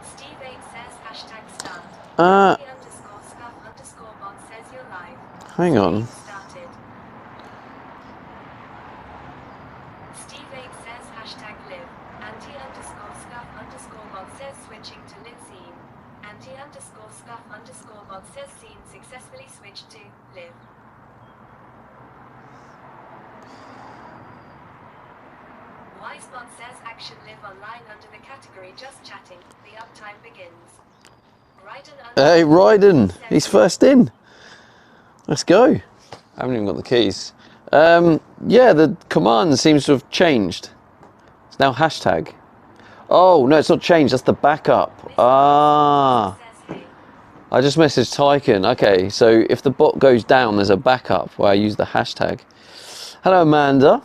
Steve 8 says hashtag start. Underscore scuff underscore bot says you're live. Hang on. Started. Steve 8 says hashtag live. Anti underscore scuff underscore bot says switching to live scene. Anti underscore scuff underscore bot says scene successfully switched to live. Wisebot says action live online under the category just chatting. The uptime begins. Hey, Ryden, he's first in. Let's go. I haven't even got the keys. Yeah, the command seems to have changed. It's now hashtag. Oh, no, it's not changed. That's the backup. Ah. I just messaged Tyken. Okay, so if the bot goes down, there's a backup where I use the hashtag. Hello, Amanda.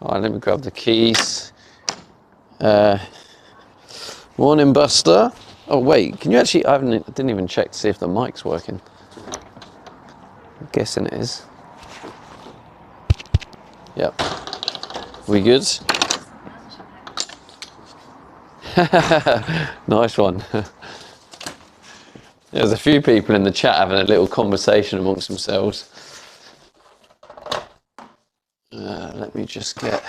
All right, let me grab the keys. Morning, Buster. Oh, wait, can you actually... I didn't even check to see if the mic's working. I'm guessing it is. Yep. We good? Nice one. There's a few people in the chat having a little conversation amongst themselves. Let me just get...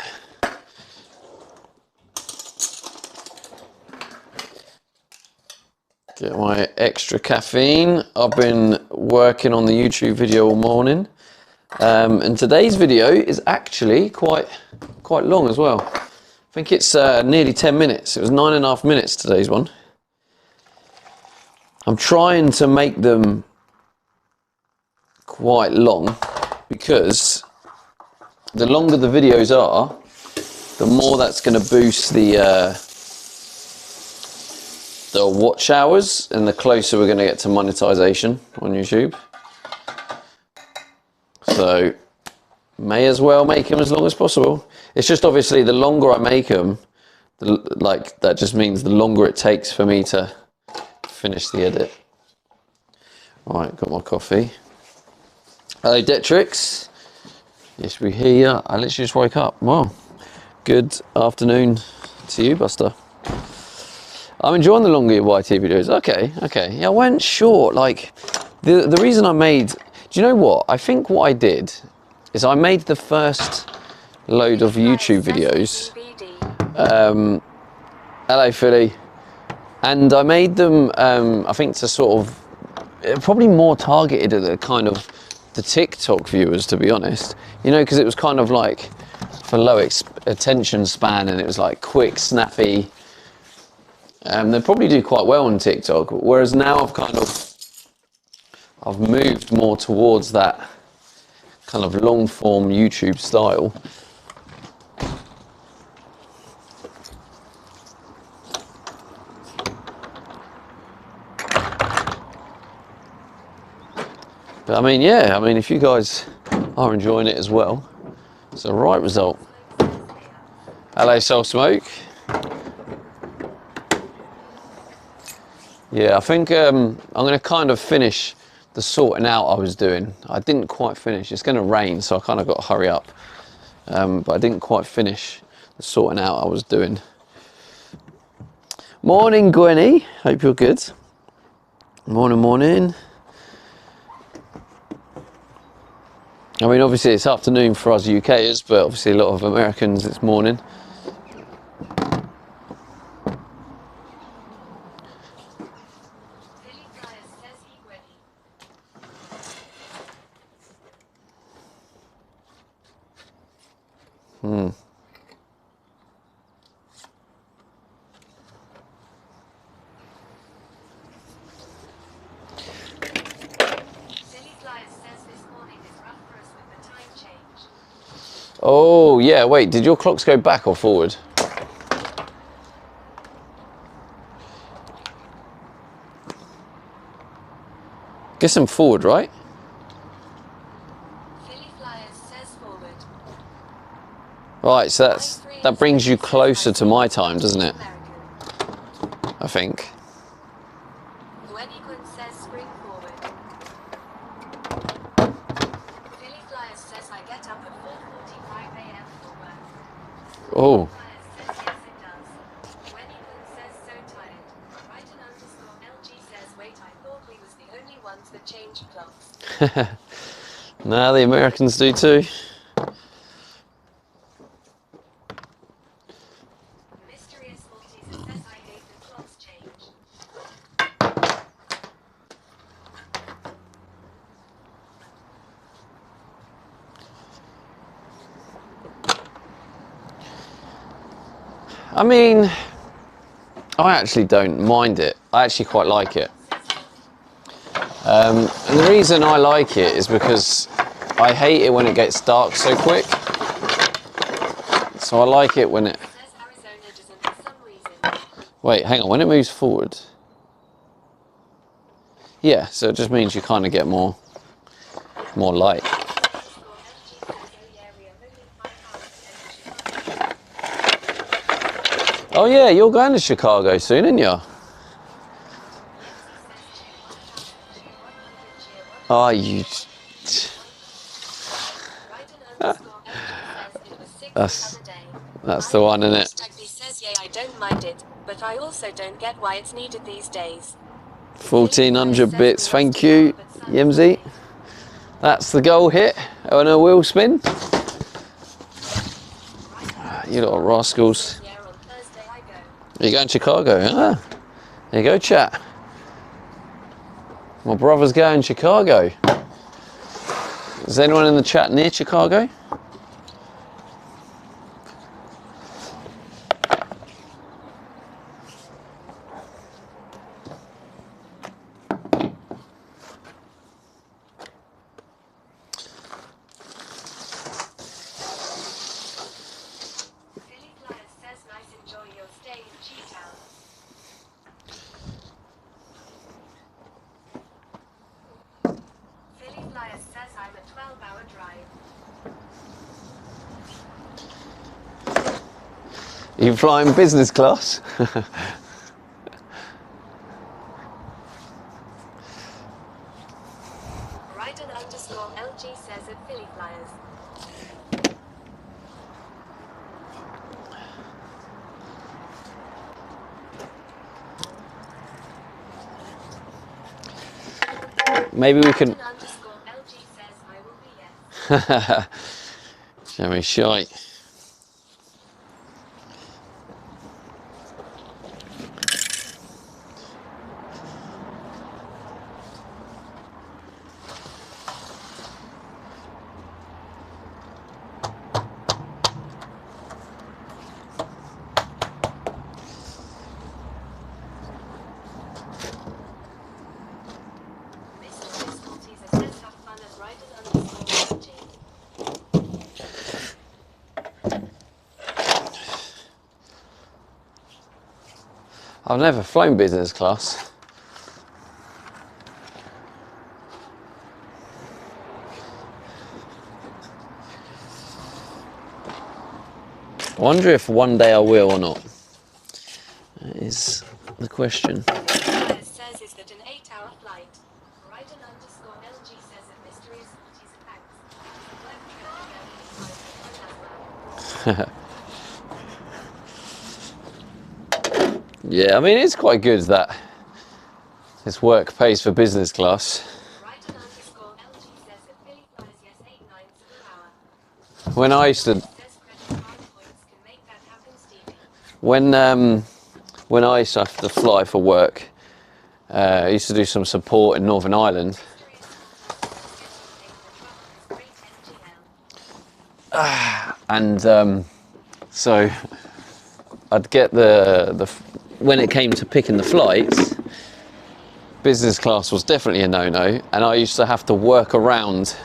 Get my extra caffeine. I've been working on the YouTube video all morning. And today's video is actually quite long as well. I think it's nearly 10 minutes. It was 9.5 minutes, today's one. I'm trying to make them quite long because the longer the videos are, the more that's going to boost the watch hours and the closer we're going to get to monetization on YouTube. So may as well make them as long as possible. It's just obviously the longer I make them, that just means the longer it takes for me to finish the edit. All right, got my coffee. Hello, Detrix. Yes, we hear you. I literally just woke up. Wow. Good afternoon to you, Buster. I'm enjoying the longer YT videos. Okay. Yeah, I weren't sure. Like, the reason I made... Do you know what? I think what I did is I made the first load of YouTube videos. Hello, Philly. And I made them, I think, to sort of... Probably more targeted at the kind of the TikTok viewers, to be honest. You know, because it was kind of like for low attention span and it was like quick, snappy... they probably do quite well on TikTok, whereas now I've moved more towards that kind of long form YouTube style. But I mean, yeah, if you guys are enjoying it as well, it's the right result. Hello, Soul Smoke. Yeah, I think I'm going to kind of finish the sorting out I was doing. I didn't quite finish. It's going to rain, so I kind of got to hurry up. But I didn't quite finish the sorting out I was doing. Morning, Gwenny. Hope you're good. Morning. I mean, obviously it's afternoon for us UKers, but obviously a lot of Americans it's morning. Oh, yeah, wait, did your clocks go back or forward? Guess them forward, right? Philly Flyers says forward. Right, so that brings you closer to my time, doesn't it? I think. Gwenny says spring forward. Philly Flyers says I get up at 4:45 a.m. for work. Oh. Flyers says yes it does. Gwenny says so tired. runs the change clocks. Now the Americans do too. Mysterious Maltese says I hate the clocks change. I mean, I actually don't mind it. I actually quite like it. And the reason I like it is because I hate it when it gets dark so quick. So I like it when it... Says Arizona doesn't for some reason. Wait, hang on. When it moves forward... Yeah, so it just means you kind of get more light. Oh yeah, you're going to Chicago soon, aren't you? Oh, you... That's the one, isn't it? Stagby says, yeah, I don't mind it, but I also don't get why it's needed these days. 1400 bits, thank you, Yimsy. That's the goal hit on a wheel spin. You lot of rascals. Yeah, on Thursday I go. Are you going to Chicago? Ah, there you go, chat. My brother's going to Chicago. Is anyone in the chat near Chicago? Philly Flyers says nice enjoy your stay in G-Town. Philly Flyers says I'm a 12-hour drive. Are you flying business class? Ryden_LG says at Philly Flyers. Maybe we can... Ryden_LG says I will be yes. Show me shite. Mysterious Maltese says have fun at Ryden_LG. I've never flown business class. I wonder if one day I will or not. That is the question. Flyers says is that an 8-hour flight. Ryden_LG says that Mysterious Maltese thanks. Work trip Yeah, I mean, it's quite good that this work pays for business class. Ryden_LG says that Philly Flyers yes 8 nights per hour. When I used to, Says credit card points can make that happen, Stevie. when I used to have to fly for work, I used to do some support in Northern Ireland. And so I'd get the when it came to picking the flights, business class was definitely a no-no, and I used to have to work around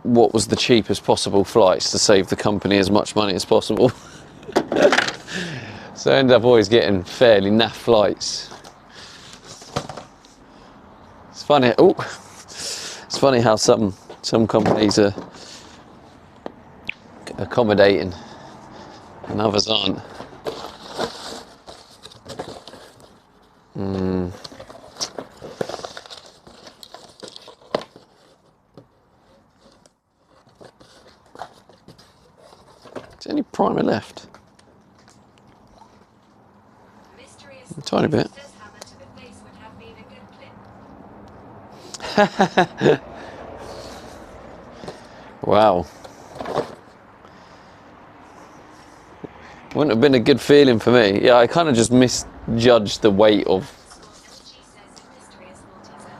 what was the cheapest possible flights to save the company as much money as possible. So I ended up always getting fairly naff flights. It's funny. Oh, it's funny how some companies are accommodating and others aren't. Is there any primer left? Mysterious A tiny bit. says hammer to the face Wow. Wouldn't have been a good feeling for me. Yeah, I kind of just misjudged the weight of. LG says industrious Malteser.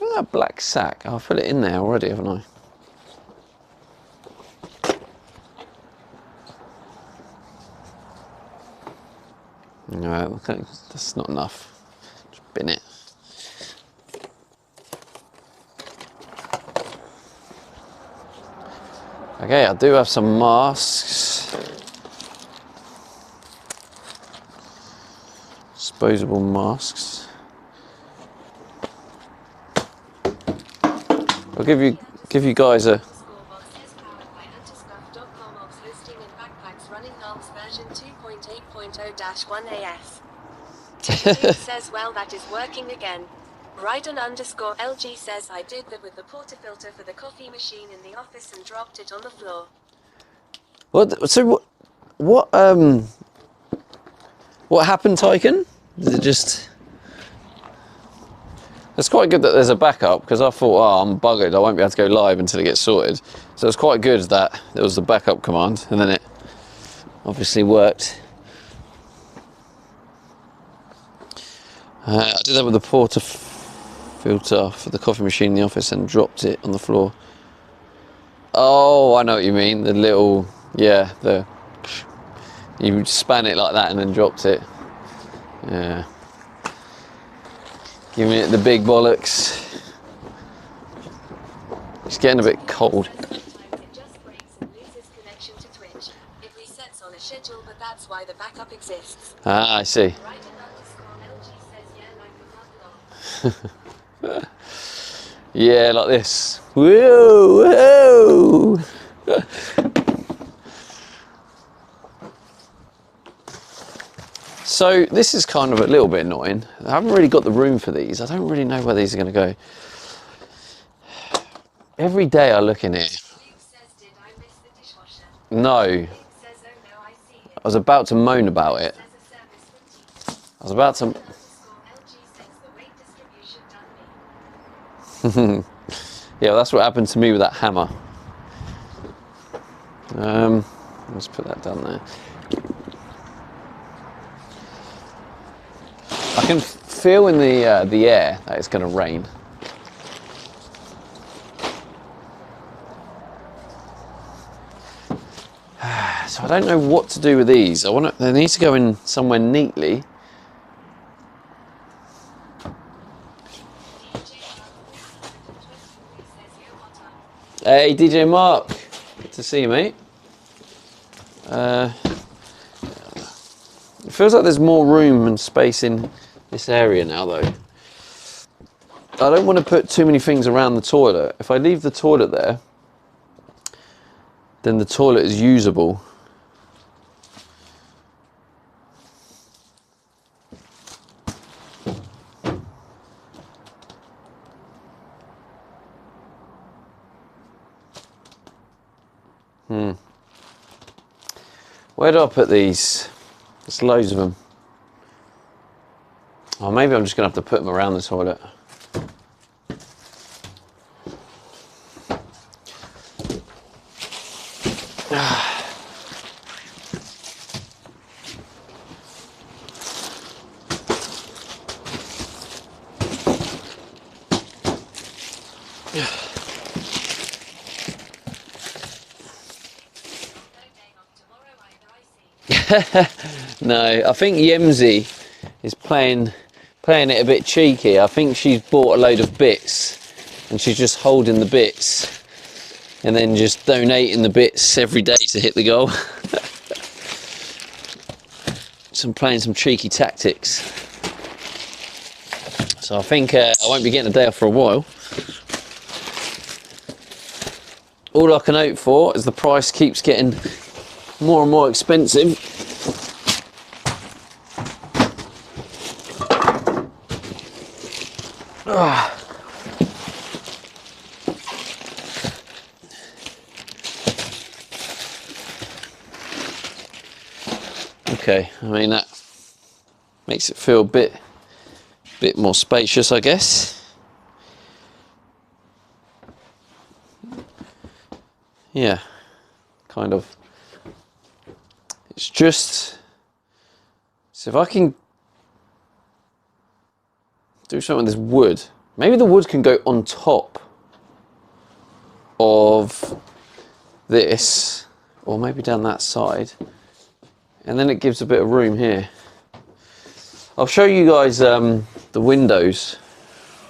Look at that black sack. Oh, I've put it in there already, haven't I? No, that's not enough. Just bin it. Okay, I do have some masks. Disposable masks. I'll give you guys a. Scorebox is powered by Antiscuff.com Ops hosting and backpacks running NALS version 2.8.0-1 AF. TikTok says, well, that is working again. Ryden_LG says, I did that with the portafilter for the coffee machine in the office and dropped it on the floor. What? So what happened, Tyken? Is it just? It's quite good that there's a backup, because I thought, oh, I'm buggered, I won't be able to go live until it gets sorted. So it's quite good that there was the backup command, and then it obviously worked. I did that with the portafilter for the coffee machine in the office and dropped it on the floor. Oh, I know what you mean. The little, yeah, you span it like that and then dropped it. Yeah. Giving it the big bollocks. It's getting a bit cold. Sometimes it just breaks and loses connection to Twitch. It resets on a schedule, but that's why the backup exists. Ah, I see. Ryden_LG says, yeah, like a mud law. Yeah, like this. Whoa, whoa. So this is kind of a little bit annoying. I haven't really got the room for these. I don't really know where these are going to go. Every day I look in here. Luke says, did I miss the dishwasher? No, Luke says, oh no, I see it. I was about to moan about it. There's a service from T. I was about to. LG says the weight distribution done me. Yeah, that's what happened to me with that hammer. Let's put that down there. I can feel in the air that it's going to rain. So I don't know what to do with these. They need to go in somewhere neatly. Hey, DJ Mark. Good to see you, mate. It feels like there's more room and space in this area now, though. I don't want to put too many things around the toilet. If I leave the toilet there, then the toilet is usable. Where do I put these? There's loads of them. Oh, maybe I'm just going to have to put them around the toilet. No, I think Yemzi is playing it a bit cheeky. I think she's bought a load of bits and she's just holding the bits and then just donating the bits every day to hit the goal. So I'm playing some cheeky tactics. So I think I won't be getting a day off for a while. All I can hope for is the price keeps getting more and more expensive. okay. I mean, that makes it feel a bit more spacious, I guess. Yeah, kind of. It's just, so if I can do something with this wood, maybe the wood can go on top of this, or maybe down that side, and then it gives a bit of room here. I'll show you guys the windows.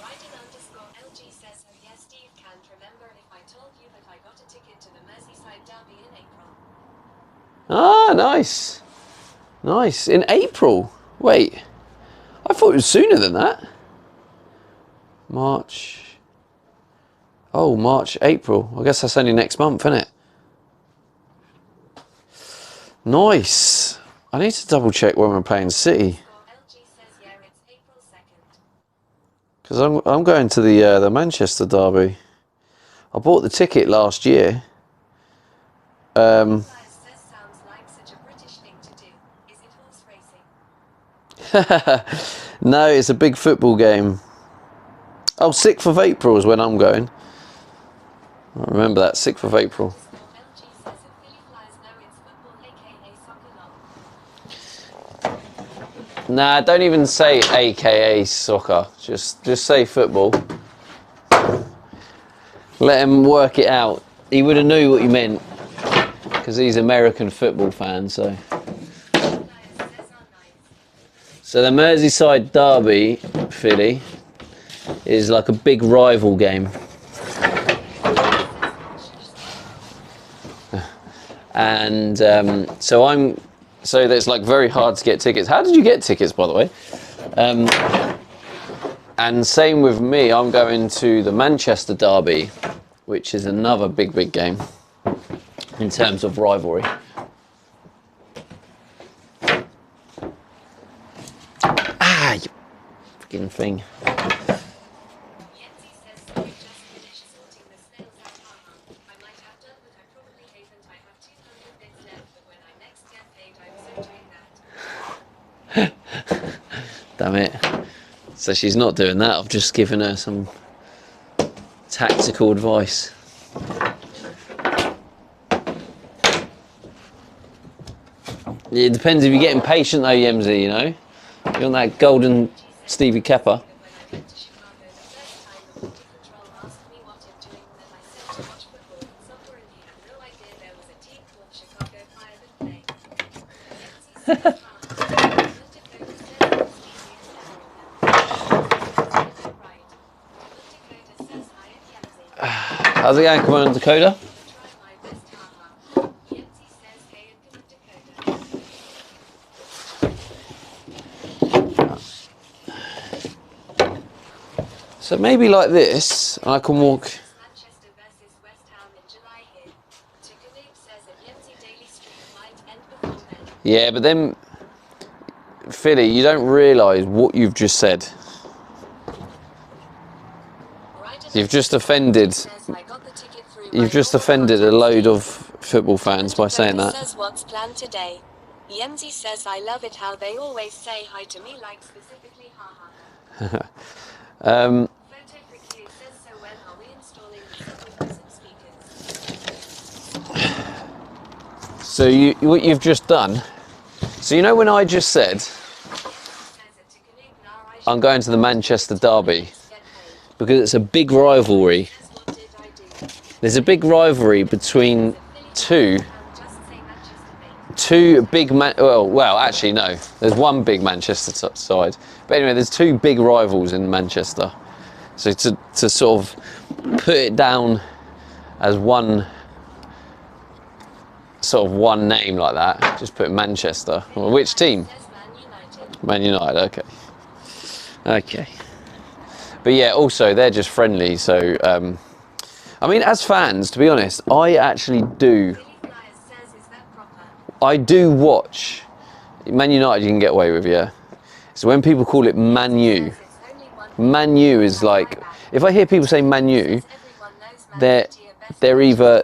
LG says, oh yes, Steve can't remember if I told you that I got a ticket to the Merseyside Derby in April. Ah, nice. Nice. In April? Wait, I thought it was sooner than that. March. Oh, March, April. I guess that's only next month, isn't it? Nice. I need to double check when we're playing City. LG says, yeah, it's April 2nd. Because I'm going to the Manchester Derby. I bought the ticket last year. Says sounds like such a British thing to do. Is it horse racing? No, it's a big football game. Oh, 6th of April is when I'm going. I remember that, 6th of April. LG says, if Philly flies know it's football, aka soccer long. Nah, don't even say AKA soccer. Just say football. Let him work it out. He would have knew what you meant, because he's American football fan. So the Merseyside Derby, Philly, is like a big rival game. And so it's like very hard to get tickets. How did you get tickets, by the way? And same with me, I'm going to the Manchester Derby, which is another big game in terms of rivalry. Ah, you freaking thing. Yenzi says, so we just finished sorting the snails at Haha. I might have done, but I probably haven't. I have 200 bits left, but when I next get paid, I'm so doing that. Damn it. So she's not doing that. I've just given her some tactical advice. It depends if you're getting patient though, Yemzi, you know? You're on that golden Stevie Kepper. When I went to Chicago the first time, the border patrol asked me what I'm doing, and I said to watch football and soccer, and he had no idea there was a team called Chicago Fire that played. Yenzi says, How's it going, Commander Dakota? So maybe like this, and I can walk. Manchester versus West Ham in July here. Tukanuk says that Yenzi Daily Street might end before then. Yeah, but then, Philly, you don't realise what you've just said. You've just offended. You've just offended a load of football fans by saying that. Says what's planned today. Yenzi says I love it how they always say hi to me, like specifically haha. Photo for Q says, so when are we installing the subwoofers and speakers? So what you've just done. So you know when I just said I'm going to the Manchester Derby because it's a big rivalry. There's a big rivalry between two big well actually no, there's one big Manchester side, but anyway there's two big rivals in Manchester, so to sort of put it down as one sort of one name like that, just put Manchester. Well, which team? Man United. Okay, but yeah, also they're just friendly, so I mean, as fans, to be honest, I actually do watch Man United. You can get away with, yeah. So when people call it Man U, Man U is like, if I hear people say Man U, they're either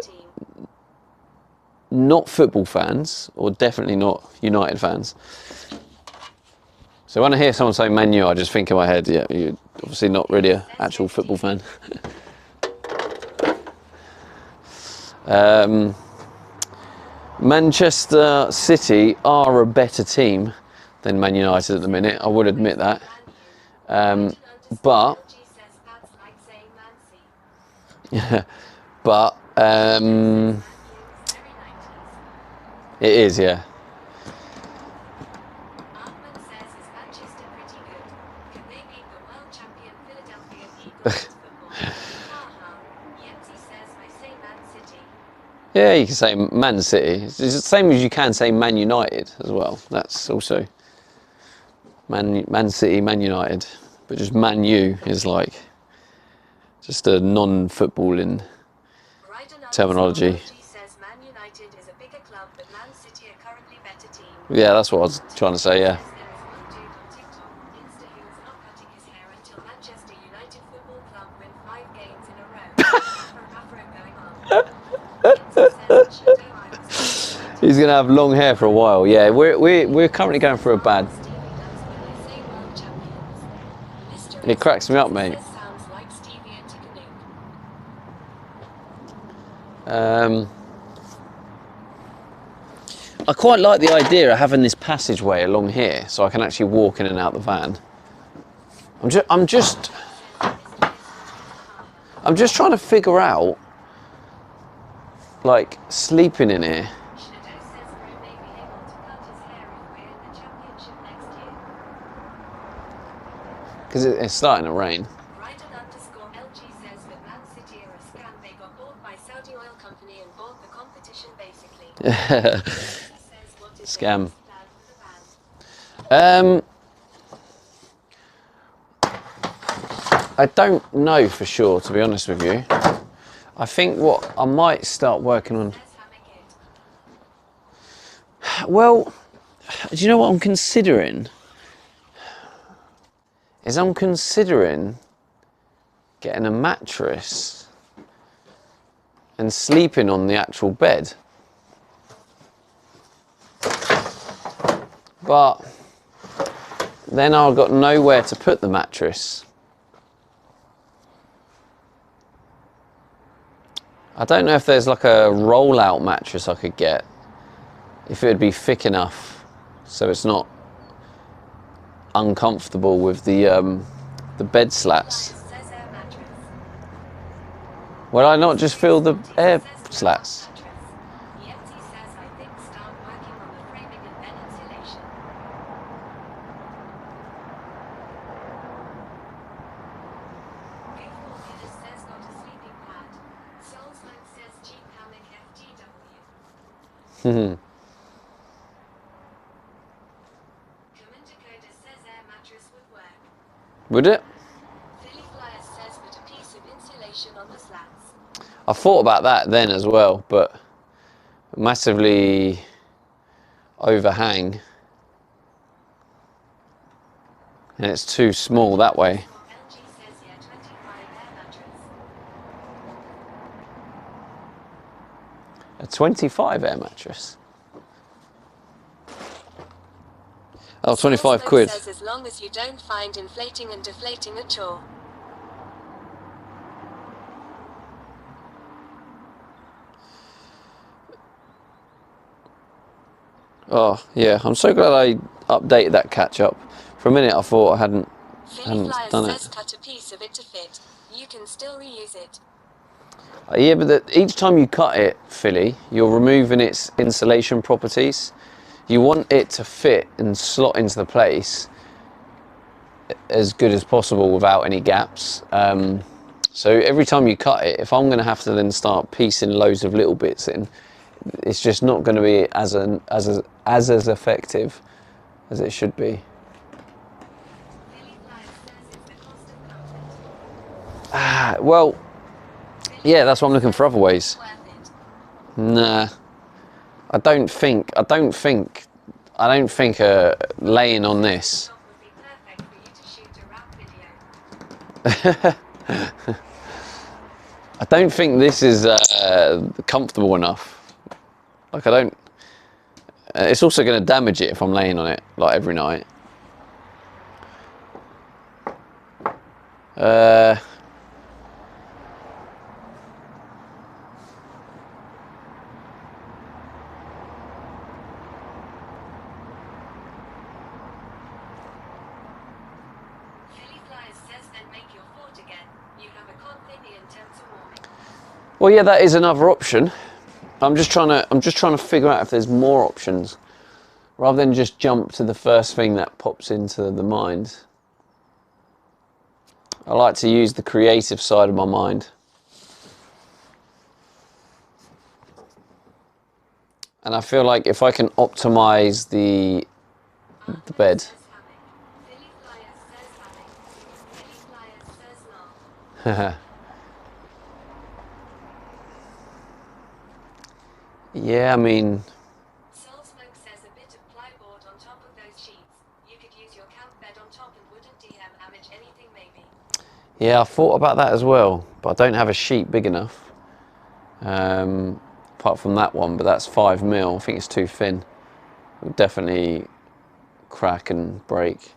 not football fans, or definitely not United fans. So when I hear someone say Man U, I just think in my head, yeah, you're obviously not really an actual football fan. Manchester City are a better team than Man United at the minute, I would admit that. But it is, yeah. Artman says, is Manchester pretty good? Can they beat the world champion Philadelphia Eagles at football? Haha. Yemzi says, I say Man City. Yeah, you can say Man City. It's the same as you can say Man United as well. That's also Man City, Man United. But just Man U is like just a non-footballing terminology. Says Man United is a bigger club, but Man City are currently better team. Yeah, that's what I was trying to say, yeah. There is one dude on TikTok, Insta, who is not cutting his hair until Manchester United Football Club win 5 games in a row. Afro going on. He's gonna have long hair for a while. Yeah, we're currently going through a bad. It cracks me up, mate. I quite like the idea of having this passageway along here, so I can actually walk in and out the van. I'm just trying to figure out, like, sleeping in here. Because it's starting to rain. Brighton_LG says that Man City are a scam. They got bought by Saudi oil company and bought the competition basically. Scam. I don't know for sure, to be honest with you. I think what I might start working on. Well, do you know what I'm considering? I'm considering getting a mattress and sleeping on the actual bed. But then I've got nowhere to put the mattress. I don't know if there's like a roll-out mattress I could get, if it would be thick enough so it's not uncomfortable with the bed slats. Will I not just feel the air slats? Would it? Philly Flyers says put a piece of insulation on the slats. I thought about that then as well, but massively overhang, and it's too small that way. LG says yeah, 25 air mattress. A 25 air mattress. Oh, 25 quid. Says as long as you don't find inflating and deflating a chore. Oh, yeah, I'm so glad I updated that catch up. For a minute I thought I hadn't done it. Says cut a piece of it to fit. You can still reuse it. Yeah, but each time you cut it, Philly, you're removing its insulation properties. You want it to fit and slot into the place as good as possible without any gaps. So every time you cut it, if I'm going to have to then start piecing loads of little bits in, it's just not going to be as effective as it should be. Well, yeah, that's what I'm looking for other ways. Nah, I don't think laying on this. I don't think this is comfortable enough. Like I don't. It's also going to damage it if I'm laying on it like every night. Well, yeah, that is another option. I'm just trying to figure out if there's more options, rather than just jump to the first thing that pops into the mind. I like to use the creative side of my mind. And I feel like if I can optimize the bed. Yeah, I mean. Soulsmoke says a bit of plyboard on top of those sheets. You could use your camp bed on top and wouldn't damage anything maybe. Yeah, I thought about that as well, but I don't have a sheet big enough. Apart from that one, but that's 5mm. I think it's too thin. It would definitely crack and break.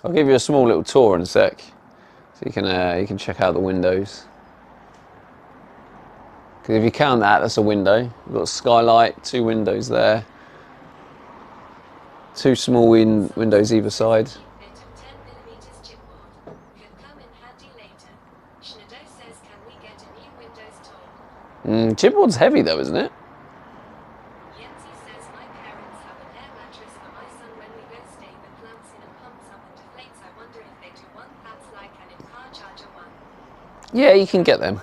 I'll give you a small little tour in a sec, so you can check out the windows. Because if you count that, that's a window. We've got a skylight, 2 windows there, 2 small windows either side. Chipboard's heavy though, isn't it? Yeah, you can get them.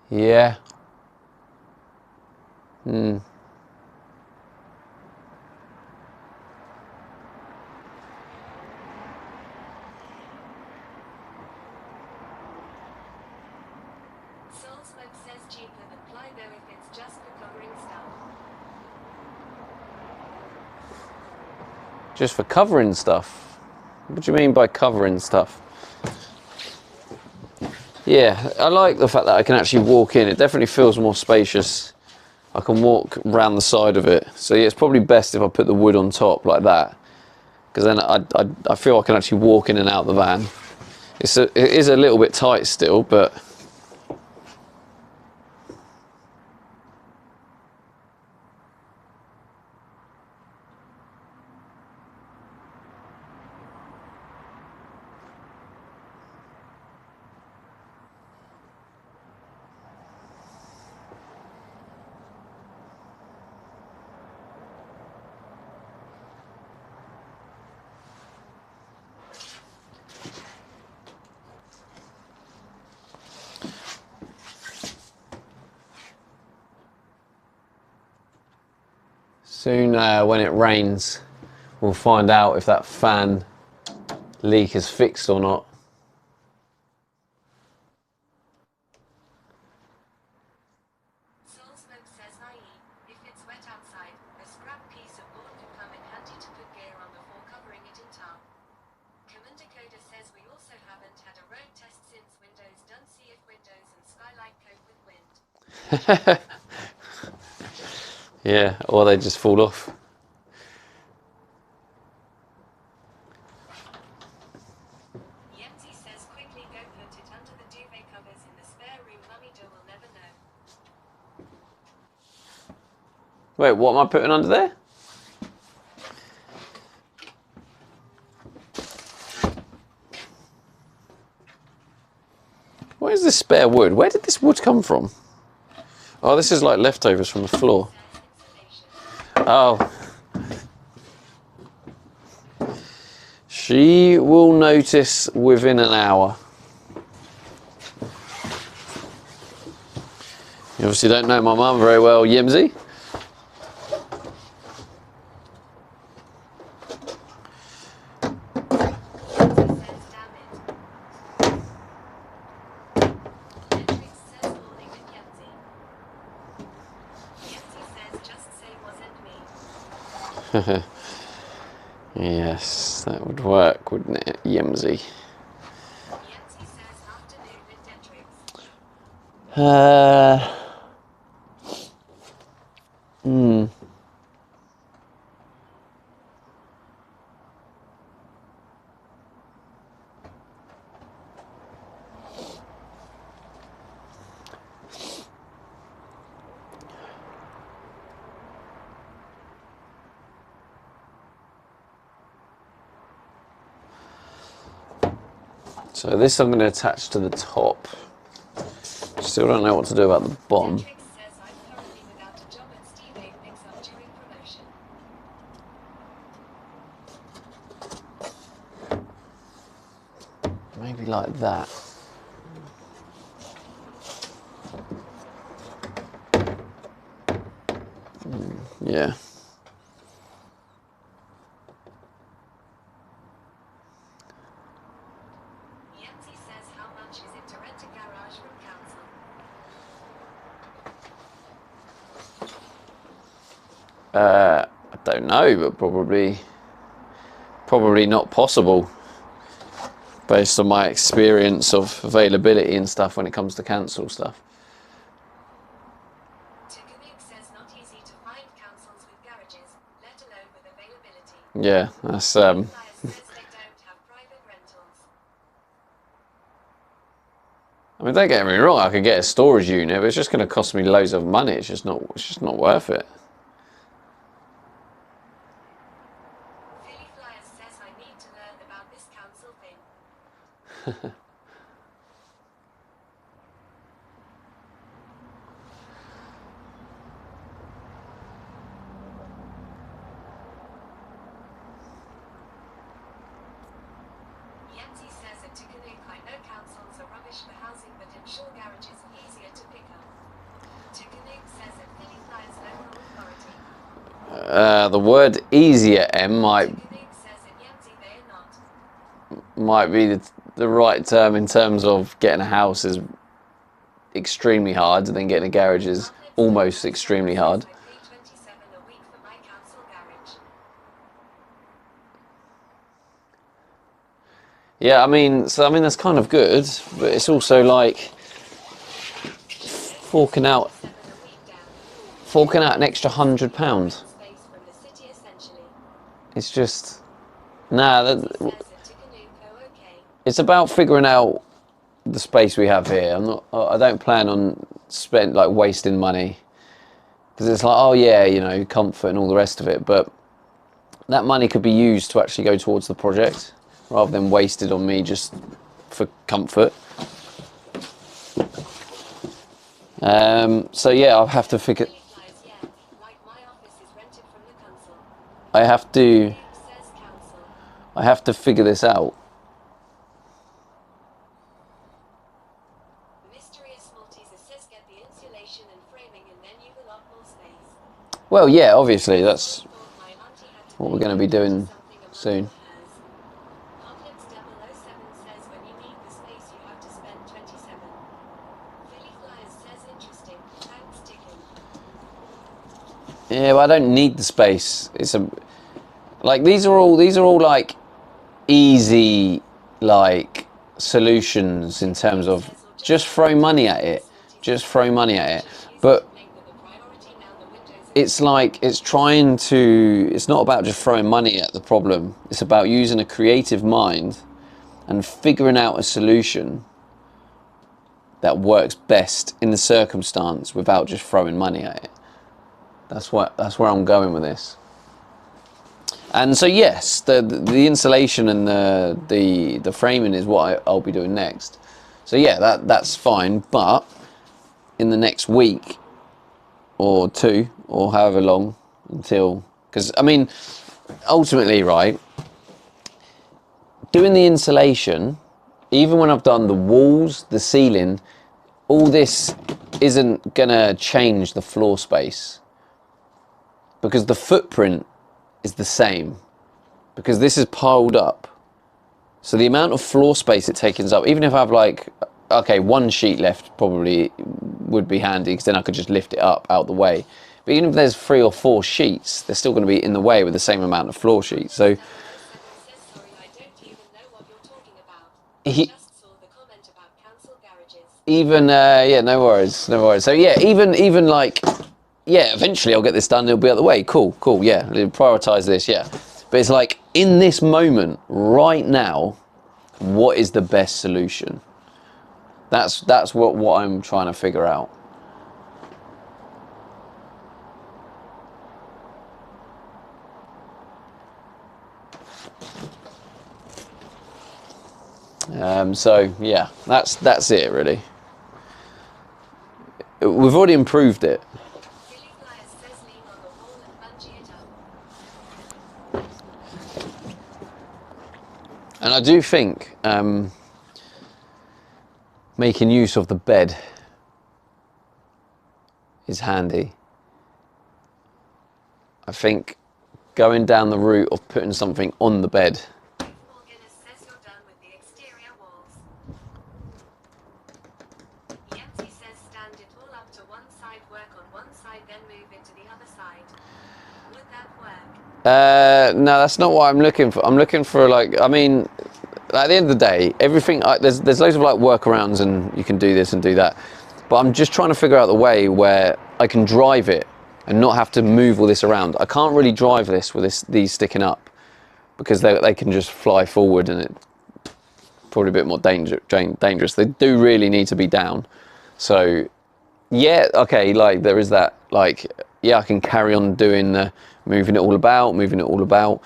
Yeah. Soulsmoke says cheaper than Plybo if it's just for covering stuff. Just for covering stuff? What do you mean by covering stuff? Yeah, I like the fact that I can actually walk in. It definitely feels more spacious. I can walk around the side of it. So yeah, it's probably best if I put the wood on top like that, because then I feel I can actually walk in and out the van. It is a little bit tight still, but soon when it rains, we'll find out if that fan leak is fixed or not. Soulsmoke says if it's wet outside, a scrap piece of board could come in handy to put gear on before covering it in tar. Commander Coda says we also haven't had a road test since Windows done. See if Windows and Skylight cope with wind. Yeah, or they just fall off. Yemzi says quickly go put it under the duvet covers in the spare room. Mummy Joe will never know. Wait, what am I putting under there? Where's this spare wood? Where did this wood come from? Oh, this is like leftovers from the floor. Oh. She will notice within an hour. You obviously don't know my mum very well, Yimsy. Yes, that would work, wouldn't it, Yemsy? Yancy says afternoon in Detrix. So this I'm going to attach to the top. Still don't know what to do about the bottom. Detrix says I'm currently without a job and Steve A picks up during promotion. Maybe like that. Yeah. Yancy says how much is it to rent a garage from council? I don't know, but probably not possible based on my experience of availability and stuff when it comes to council stuff. Tukunik says not easy to find councils with garages, let alone with availability. Yeah, that's Flyers says they don't have private rentals. I mean, don't get me wrong, I could get a storage unit, but it's just going to cost me loads of money. It's just not worth it. Philly Flyers says I need to learn about this council thing. Yancy says at Tukunik I know councils are rubbish for housing but ensure garages are easier to pick up. Tukunik says at Philly Flyers local authority. The word easier, M, might Tukunik says at Yancy they are not. be the right term in terms of getting a house is extremely hard, and then getting a garage is almost extremely hard. I pay $27 a week for my council garage. Yeah, I mean, that's kind of good, but it's also like forking out $7 a week down. an extra £100. Space from the city essentially. It's just that, Says at Tukunik okay. it's about figuring out the space we have here. I don't plan on wasting money, because it's like, oh yeah, you know, comfort and all the rest of it, but that money could be used to actually go towards the project rather than wasted on me just for comfort. So yeah, I'll have to figure. Philly Flyers, yeah. Like my office is rented from the council. I have to. Tukunik says council. I have to figure this out. Mysterious Maltesers says get the insulation and framing and then you've a lot more space. Well, yeah, obviously that's Thought my auntie had to what pay we're going to be doing something a month soon. for hers. Conflict 007 says when you need the space you have to spend 27. Philly Flyers says interesting. Thanks Dickon. Yeah, but I don't need the space. These are all like easy like solutions in terms of just throw money at it. Just throw money at it. But Make them a priority now the windows are it's not about just throwing money at the problem. It's about using a creative mind and figuring out a solution that works best in the circumstance without just throwing money at it. That's where I'm going with this. And so yes, the insulation and the framing is what I'll be doing next. So yeah, that's fine. But in the next week or two, or however long, because I mean, ultimately, right, doing the insulation, even when I've done the walls, the ceiling, all this isn't gonna change the floor space, because the footprint is the same, because this is piled up. So the amount of floor space it takes up, even if I have one sheet left, probably would be handy, because then I could just lift it up out the way. But even if there's 3 or 4 sheets, they're still going to be in the way with the same amount of floor sheets. So Sorry, I don't even know what you're talking about. He- I just saw the comment about council garages. even yeah, no worries. So yeah, even like, yeah, eventually I'll get this done. It'll be out of the way. Cool. Yeah, prioritize this. Yeah, but it's like in this moment right now, what is the best solution? That's what I'm trying to figure out. So yeah, that's it really. We've already improved it. Billy Flyers says lean on the wall and bungee it up. And I do think making use of the bed is handy. I think going down the route of putting something on the bed. Morgan says you're done with the exterior walls. Yancy says stand it all up to one side, work on one side, then move it to the other side. Would that work? No, that's not what I'm looking for. I'm looking for like, I mean, at the end of the day, everything, there's loads of like workarounds and you can do this and do that. But I'm just trying to figure out the way where I can drive it and not have to move all this around. I can't really drive this with these sticking up because they can just fly forward and it's probably a bit more dangerous. They do really need to be down. So yeah, okay, like there is that, like, yeah, I can carry on doing the moving it all about.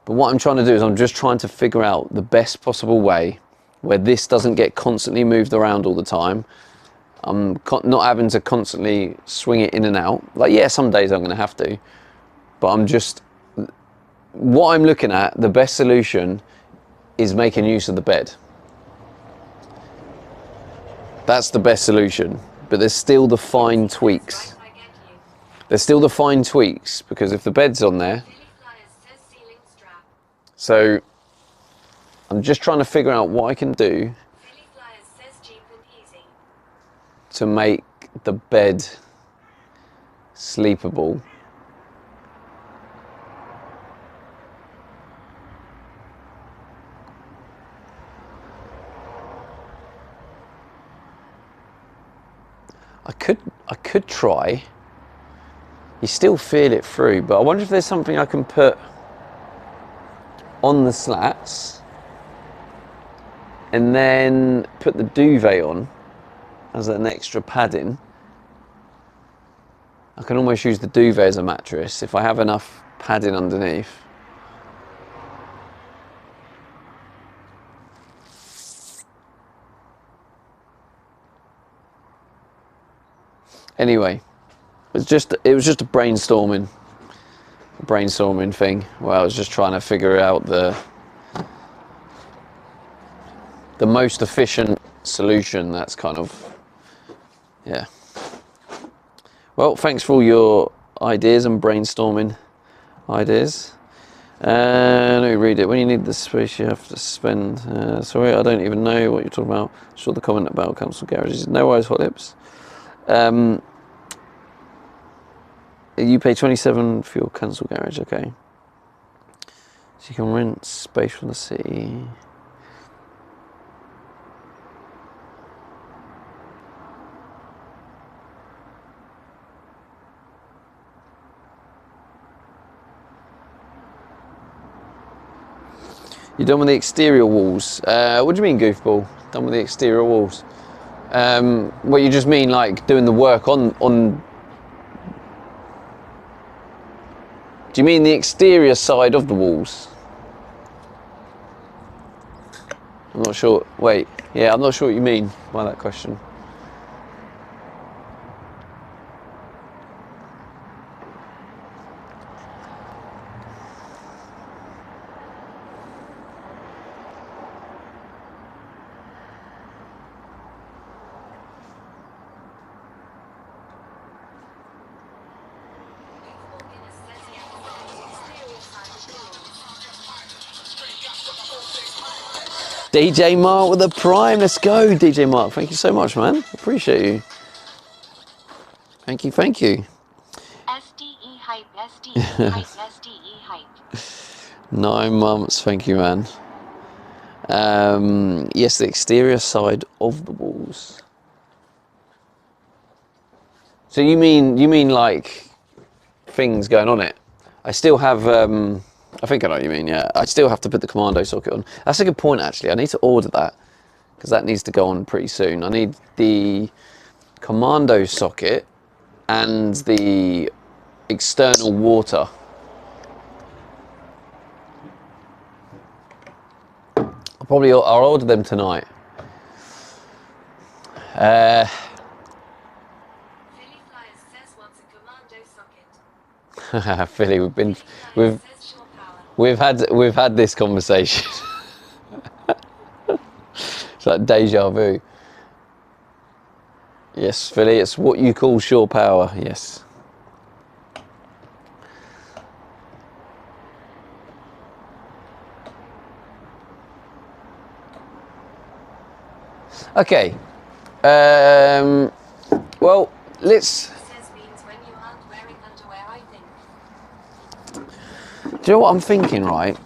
But what I'm trying to do is I'm just trying to figure out the best possible way where this doesn't get constantly moved around all the time. I'm not having to constantly swing it in and out. Like, yeah, some days I'm going to have to. But what I'm looking at, the best solution is making use of the bed. That's the best solution. But there's still the fine tweaks. Right, I get you. There's still the fine tweaks because if the bed's on there, Billy Flyers says ceiling strap. so I'm just trying to figure out what I can do Billy Flyers says cheap and easy. to make the bed sleepable. I could try. You still feel it through, but I wonder if there's something I can put on the slats and then put the duvet on as an extra padding. I can almost use the duvet as a mattress if I have enough padding underneath. Anyway, it was just a brainstorming thing where I was just trying to figure out the most efficient solution. That's kind of, yeah. Well, thanks for all your ideas and brainstorming ideas. Let me read it. When you need the space, you have to spend. Sorry, I don't even know what you're talking about. I saw the comment about council garages. No worries, Hot Lips. You pay 27 for your council garage, okay. So you can rent space from the city. You're done with the exterior walls. What do you mean, goofball? Done with the exterior walls? What, you just mean like doing the work on do you mean the exterior side of the walls? I'm not sure. Wait, yeah, I'm not sure what you mean by that question. DJ Mark with a prime. Let's go, DJ Mark. Thank you so much, man. Appreciate you. Thank you. Hype SDE hype. 9 months, thank you, man. Yes, the exterior side of the walls. So you mean like things going on it? I still have, I think I know what you mean, yeah. I still have to put the commando socket on. That's a good point, actually. I need to order that, because that needs to go on pretty soon. I need the commando socket and the external water. I'll order them tonight. Philly Flyers says wants a commando socket. Philly, Philly Flyers says shore power. we've had this conversation. It's like deja vu. Yes, Philly, it's what you call shore power. Yes. Okay. Well, let's. Says means when you aren't wearing underwear, I think. Do you know what I'm thinking, right?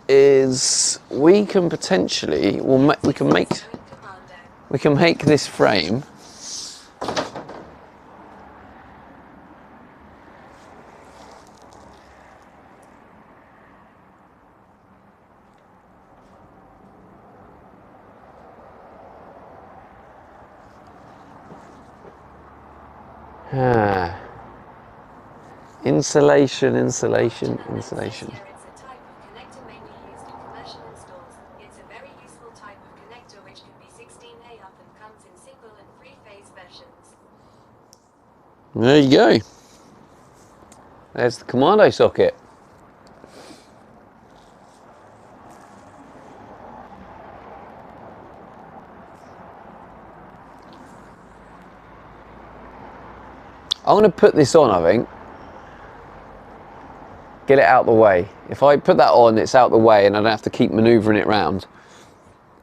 Is we can potentially, we can make this frame. Insulation. It's a type of connector mainly used in commercial installs. It's a very useful type of connector which can be 16A up and comes in single and three-phase versions. There you go. There's the commando socket. I'm going to put this on, I think. Get it out the way. If I put that on, it's out the way and I don't have to keep manoeuvring it round.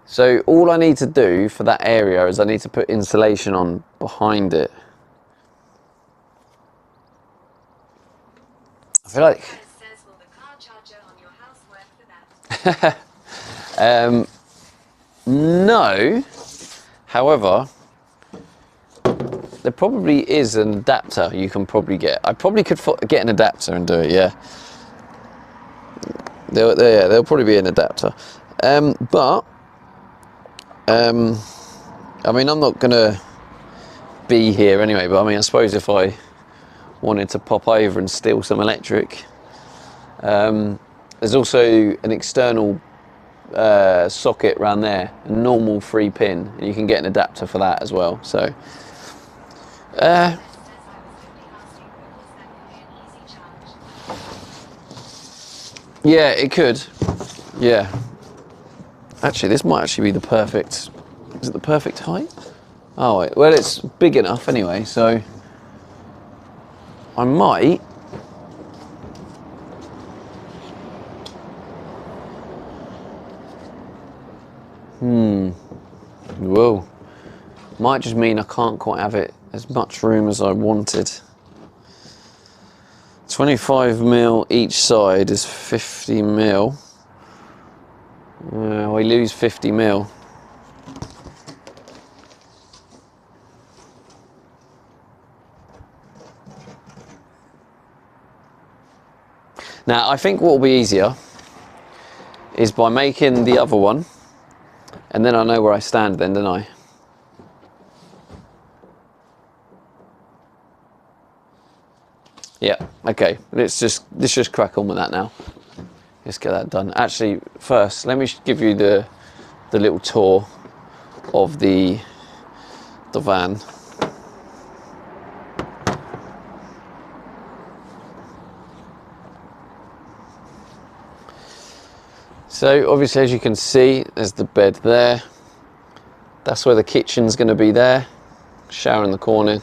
So all I need to do for that area is I need to put insulation on behind it. I feel like... Says, will the car charger on your house work for that? No. However, there probably is an adapter you can probably get. I probably could get an adapter and do it, yeah. There'll probably be an adapter. I mean, I'm not going to be here anyway, but I mean, I suppose if I wanted to pop over and steal some electric, there's also an external socket around there, a normal 3-pin, and you can get an adapter for that as well. So, yeah, it could. Yeah. Actually, this might actually be the perfect... Is it the perfect height? Oh, wait. Well, it's big enough anyway, so... I might... Whoa. Might just mean I can't quite have it as much room as I wanted. 25mm each side is 50mm. We lose 50mm. Now, I think what will be easier is by making the other one, and then I know where I stand then, don't I? Yeah, okay, let's just crack on with that now. Let's get that done. Actually, first, let me give you the little tour of the van. So obviously, as you can see, there's the bed there. That's where the kitchen's going to be there. Shower in the corner.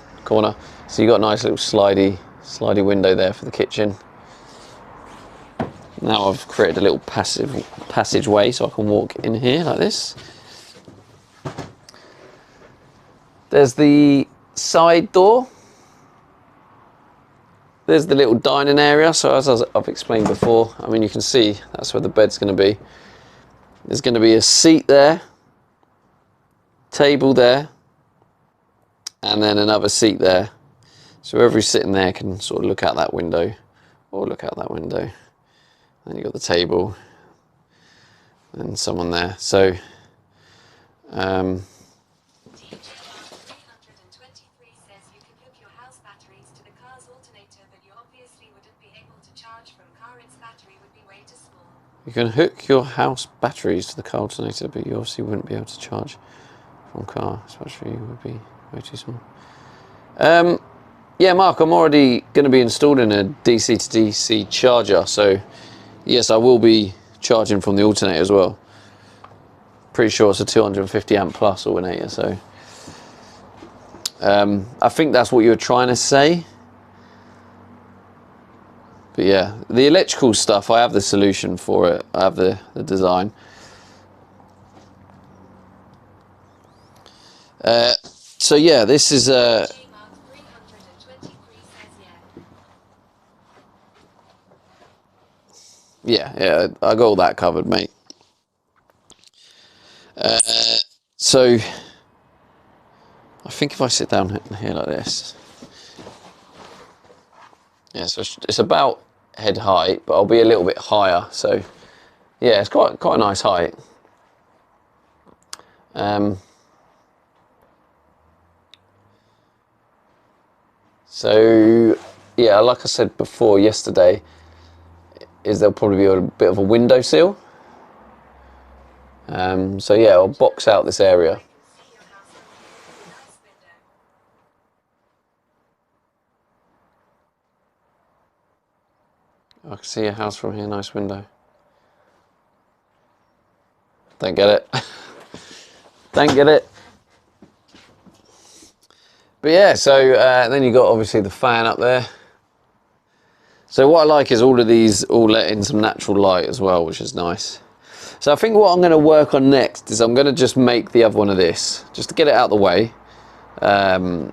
So you got a nice little slidey window there for the kitchen. Now I've created a little passageway so I can walk in here like this. There's the side door. there's the little dining area. So as I've explained before, I mean, you can see that's where the bed's going to be. There's going to be a seat there, table there, and then another seat there. So whoever is sitting there can sort of look out that window or look out that window. Then you've got the table and someone there. So TJ323 says you can hook your house batteries to the car's alternator, but you obviously wouldn't be able to charge from car. Its battery would be way too small. you can hook your house batteries to the car alternator, but you obviously wouldn't be able to charge from car. Its battery would be way too small. Yeah, Mark, I'm already going to be installing a DC to DC charger, so yes, I will be charging from the alternator as well. Pretty sure it's a 250 amp plus alternator, so I think that's what you were trying to say. But yeah, the electrical stuff, I have the solution for it. I have the design. So yeah, this is yeah, I got all that covered, mate. So I think if I sit down here like this, yeah, so it's about head height, but I'll be a little bit higher. So yeah, it's quite a nice height. So yeah, like I said before yesterday, is there'll probably be a bit of a window sill. So yeah, I'll box out this area. I can see your house from here, nice window. Don't get it. Don't get it. But yeah, so then you got obviously the fan up there. So what I like is all of these all let in some natural light as well, which is nice. So I think what I'm going to work on next is I'm going to just make the other one of this, just to get it out of the way, and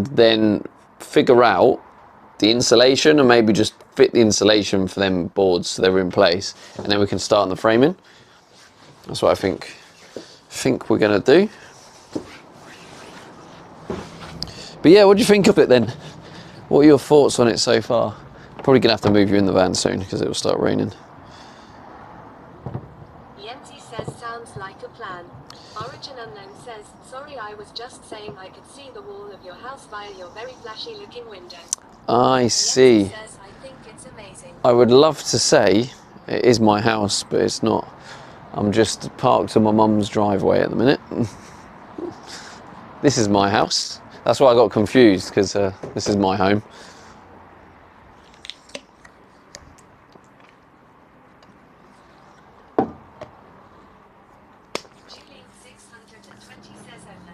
then figure out the insulation and maybe just fit the insulation for them boards so they're in place, and then we can start on the framing. That's what I think we're going to do. But yeah, what do you think of it then? What are your thoughts on it so far? Probably going to have to move you in the van soon because it will start raining. Yenzi says sounds like a plan. Origin Unknown says, sorry, I was just saying I could see the wall of your house via your very flashy looking window. I see. Yenzi says, I think it's amazing. I would love to say it is my house, but it's not. I'm just parked on my mum's driveway at the minute. This is my house. That's why I got confused, because this is my home. Julie 620 says over.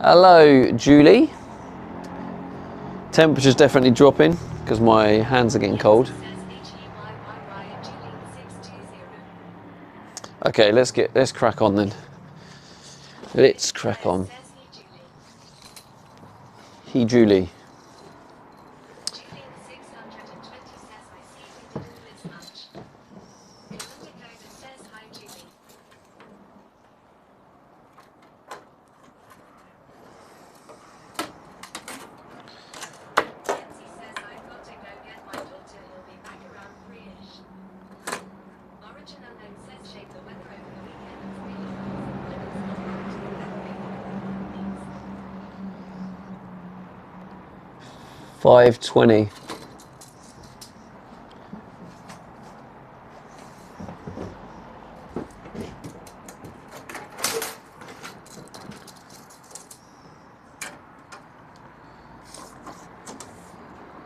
Hello, Julie. Temperature's definitely dropping because my hands are getting cold. Says HEYYY and Julie 620. Okay, let's crack on then. Let's crack on. Says he Julie. He, Julie. Julie 620 says I see you didn't miss much. Indigo that says hi Julie. Nancy says I've got to go get my daughter, he'll be back around 3ish. Origin Unknown says shake the weather over the weekend, it's really nice. And it's not actually that big. Thanks. 5:20.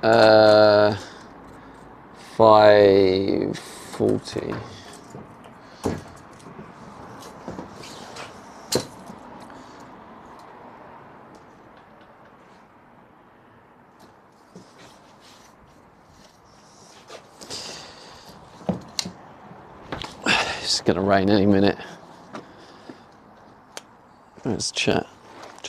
Uh, 5:40. It's gonna rain any minute. Let's chat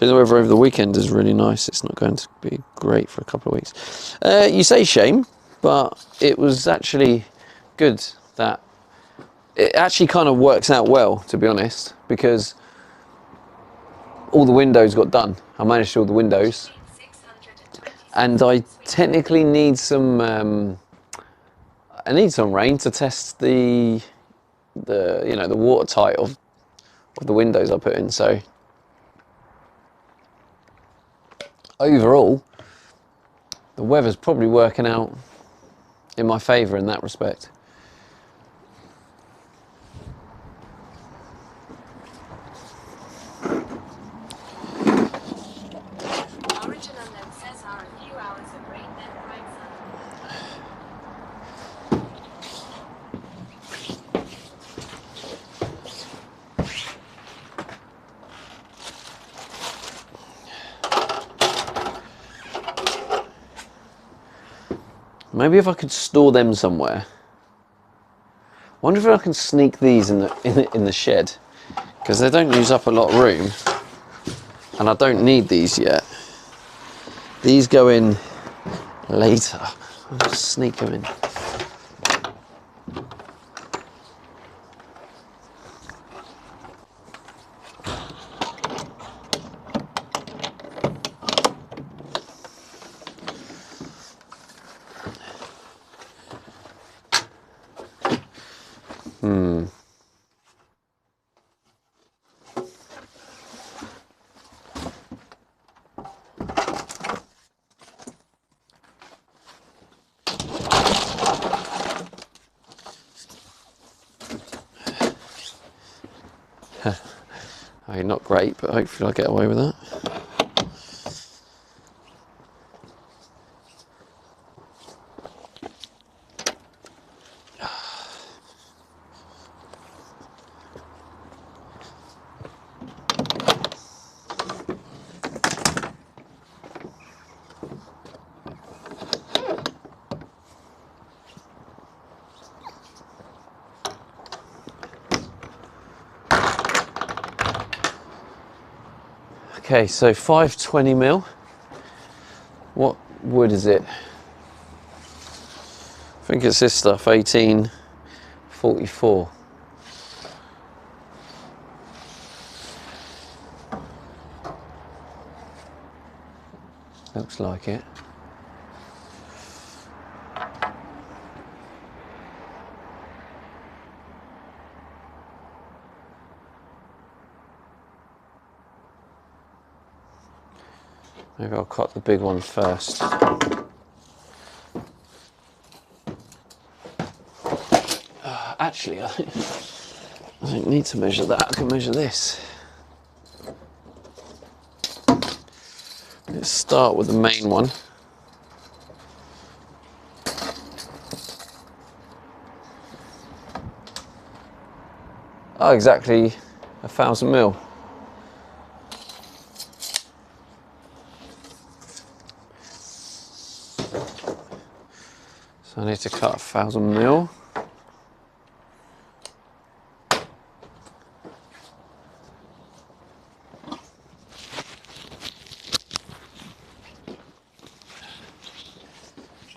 Actually, the weather over the weekend is really nice. It's not going to be great for a couple of weeks. You say shame, but it was actually good that it actually kind of works out well, to be honest, because all the windows got done. I managed to do all the windows, and I technically need some. I need some rain to test the watertight of the windows I put in. So overall, the weather's probably working out in my favour in that respect. Origin unknown says are a few hours of rain then bright sun. Maybe if I could store them somewhere. I wonder if I can sneak these in the shed, because they don't use up a lot of room, and I don't need these yet. These go in later. I'll just sneak them in. I mean, not great, but hopefully I'll get away with that. Okay, so 520mm. What wood is it? I think it's this stuff, 1844. Looks like it. Maybe I'll cut the big one first. Actually, I don't need to measure that. I can measure this. Let's start with the main one. Oh, exactly 1000mm. So I need to cut 1000mm.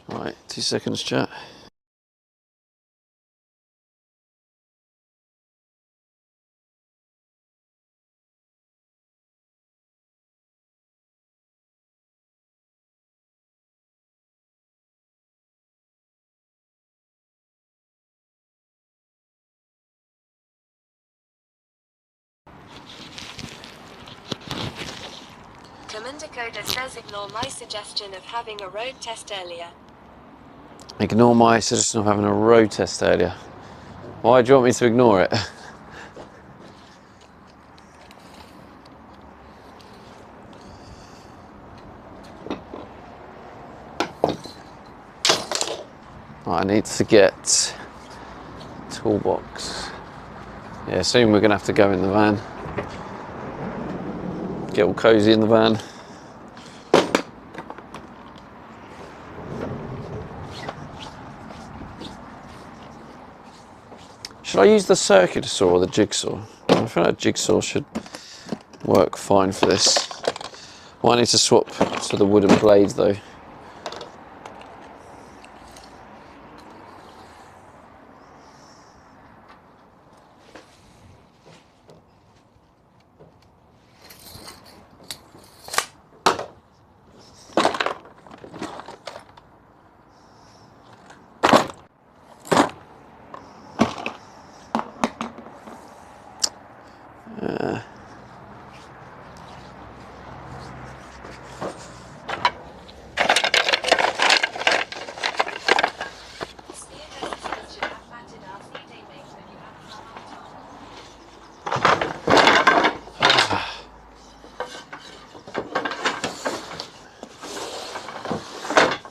Right, 2 seconds, chat. Commander Coda says ignore my suggestion of having a road test earlier. Ignore my suggestion of having a road test earlier. Why do you want me to ignore it? Right, I need to get toolbox. Yeah, soon we're gonna have to go in the van. Get all cozy in the van. Should I use the circular saw or the jigsaw? I feel like jigsaw should work fine for this. Well, I need to swap to the wooden blades though.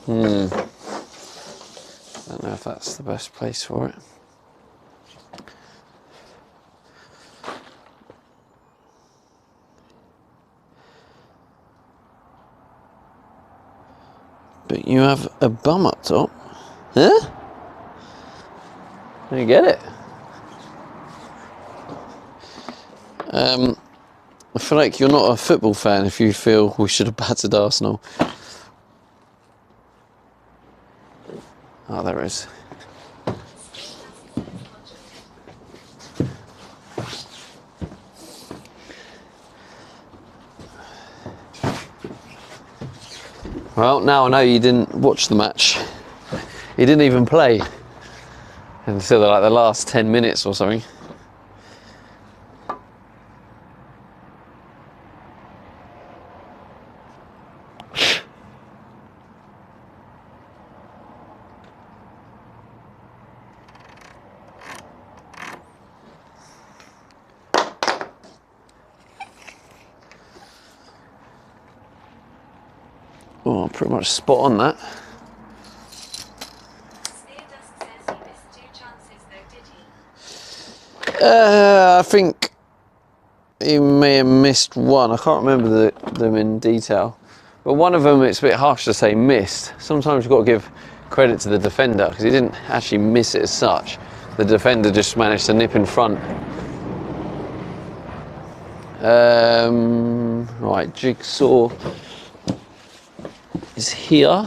I don't know if that's the best place for it. But you have a bum up top. Huh? You get it? I feel like you're not a football fan if you feel we should have battered Arsenal. Oh, there is. Well, now I know you didn't watch the match. He didn't even play until like the last 10 minutes or something. Oh, pretty much spot on that. Speardusk says he missed 2 chances though, did he? I think he may have missed one. I can't remember them in detail. But one of them, it's a bit harsh to say missed. Sometimes you've got to give credit to the defender because he didn't actually miss it as such. The defender just managed to nip in front. Right, Jigsaw is here.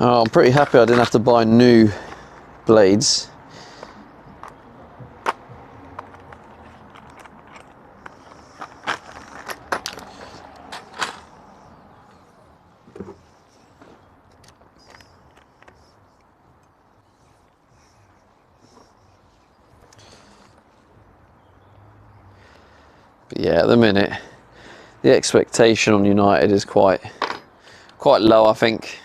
Oh, I'm pretty happy I didn't have to buy new blades. But yeah, at the minute, the expectation on United is quite low, I think.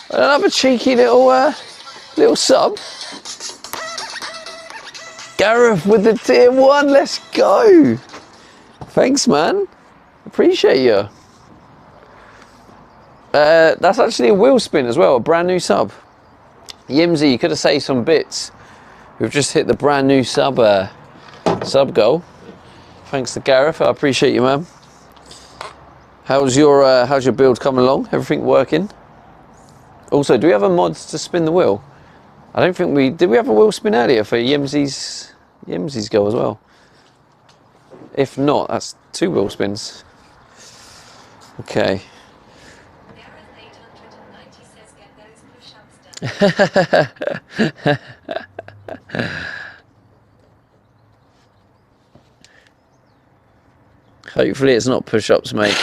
Another cheeky little sub. Gareth with the tier 1, let's go. Thanks, man. Appreciate you. That's actually a wheel spin as well, a brand new sub. Yimsy, you could have saved some bits. We've just hit the brand new sub goal. Thanks to Gareth, I appreciate you, man. How's your build coming along? Everything working? Also, do we have a mod to spin the wheel? I don't think we did. We have a wheel spin earlier for Yimsy's goal as well. If not, that's 2 wheel spins. Okay. Hopefully it's not push-ups, mate.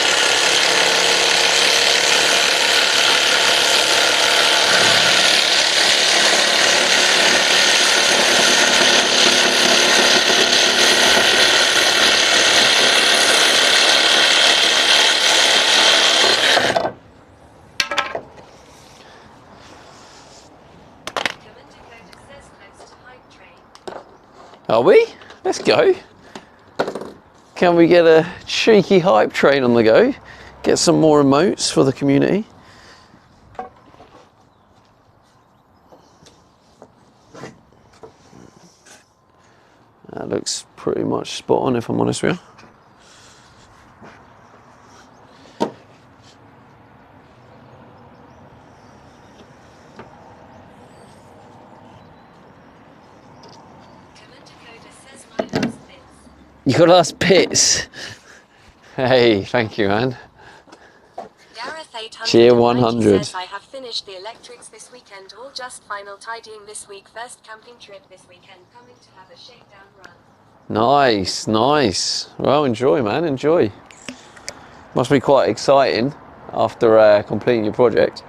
Commander code says close to hype train. Are we? Let's go. Can we get a cheeky hype train on the go? Get some more emotes for the community. That looks pretty much spot on, if I'm honest with you. Commander code says my last bits. You got last bits. Hey, thank you, man. Gareth 890 Cheer 100. says I have finished the electrics this weekend, all just final tidying this week. First camping trip this weekend, coming to have a shakedown run. Nice, nice. Well, enjoy, man, enjoy. Must be quite exciting after completing your project.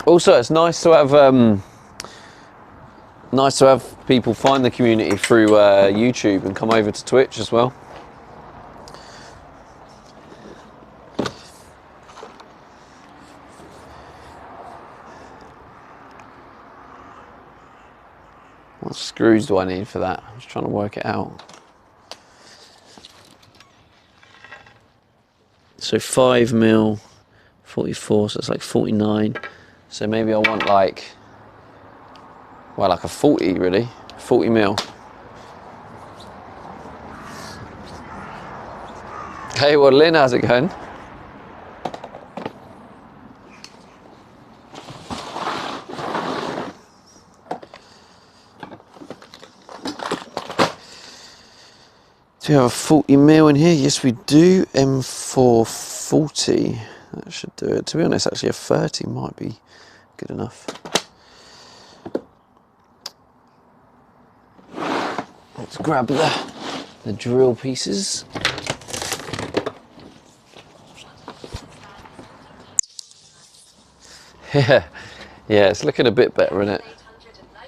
Also, it's nice to have people find the community through YouTube and come over to Twitch as well. What screws do I need for that? I'm just trying to work it out. So 5mm, 44, so it's like 49. So maybe I want like, well, like a 40 really, 40mm. Hey, well, Lynn, how's it going? Do we have a 40mm in here? Yes, we do. M440. That should do it. To be honest, actually, a 30 might be good enough. Let's grab the drill pieces. Yeah, yeah, it's looking a bit better, isn't it? 890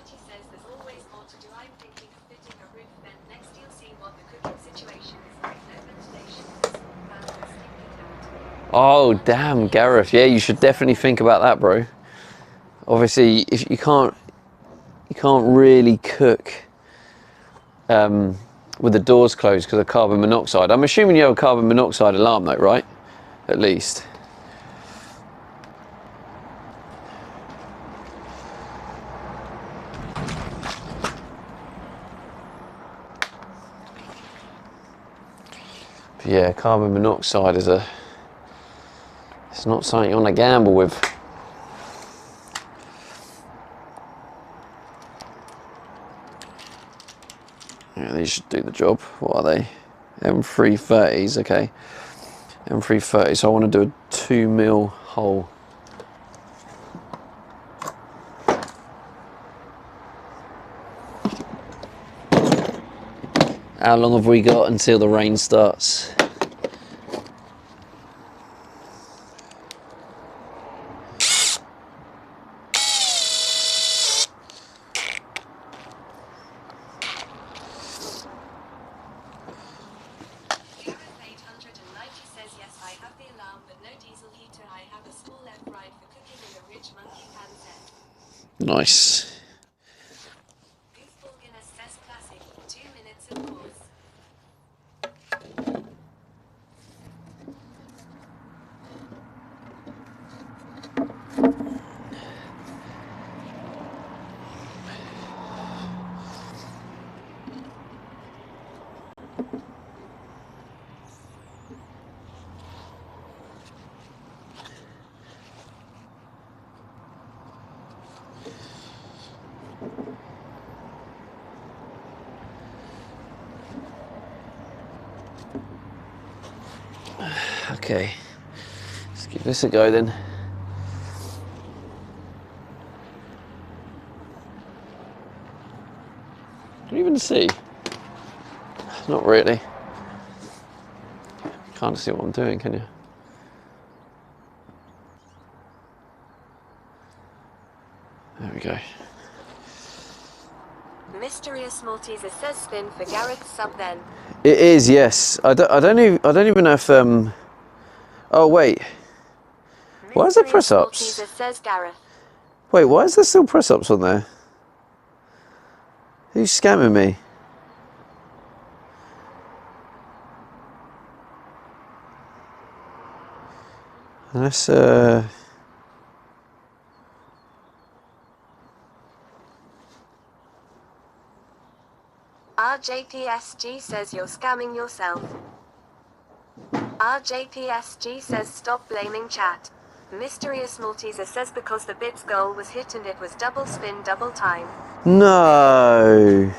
says there's always more to do. I'm thinking of fitting a roof vent next. You'll see what the cooking situation is like. No ventilation in this small van with a stinky cat. Oh, damn, Gareth. Yeah, you should definitely think about that, bro. Obviously, if you can't really cook with the doors closed because of carbon monoxide. I'm assuming you have a carbon monoxide alarm though, right? At least. But yeah, carbon monoxide is it's not something you want to gamble with. Yeah, these should do the job. What are they? M330s, okay. M330, so I want to do a 2mm hole. How long have we got until the rain starts? Gareth 890 says yes, I have the alarm, but no diesel heater. I have a small air fryer for cooking in a rich monkey pan set. Nice. Goofball Guinness says classic. 2 minutes of pause. Okay, let's give this a go then. Can you even see? Not really. Can't see what I'm doing, can you? There we go. Mysterious Malteser says spin for Gareth sub then. It is, yes. I don't even know if oh wait. Why is there press ups? Malteser says Gareth. Wait, why is there still press ups on there? Who's scamming me? Unless RJPSG says you're scamming yourself. RJPSG says stop blaming chat. Mysterious Malteser says because the bid's goal was hit and it was double spin double time. no.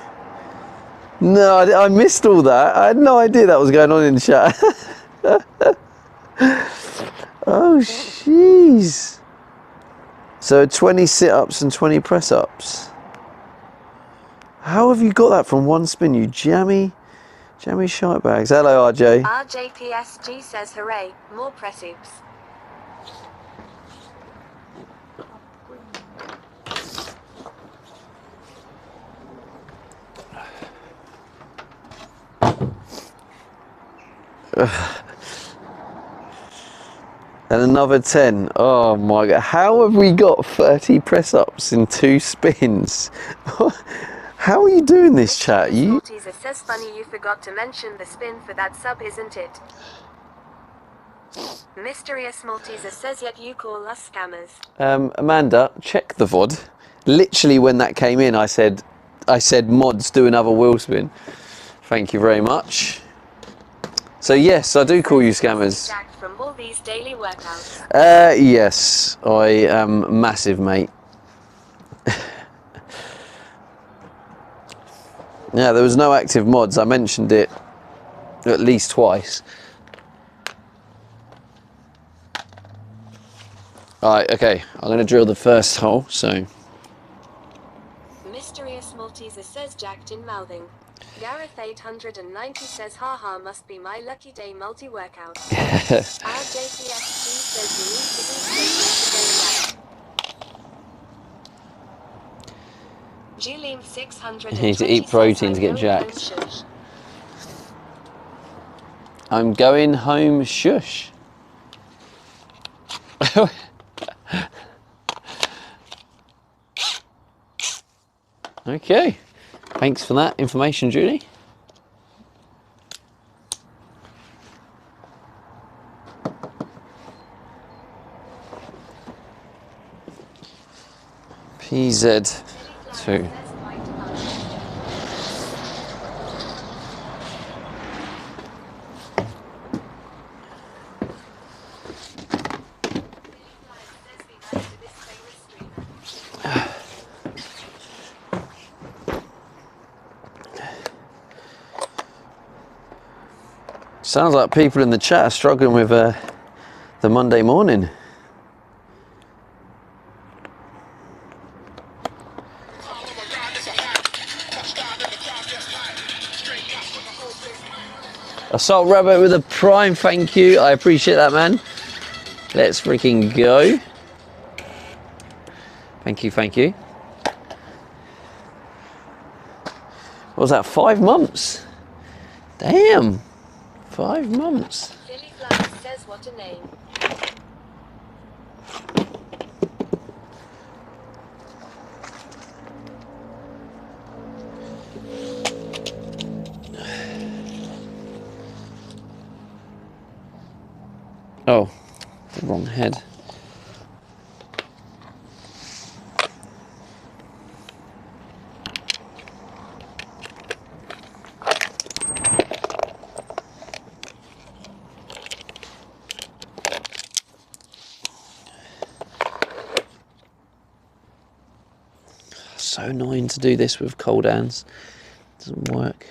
No, I missed all that. I had no idea that was going on in chat. Oh, jeez. So 20 sit-ups and 20 press-ups. How have you got that from one spin, you jammy shite bags? Hello, RJ. RJPSG says hooray, more press-ups. And another 10. Oh my god. How have we got 30 press ups in 2 spins? How are you doing this, chat? You Malteser says funny you forgot to mention the spin for that sub, isn't it? Mysterious Malteser says yet you call us scammers. Amanda, check the VOD. Literally when that came in I said mods do another wheel spin. Thank you very much. So yes, I do call you scammers. From all these daily workouts. Yes, I am massive, mate. Yeah, there was no active mods. I mentioned it at least twice. Alright, okay. I'm going to drill the first hole, so... Mysterious Malteser says jacked in mouthing. Gareth 890 says haha must be my lucky day multi-workout. RJPSG says you need to be Julene 600. You need to eat protein to get jacked. I'm going home shush. Okay. Thanks for that information, Julie. PZ2. Sounds like people in the chat are struggling with the Monday morning. Assault Rabbit with a prime, thank you. I appreciate that, man. Let's freaking go. Thank you, thank you. What was that, 5 months? Damn. 5 months. Philly Fly says what a name. Oh, the wrong head. So annoying to do this with cold hands. Doesn't work.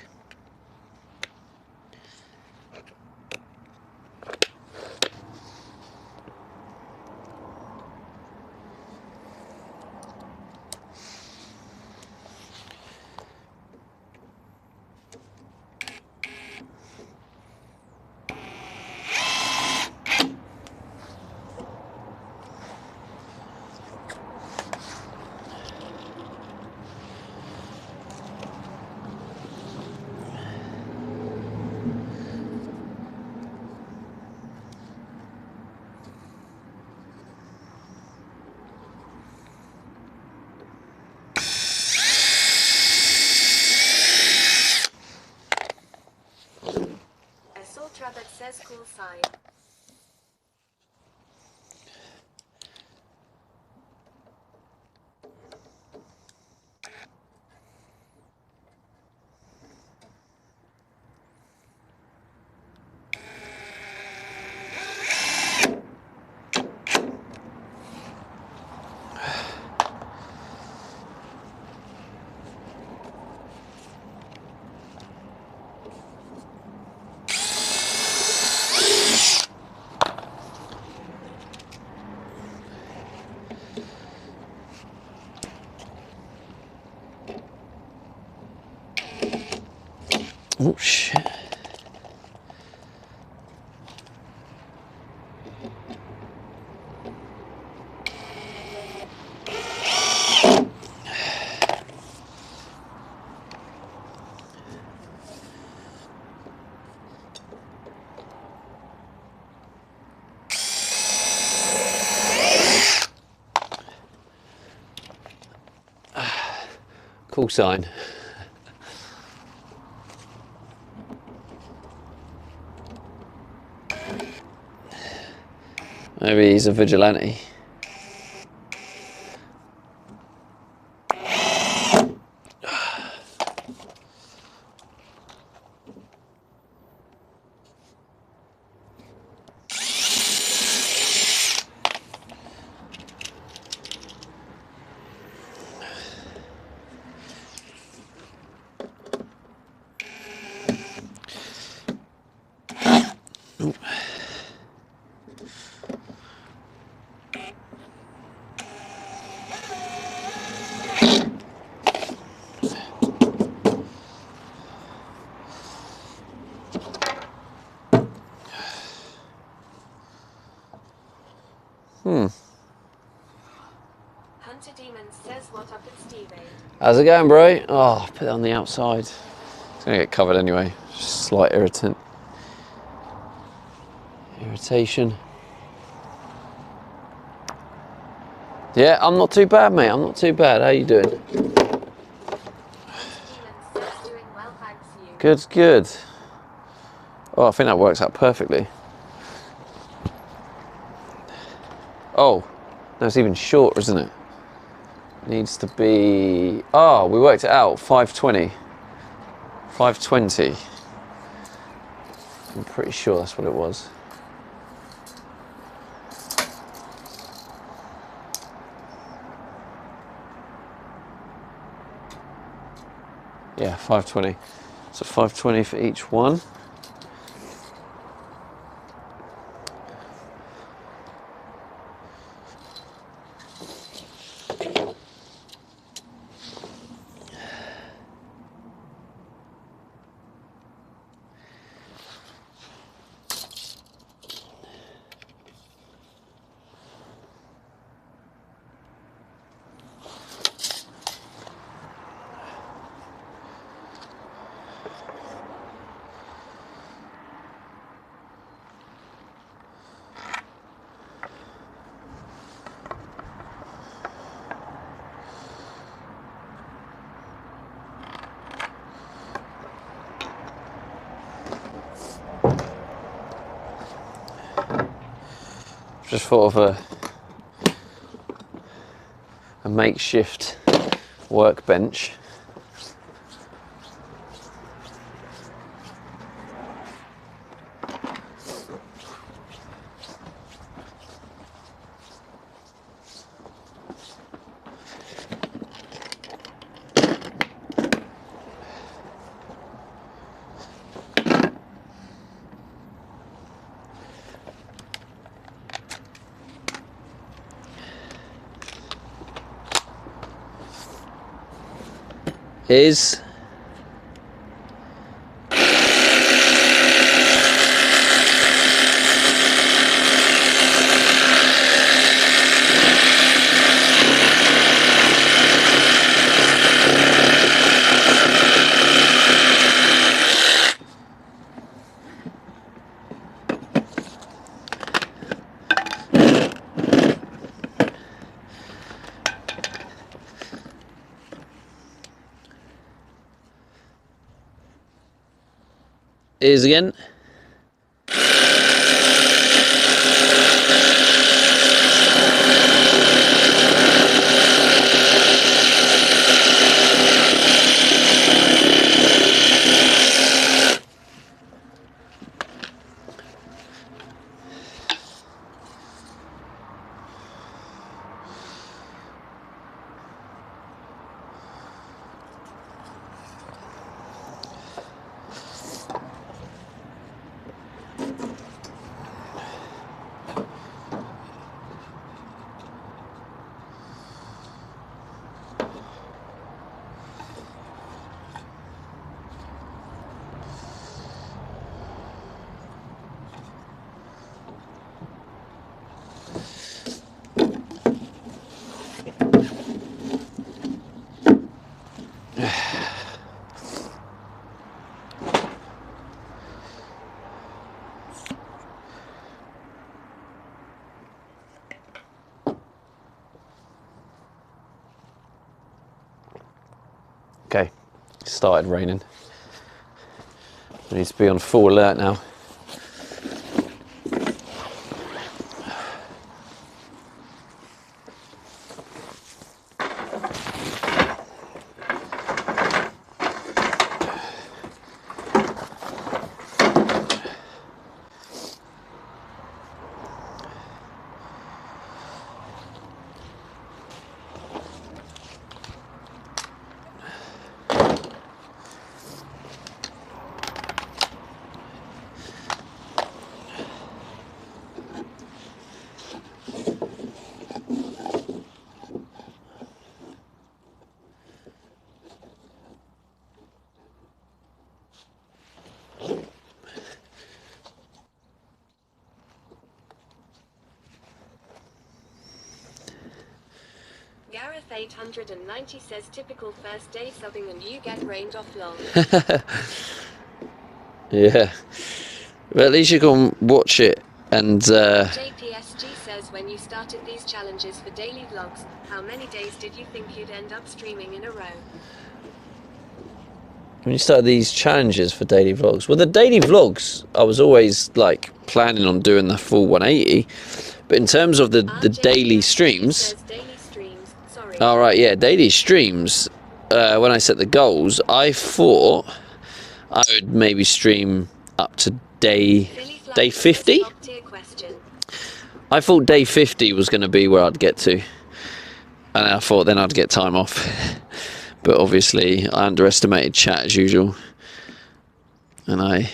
sign. Oh shit. Cool sign. Maybe he's a vigilante. Hunter Demons says, what up with Steve Aid? How's it going, bro? Oh, put it on the outside. It's gonna get covered anyway. Just slight irritation. Yeah, I'm not too bad, mate. I'm not too bad. How you doing? Hunter Demons says, doing well, thanks you. Good, good. Oh, I think that works out perfectly. Oh, no, it's even shorter, isn't it? Needs to be... Oh, we worked it out. 520. 520. I'm pretty sure that's what it was. Yeah, 520. So 520 for each one. Just thought of a makeshift workbench. Is again. Okay, it started raining. I need to be on full alert now. Gareth 890 says typical first day subbing and you get rained off long. Yeah. But at least you can watch it and JPSG says when you started these challenges for daily vlogs, how many days did you think you'd end up streaming in a row? when you start these challenges for daily vlogs. Well, the daily vlogs, I was always like planning on doing the full 180. But in terms of the daily streams, all right, yeah, daily streams. When I set the goals, I thought I would maybe stream up to day 50. I thought day 50 was going to be where I'd get to, and I thought then I'd get time off. But obviously, I underestimated chat as usual, and I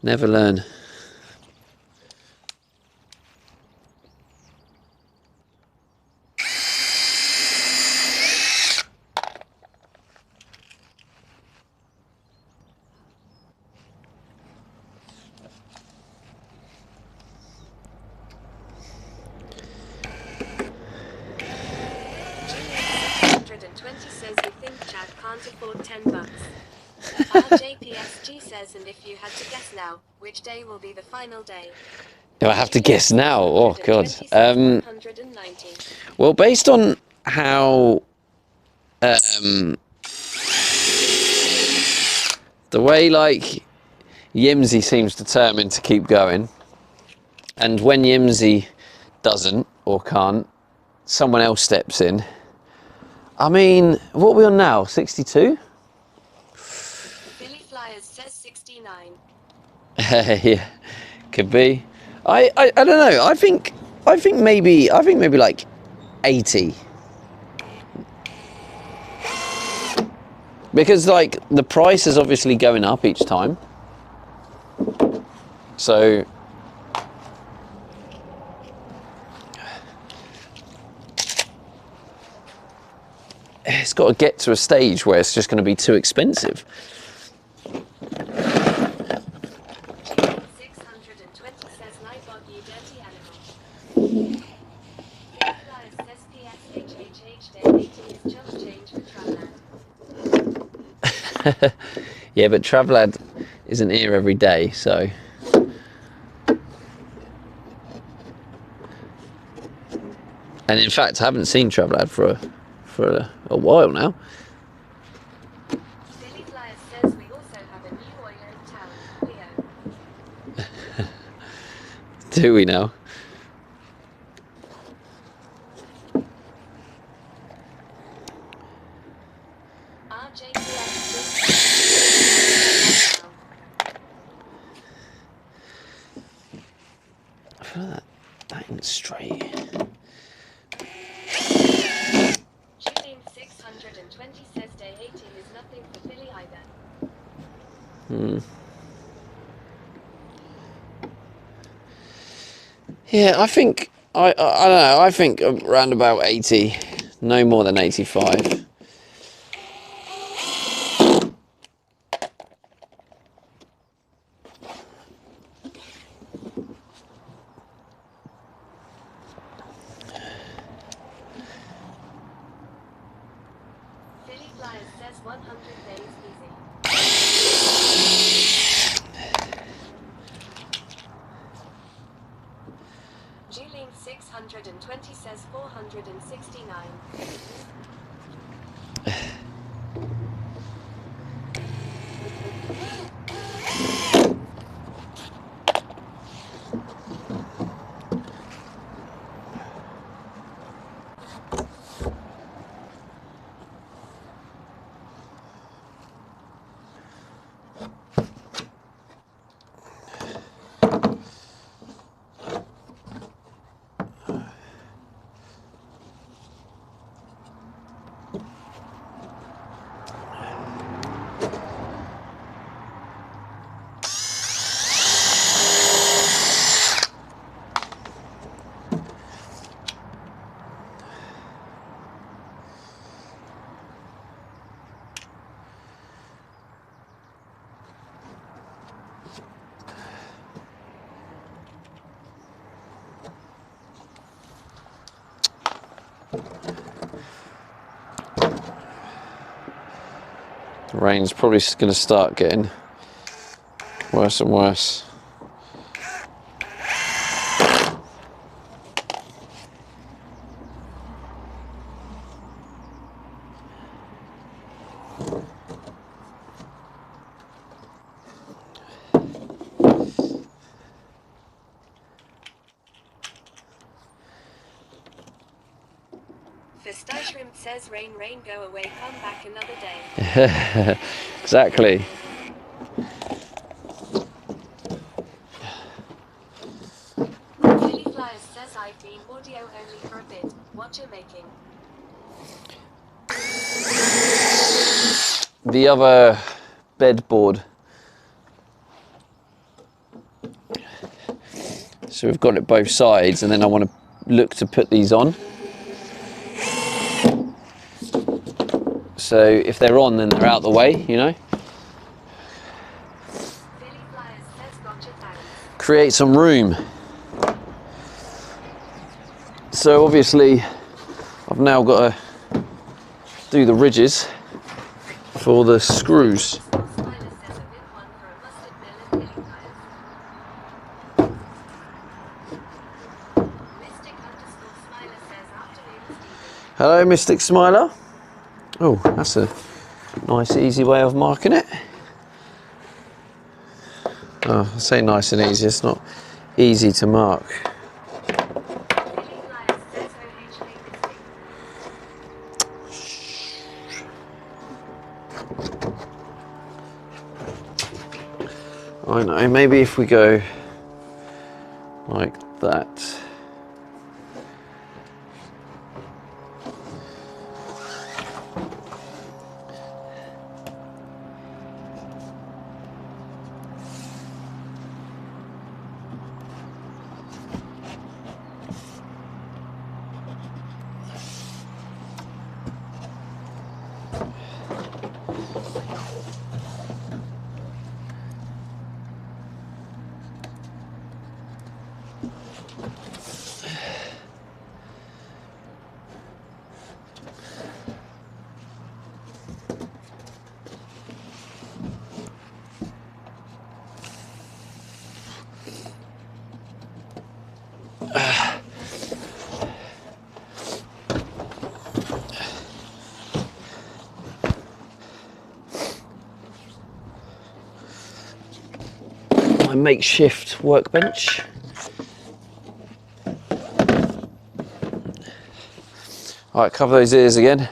never learn. JPSG says, and if you had to guess now, which day will be the final day? Do I have to guess now? Oh God. Well, based on how the way like Yimsy seems determined to keep going, and when Yimsy doesn't or can't, someone else steps in. I mean, what are we on now? 62? Billy Flyers says 69. Yeah, could be. I don't know. I think maybe like 80. Because like the price is obviously going up each time. So it's got to get to a stage where it's just going to be too expensive. 620 says Nightbot, you dirty animal. Flyers says PSHHH day 80 is chump change for Travlad. Yeah, but Travlad isn't here every day, so. And in fact, I haven't seen Travlad for a while now. Billy Flyers says we also have a new oiler in town, Leo. Do we now? I feel like that ain't straight. Julian 620 says day 18 is nothing for Billy either. Yeah, I think I don't know. I think around about 80, no more than 85. Billy Flyers says 100 days easy. Julian 620 says 469. The rain's probably going to start getting worse and worse. Fistashrimp says rain, rain, go away, come back another day. Exactly. Philly Flyers says I've been audio only for a bit. What you making? The other bedboard. So we've got it both sides, and then I want to look to put these on. So if they're on, then they're out the way, you know. Philly Flyers says gotcha, thanks. Create some room. So obviously I've now got to do the ridges for the screws. Smiler says a big one for a mustard mill and Philly Flyers. Mystic_Smiler says afternoon, Stephen. Hello, Mystic Smiler. Oh, that's a nice easy way of marking it. Oh, I say nice and easy, it's not easy to mark. Philly Flyers says OHA Mystic. I know, maybe if we go like that. My makeshift workbench. All right, cover those ears again.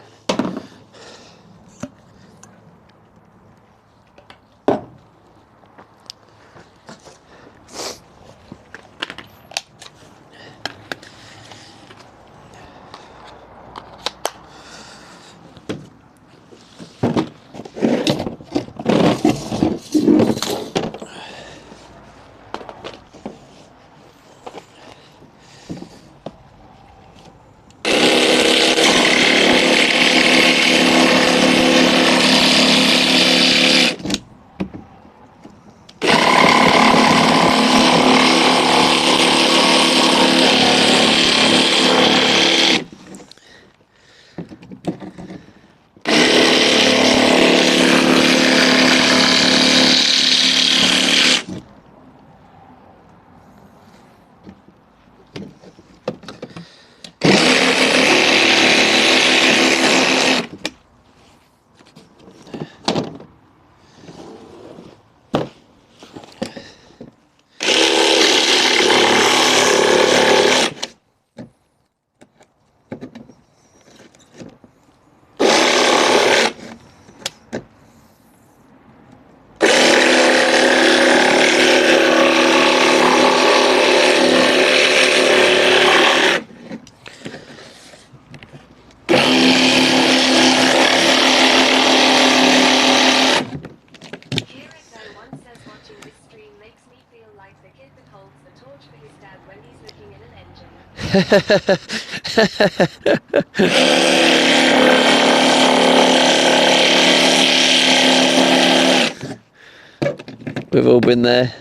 We've all been there.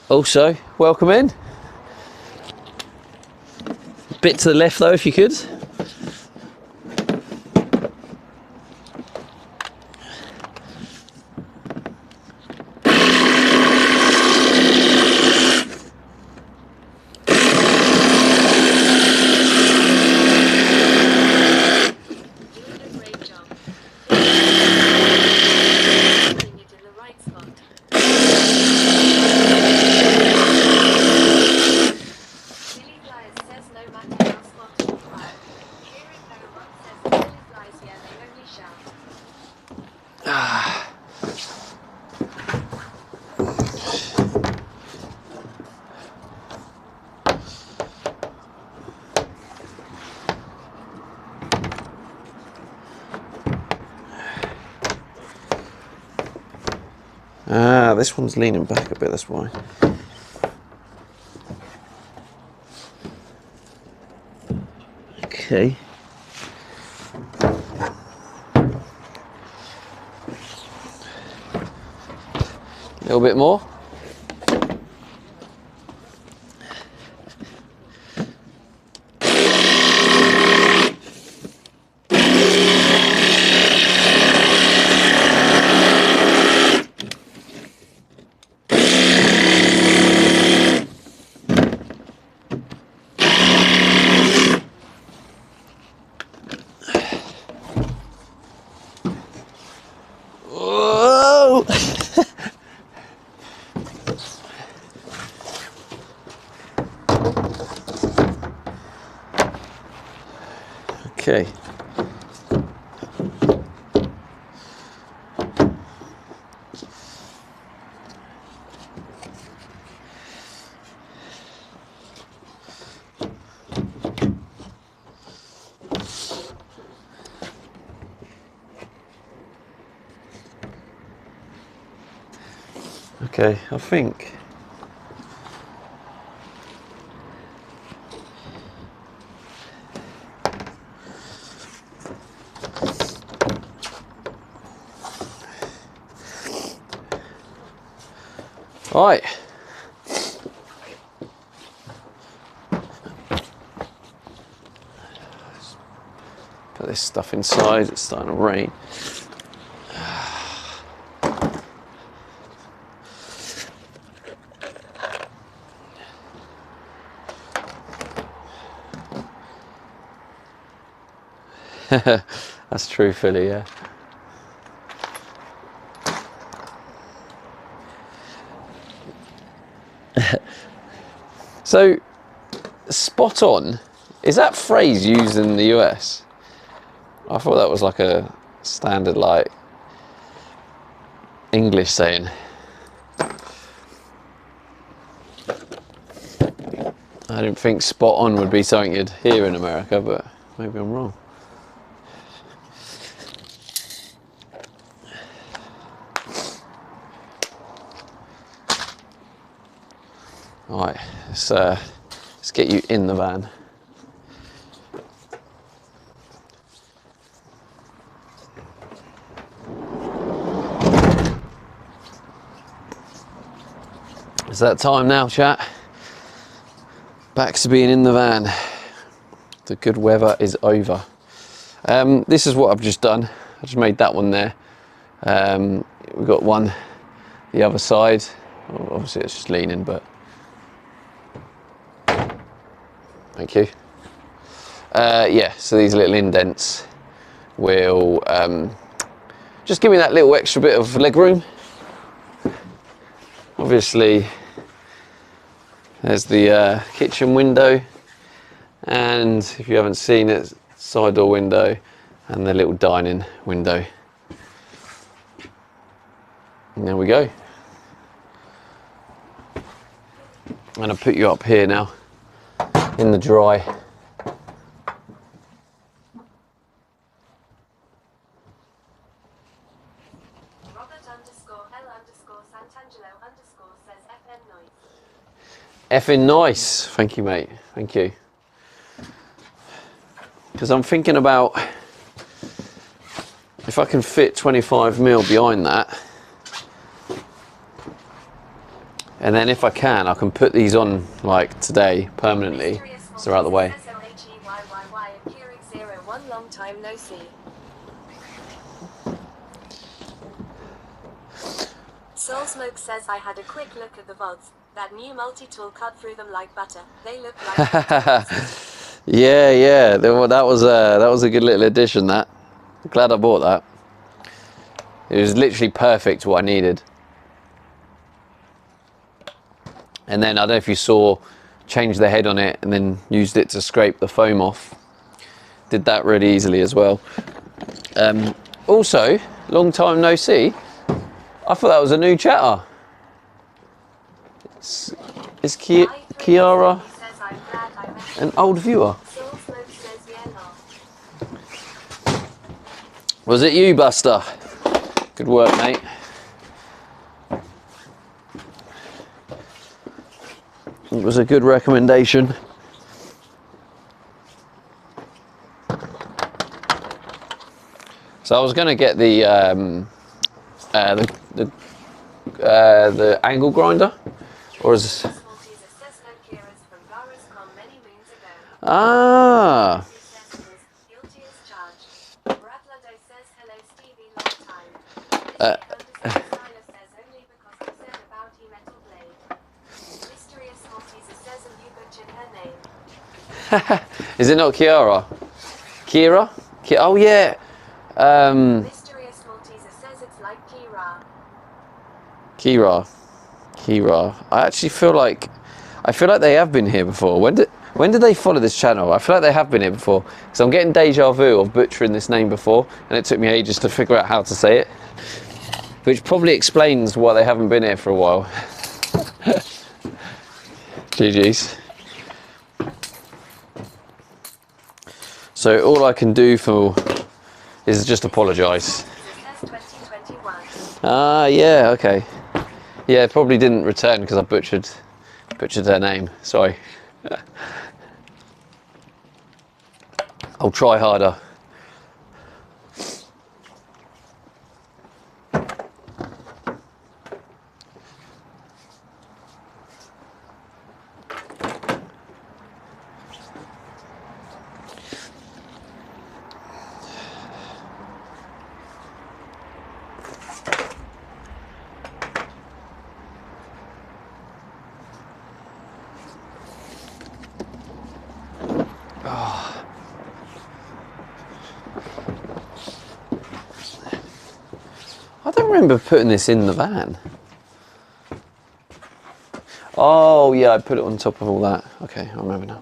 Also, welcome in. Bit to the left though, if you could. This one's leaning back a bit, that's why. Okay. A little bit more. Okay. Okay, I think right. Put this stuff inside, it's starting to rain. That's true, Philly, yeah. So, spot on, is that phrase used in the US? I thought that was like a standard, like, English saying. I didn't think spot on would be something you'd hear in America, but maybe I'm wrong. Alright, let's get you in the van. It's that time now, chat. Back to being in the van. The good weather is over. This is what I've just done. I just made that one there. We've got one the other side. Obviously it's just leaning, but thank you. Yeah, so these little indents will just give me that little extra bit of leg room. Obviously, there's the kitchen window, and if you haven't seen it, side door window, and the little dining window. And there we go. I'm going to put you up here now, in the dry. Robert_L_Santangelo_ says FN nice. Effing nice. Thank you, mate. Thank you. Because I'm thinking about if I can fit 25mm behind that, and then if I can put these on like today permanently, so they're out of the way. time no see. Soul Smoke says I had a quick look at the VODs. That new multi-tool cut through them like butter. They look like Yeah. That was a good little addition. That. Glad I bought that. It was literally perfect what I needed. And then I don't know if you saw, changed the head on it and then used it to scrape the foam off. Did that really easily as well. Also, long time no see. I thought that was a new chatter. Is Kiara an old viewer? Was it you, Buster? Good work, mate. It was a good recommendation. So I was going to get the angle grinder, or is ah. Is it not Kiara? Kira? Oh yeah. Mysterious Malteser says it's like Kira. Kira. I actually feel like they have been here before. When did they follow this channel? I feel like they have been here before, because I'm getting deja vu of butchering this name before, and it took me ages to figure out how to say it, which probably explains why they haven't been here for a while. GG's. So all I can do is just apologise. Ah, yeah, okay. Yeah, probably didn't return because I butchered her name. Sorry. I'll try harder. I don't remember putting this in the van. Oh yeah, I put it on top of all that. Okay, I remember now.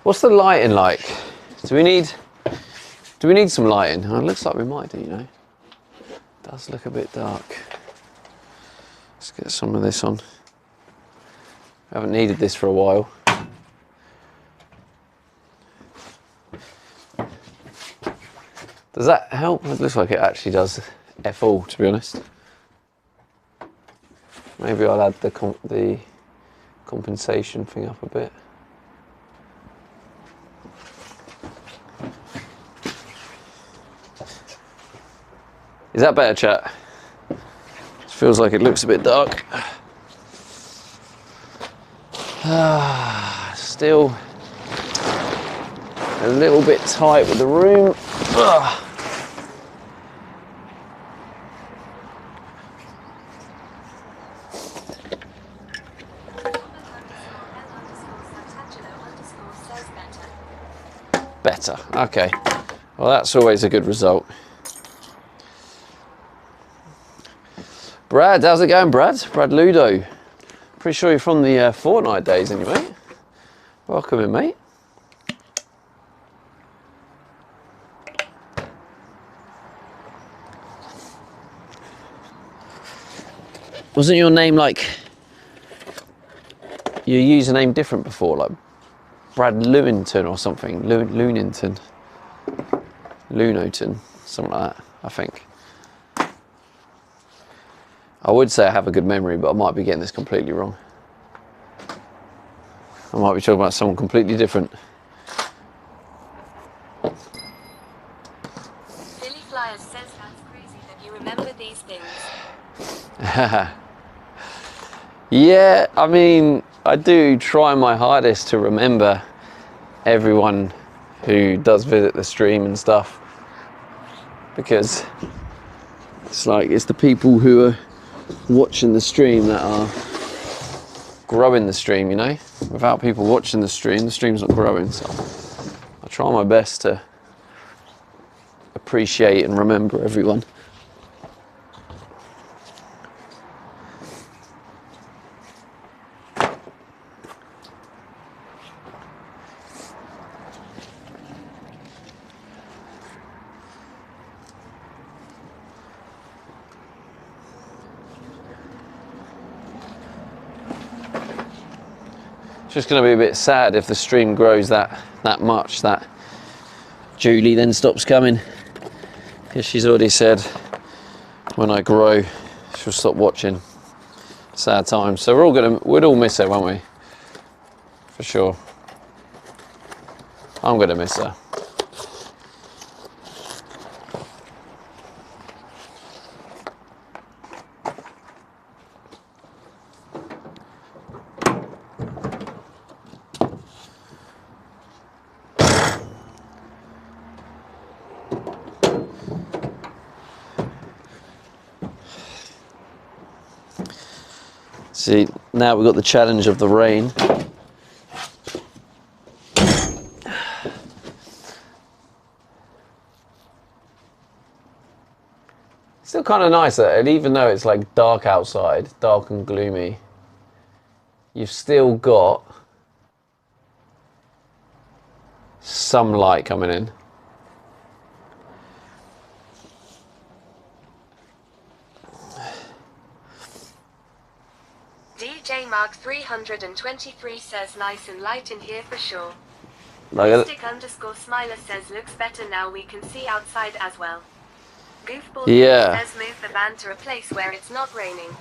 What's the lighting like? Do we need some lighting? Oh, it looks like we might do, you know. It does look a bit dark. Let's get some of this on. I haven't needed this for a while. Does that help? It looks like it actually does F all, to be honest. Maybe I'll add the compensation thing up a bit. Is that better, chat? It feels like it looks a bit dark. Still a little bit tight with the room. Better, okay. Well, that's always a good result. Brad, how's it going, Brad? Brad Ludo. Pretty sure you're from the Fortnite days anyway. Welcome in, mate. Wasn't your name like your username different before, like Brad Lewington or something? Lunington, Lunoton, something like that, I think. I would say I have a good memory, but I might be getting this completely wrong. I might be talking about someone completely different. Billy Flyers says that's crazy that you remember these things. Yeah, I mean, I do try my hardest to remember everyone who does visit the stream and stuff, because it's like it's the people who are watching the stream that are growing the stream, you know. Without people watching the stream's not growing. So I try my best to appreciate and remember everyone. Just going to be a bit sad if the stream grows that much that Julie then stops coming, because she's already said when I grow she'll stop watching. Sad times. So we'd all miss her, won't we? For sure. I'm gonna miss her. See, now we've got the challenge of the rain. Still kind of nice that even though it's like dark outside, dark and gloomy, you've still got some light coming in. DJ Mark 323 says nice and light in here for sure. Like Mystic_Smiler says looks better now, we can see outside as well. Goofball Yeah. says move the van to a place where it's not raining.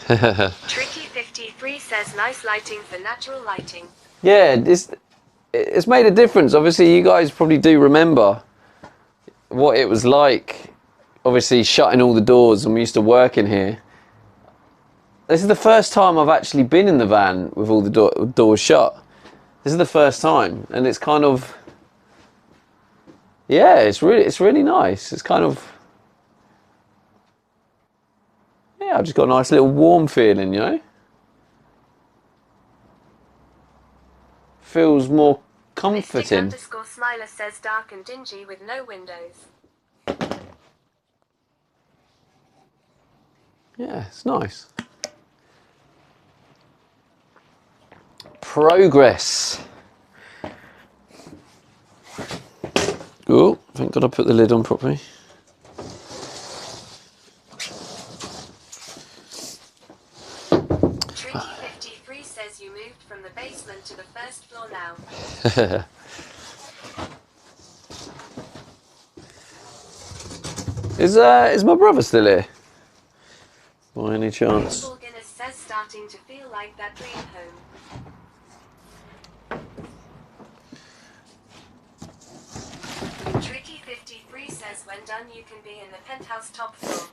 Tricky53 says nice lighting for natural lighting. Yeah, it's made a difference. Obviously, you guys probably do remember what it was like. Obviously, shutting all the doors, and we used to work in here. This is the first time I've actually been in the van with all the doors shut. This is the first time, and it's kind of, yeah, it's really nice. It's kind of, yeah, I've just got a nice little warm feeling, you know. Feels more comforting. Mystic_Smiler says dark and dingy with no windows. Yeah, it's nice. Progress. Oh, thank God I put the lid on properly. Tricky53 says you moved from the basement to the first floor now. Is my brother still here? By any chance? Paul Guinness says starting to feel like that dream home. Tricky53 says when done you can be in the penthouse top floor.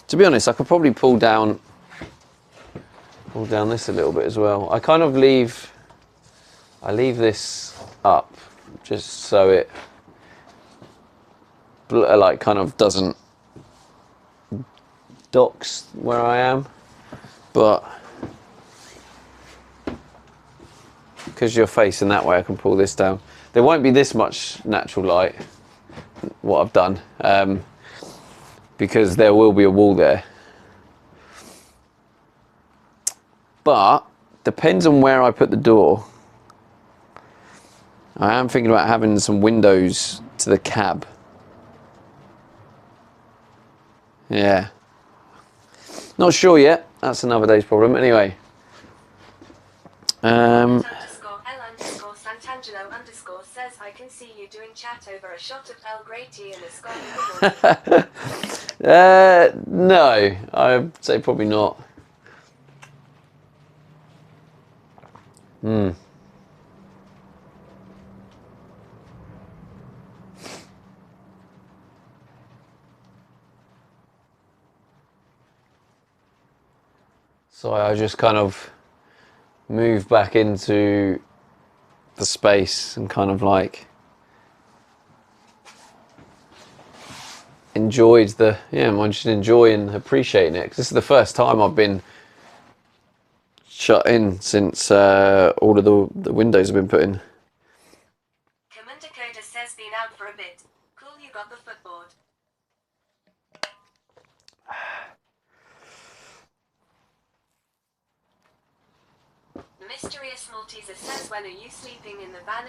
To be honest, I could probably pull down this a little bit as well. I leave this up just so it like kind of doesn't docks where I am, but because you're facing that way, I can pull this down. There won't be this much natural light, what I've done, because there will be a wall there. But depends on where I put the door. I am thinking about having some windows to the cab. Yeah. Not sure yet. That's another day's problem. Anyway. _L_Santangelo_ says I can see you doing chat over a shot of Earl Grey tea in the sky. No, I'd say probably not. So I just kind of moved back into the space and kind of like enjoyed I'm just enjoying, appreciating it, because this is the first time I've been shut in since all of the windows have been put in. Commander Coda says been out for a bit. Cool, you got the footboard. Mysterious Malteser says, when are you sleeping in the van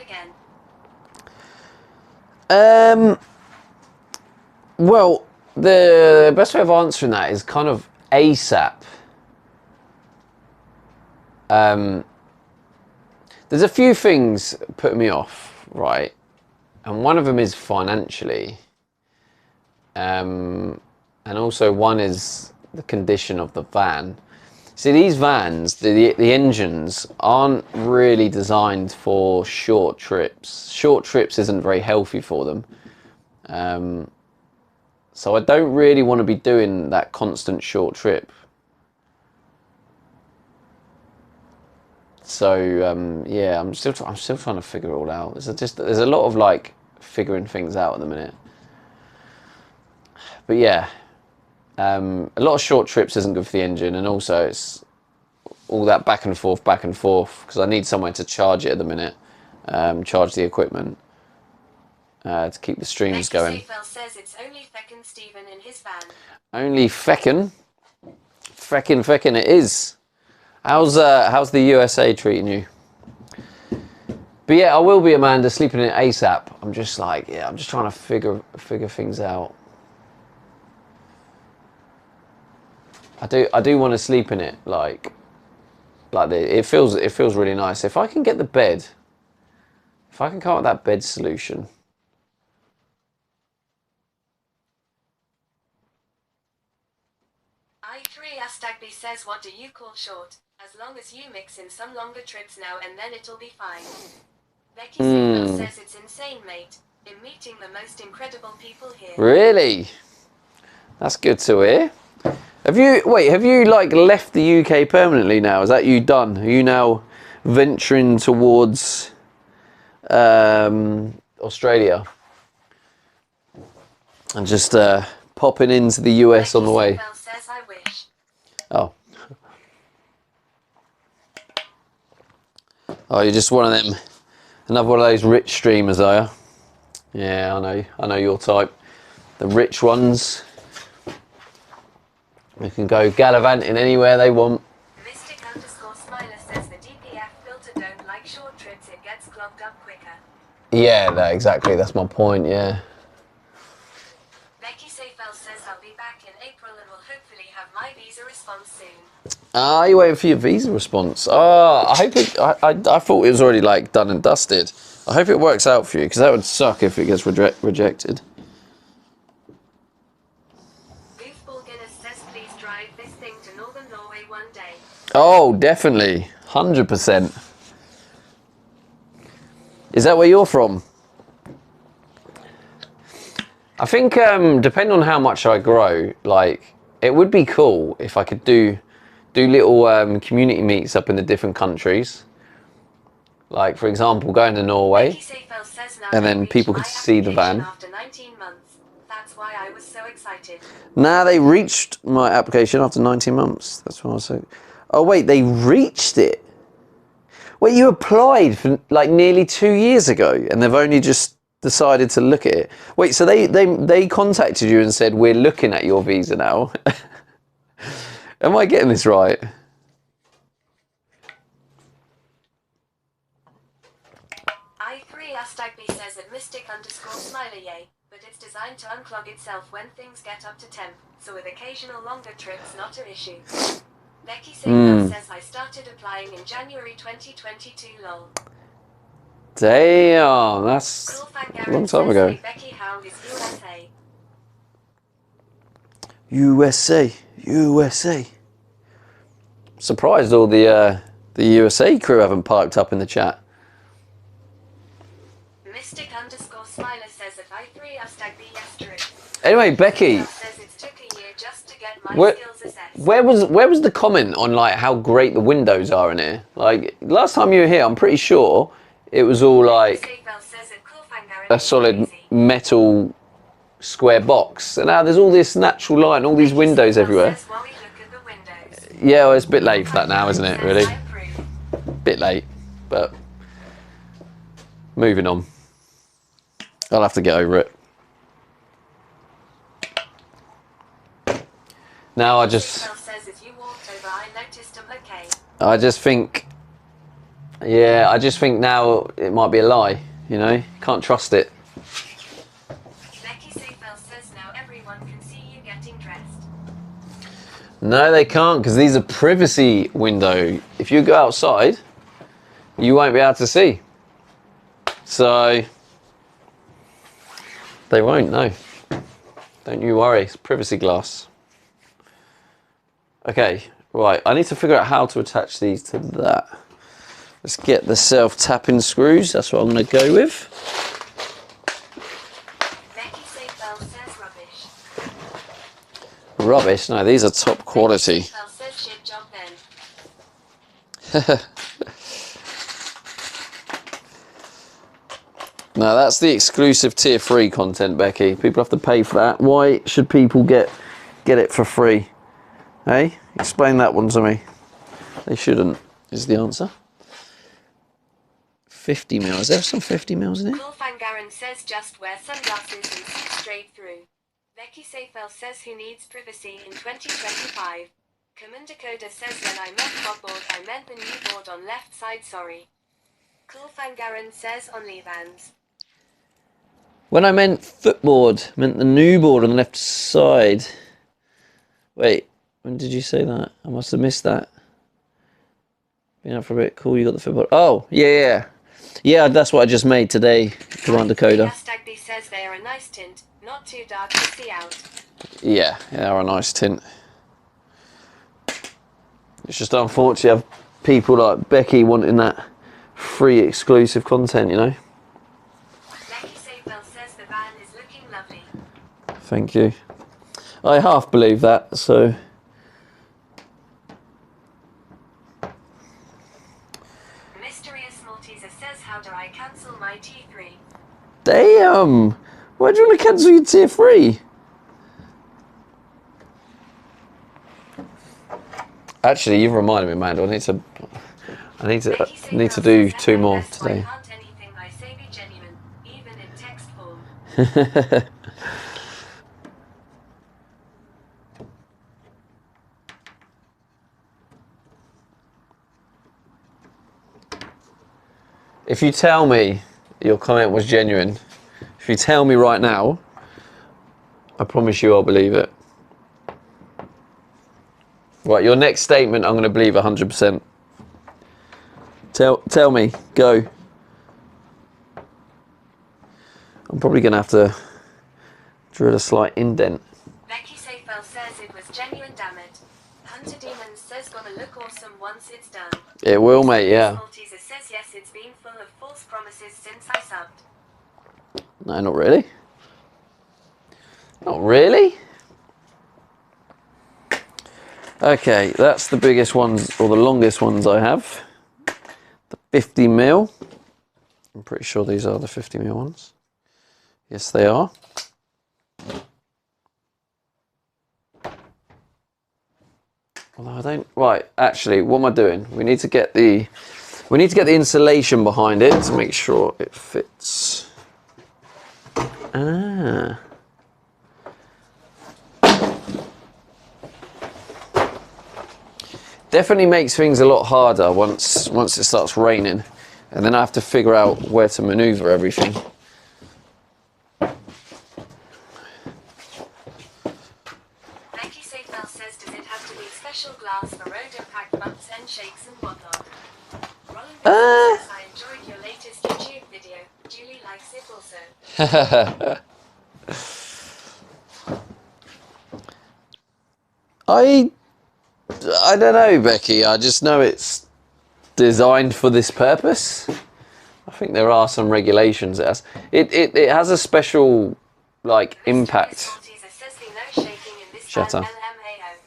again? Well, the best way of answering that is kind of ASAP. There's a few things putting me off, right? And one of them is financially. And also one is the condition of the van. See, these vans, the engines aren't really designed for short trips. Short trips isn't very healthy for them. So I don't really want to be doing that constant short trip. So yeah, I'm still trying to figure it all out. There's a lot of like figuring things out at the minute. But yeah, a lot of short trips isn't good for the engine, and also it's all that back and forth, because I need somewhere to charge it at the minute, charge the equipment to keep the streams going. Safel says it's only feckin' Stephen in his van. Only feckin' it is. How's the USA treating you? But yeah, I will be, Amanda, sleeping in ASAP. I'm just like, yeah, I'm just trying to figure things out. I do want to sleep in it, like it feels really nice. If I can get the bed, if I can come up with that bed solution. I3 Astagby says, what do you call short? As long as you mix in some longer trips now and then it'll be fine. Becky Seymour says it's insane, mate. In meeting the most incredible people here. Really? That's good to hear. Have you like left the UK permanently now? Is that you done? Are you now venturing towards Australia? And just popping into the US on the way? Becky says, I wish. Oh. Oh, you're just one of them, another one of those rich streamers, are you? Yeah, I know your type. The rich ones. They can go gallivanting anywhere they want. Mystic_Smiler says the DPF filter don't like short trips, it gets clogged up quicker. Yeah, no, exactly, that's my point, yeah. Becky Seyfel says I'll be back in April and will hopefully have my visa response soon. Ah, you're waiting for your visa response. Oh, I hope it, I thought it was already like done and dusted. I hope it works out for you, because that would suck if it gets rejected. Goofball Guinness says please drive this thing to Northern Norway one day. Oh, definitely. 100%. Is that where you're from? I think, depending on how much I grow, like, it would be cool if I could do little community meets up in the different countries. Like, for example, going to Norway, and then people could see the van. After 19 months. That's why I was so excited. Nah, they reached my application after 19 months. That's why I was so... Oh, wait, they reached it? Wait, you applied for, like, nearly 2 years ago, and they've only just decided to look at it. Wait, so they contacted you and said, we're looking at your visa now. Am I getting this right? I3 Astagby says at Mystic_Smiler yay, but it's designed to unclog itself when things get up to temp, so with occasional longer trips not an issue. Becky says I started applying in January 2022 lol. Damn, that's a long time ago. Becky Hound is USA. USA. Surprised all the USA crew haven't piped up in the chat. Mystic_Smiler says at I3 Astagby yesterday. Anyway, Becky. Says it took a year just to get my Where, skills assessed. where was the comment on like how great the windows are in here? Like last time you were here, I'm pretty sure it was all like Safel says at Coolfangarin a is solid crazy. metal square box. And now there's all this natural light and all these windows Safel everywhere. says while we look at the windows. Yeah, well, it's a bit late for that now, isn't it? Says Really, I approve. bit late. But moving on. I'll have to get over it. Now I just Says if you walked over, I noticed them. Okay. I just think now it might be a lie, you know? Can't trust it. Becky Safel says now everyone can see you getting dressed. No, they can't because these are privacy window. If you go outside, you won't be able to see. So they won't, no. Don't you worry, it's privacy glass. Okay, right, I need to figure out how to attach these to that. Let's get the self-tapping screws, that's what I'm going to go with. Becky Safel says rubbish. Rubbish? No, these are top quality. Safel says shit job then. No, that's the exclusive tier 3 content, Becky. People have to pay for that. Why should people get it for free? Hey, explain that one to me. They shouldn't, is the answer. 50 mil. Is there some 50 mils in here? Coolfangarin says just wear sunglasses and see straight through. Becky Safel says who needs privacy in 2025. Commander Coda says when I meant Bobboard, I meant the new board on left side, sorry. Coolfangarin says on Levans. When I meant footboard, I meant the new board on the left side. Wait, when did you say that? I must have missed that. Been out for a bit. Cool, you got the footboard. Oh, yeah. Yeah, that's what I just made today, Commander Coda. Stagby says they are a nice tint, not too dark to see out. Yeah, they are a nice tint. It's just unfortunate you have people like Becky wanting that free exclusive content, you know? Becky Safel says the van is looking lovely. Thank you. I half believe that, so... Mysterious Malteser says how do I cancel my T3? Damn! Why do you want to cancel your tier 3? Actually, you've reminded me, Amanda. I need to do 2 more today. Why can't anything I say be genuine, even in text form? If you tell me your comment was genuine, if you tell me right now, I promise you I'll believe it. Right, your next statement I'm going to believe 100%. Tell me, go. I'm probably going to have to drill a slight indent. Becky Safel says it was genuine, damn it. Hunter Demons says gonna look awesome once it's done. It will, mate, yeah. Malteser says yes, it's been full of false promises since I subbed. No, not really. Not really. Okay, that's the biggest ones, or the longest ones I have. The 50 mil. I'm pretty sure these are the 50 mil ones. Yes, they are. Although I don't. Right, actually, what am I doing? We need to get the insulation behind it to make sure it fits. Ah. Definitely makes things a lot harder once it starts raining, and then I have to figure out where to maneuver everything. Becky Safel says does it have to be special glass for road impact bumps and shakes and whatnot? Roland says I enjoyed your latest YouTube video. Julie likes it also. I don't know, Becky. I just know it's designed for this purpose. I think there are some regulations. It has a special like impact. Malteser says the no shaking in this Shut van, up. LMAO.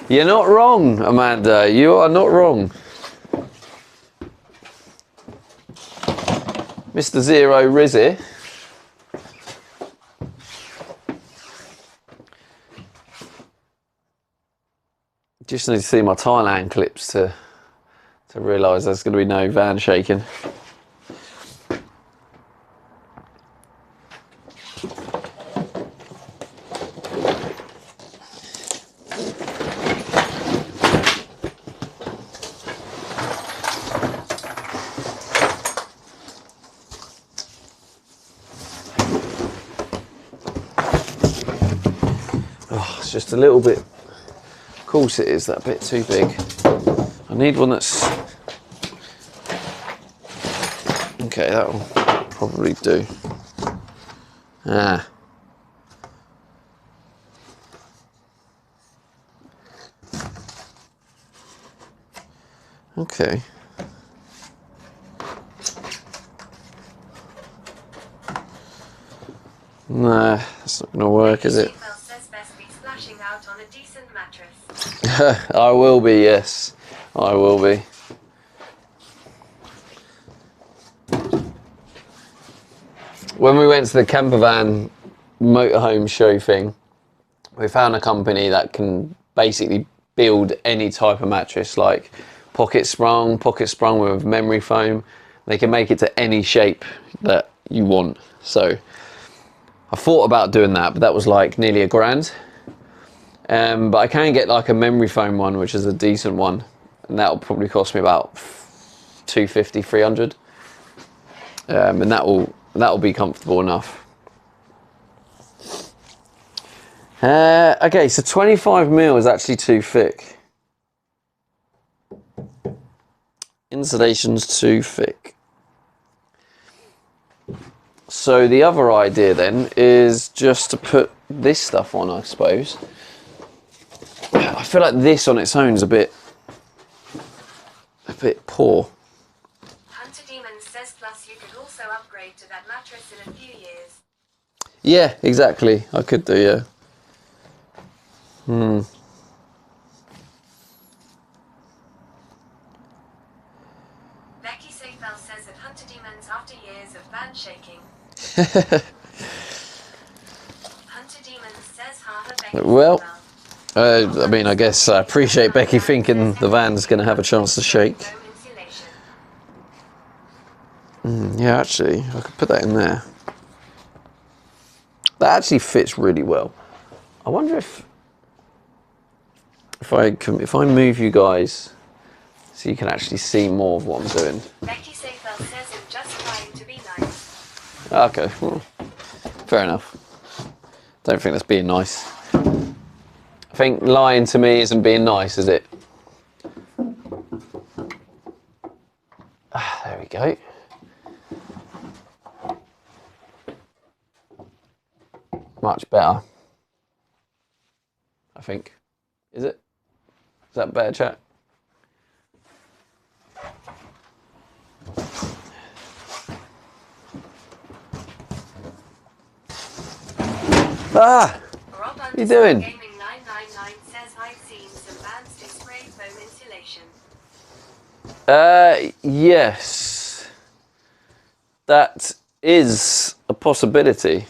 You're not wrong, Amanda. You are not wrong. Mr. Zero Rizzy. Just need to see my Thailand clips to realise there's going to be no van shaking. Oh, it's just a little bit. Of course it is that bit too big. I need one that's. Okay, that'll probably do. Ah. Okay. Nah, that's not going to work, is it? Says best be splashing out on a decent mattress. I will be, yes. I will be. When we went to the campervan motorhome show thing, we found a company that can basically build any type of mattress, like pocket sprung with memory foam. They can make it to any shape that you want. So I thought about doing that, but that was like nearly £1,000. But I can get like a memory foam one, which is a decent one, and that'll probably cost me about 250, 300. And that'll be comfortable enough. Okay, so 25mm is actually too thick. Insulation's too thick. So the other idea then is just to put this stuff on, I suppose. I feel like this on its own is a bit poor. Hunter Demon says plus you could also upgrade to that mattress in a few years. Yeah, exactly. I could do, yeah. Becky Seyfel says that Hunter Demons after years of van shaking. Hunter Demons says haha Becky Well, Seyfel. I mean, I guess I appreciate Becky thinking the van's going to have a chance to shake. Foam insulation. Yeah, actually, I could put that in there. That actually fits really well. I wonder if I move you guys so you can actually see more of what I'm doing. Becky Seyfel says I'm just trying to be nice. Okay, well, fair enough. Don't think that's being nice. I think lying to me isn't being nice, is it? There we go. Much better. I think. Is it? Is that better, chat? Ah! Rob What are you doing? Gaming 999 says I've seen some vans do spray foam insulation. Yes. That is a possibility.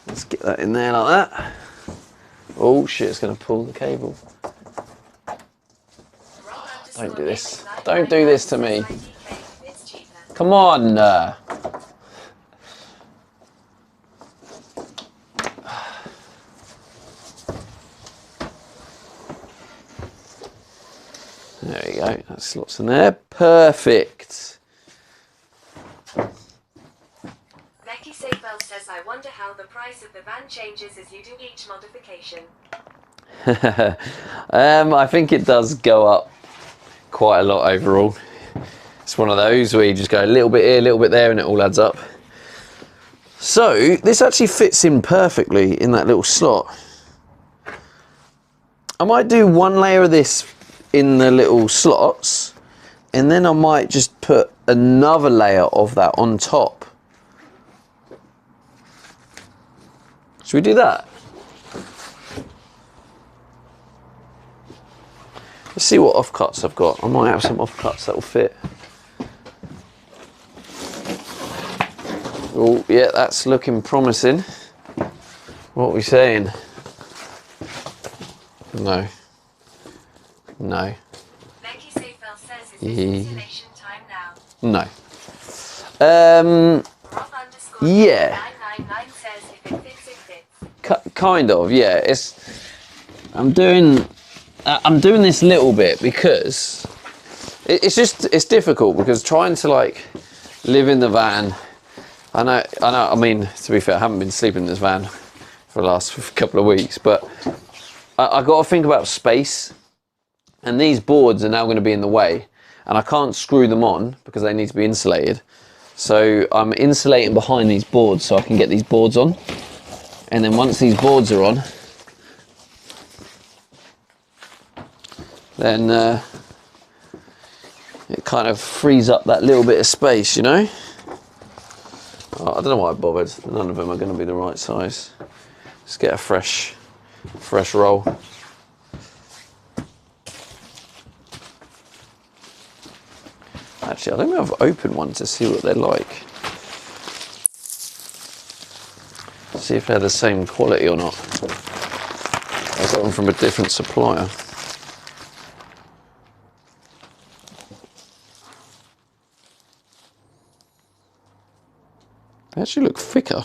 Let's get that in there like that. Oh shit, it's going to pull the cable. Don't do this. Don't do this to me. Come on. There we go. That slots in there. Perfect. Becky Seyfel says I wonder how the price of the van changes as you do each modification. I think it does go up quite a lot overall. It's one of those where you just go a little bit here, a little bit there, and it all adds up. So this actually fits in perfectly in that little slot. I might do one layer of this in the little slots, and then I might just put another layer of that on top. Should we do that? Let's see what offcuts I've got. I might have some offcuts that will fit. Oh, yeah, that's looking promising. What are we saying? No. No. Becky Seyfeld says, is this installation time now? No. Rob_999 Yeah. says, if it fits, it fits. Kind of, yeah. I'm doing this little bit because it's difficult, because trying to like live in the van. I know. I mean, to be fair, I haven't been sleeping in this van for the last couple of weeks, but I got to think about space, and these boards are now going to be in the way, and I can't screw them on because they need to be insulated. So I'm insulating behind these boards so I can get these boards on, and then once these boards are on, then it kind of frees up that little bit of space, you know. Oh, I don't know why I bothered. None of them are going to be the right size. Let's get a fresh roll. Actually, I don't know if I've opened one to see what they're like. See if they're the same quality or not. I got them from a different supplier. They actually look thicker.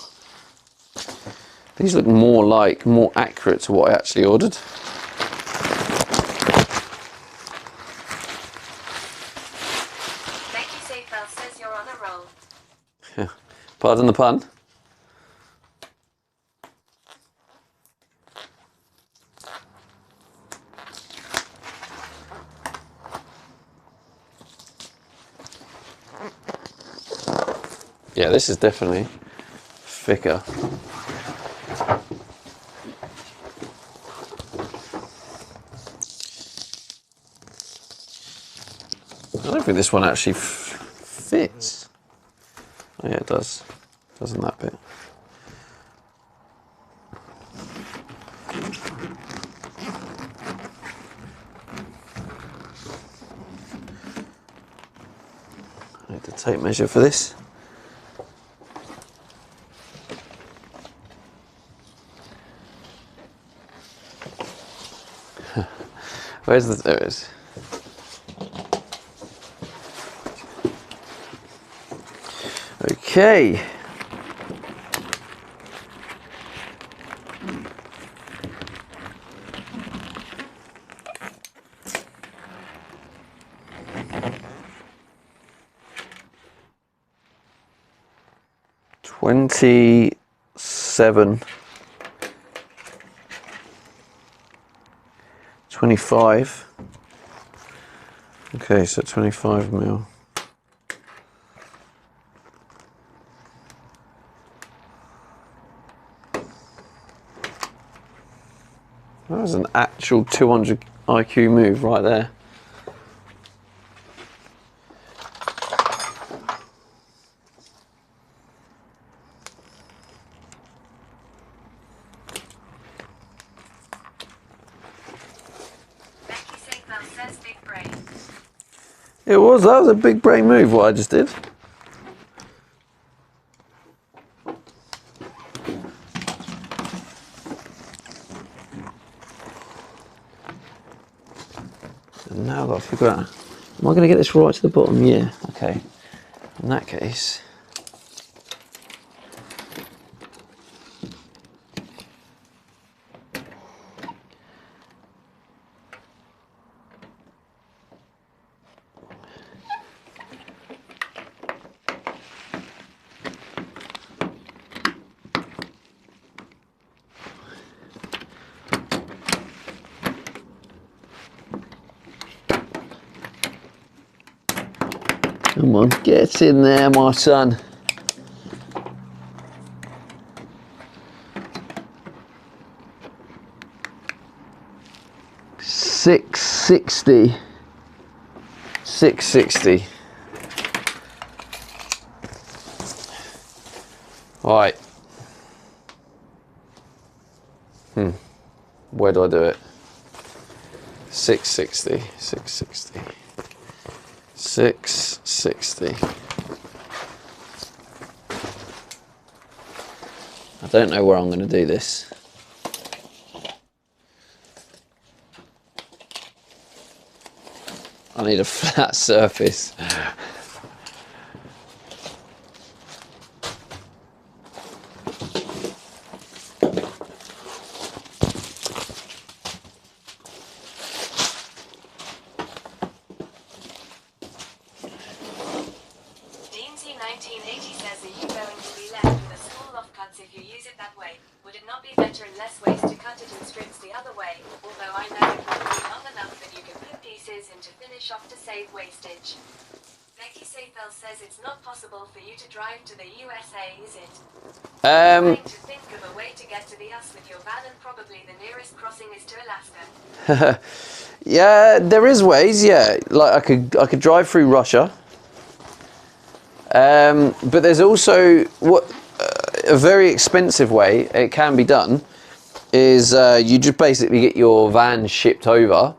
These look more accurate to what I actually ordered. Becky Seyfeld says you're on a roll. Pardon the pun. Yeah, this is definitely thicker. I don't think this one actually fits. Oh yeah, it does. Doesn't that bit? I need to tape measure for this. Where's the... There it is. Okay. $27, $25. Okay, so 25 mil. That was an actual 200 IQ move right there. Becky Seyfeld says big brain. That was a big brain move what I just did. And now I've got to figure out, am I going to get this right to the bottom? Yeah, okay. In that case, come on, get in there, my son. $660. 660. Right. Where do I do it? 660, 660, 660. I don't know where I'm going to do this. I need a flat surface. Deansy 1980 says, are you going to be left with a small offcuts if you use it that way? Would it not be better and less waste to cut it in strips the other way? Although I know it won't be long enough that you can put pieces in to finish off to save wastage. Becky Seyfel says it's not possible for you to drive to the USA, is it? Trying to think of a way to get to the US with your van, and probably the nearest crossing is to Alaska. Yeah, there is ways. Yeah, like I could drive through Russia. But there's also a very expensive way it can be done is you just basically get your van shipped over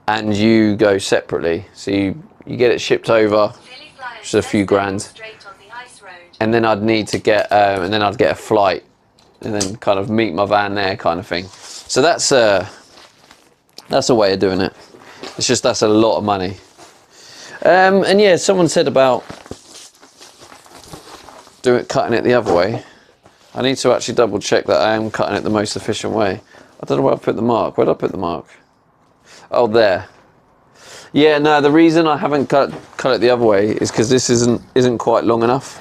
and you go separately. So you get it shipped over, just a few grand, and then I'd need to get I'd get a flight and then kind of meet my van there, kind of thing. So that's a way of doing it. It's just that's a lot of money. And yeah, someone said about cutting it the other way. I need to actually double check that I am cutting it the most efficient way. I don't know where I put the mark. Where did I put the mark? Oh, there. Yeah, no, the reason I haven't cut it the other way is because this isn't quite long enough.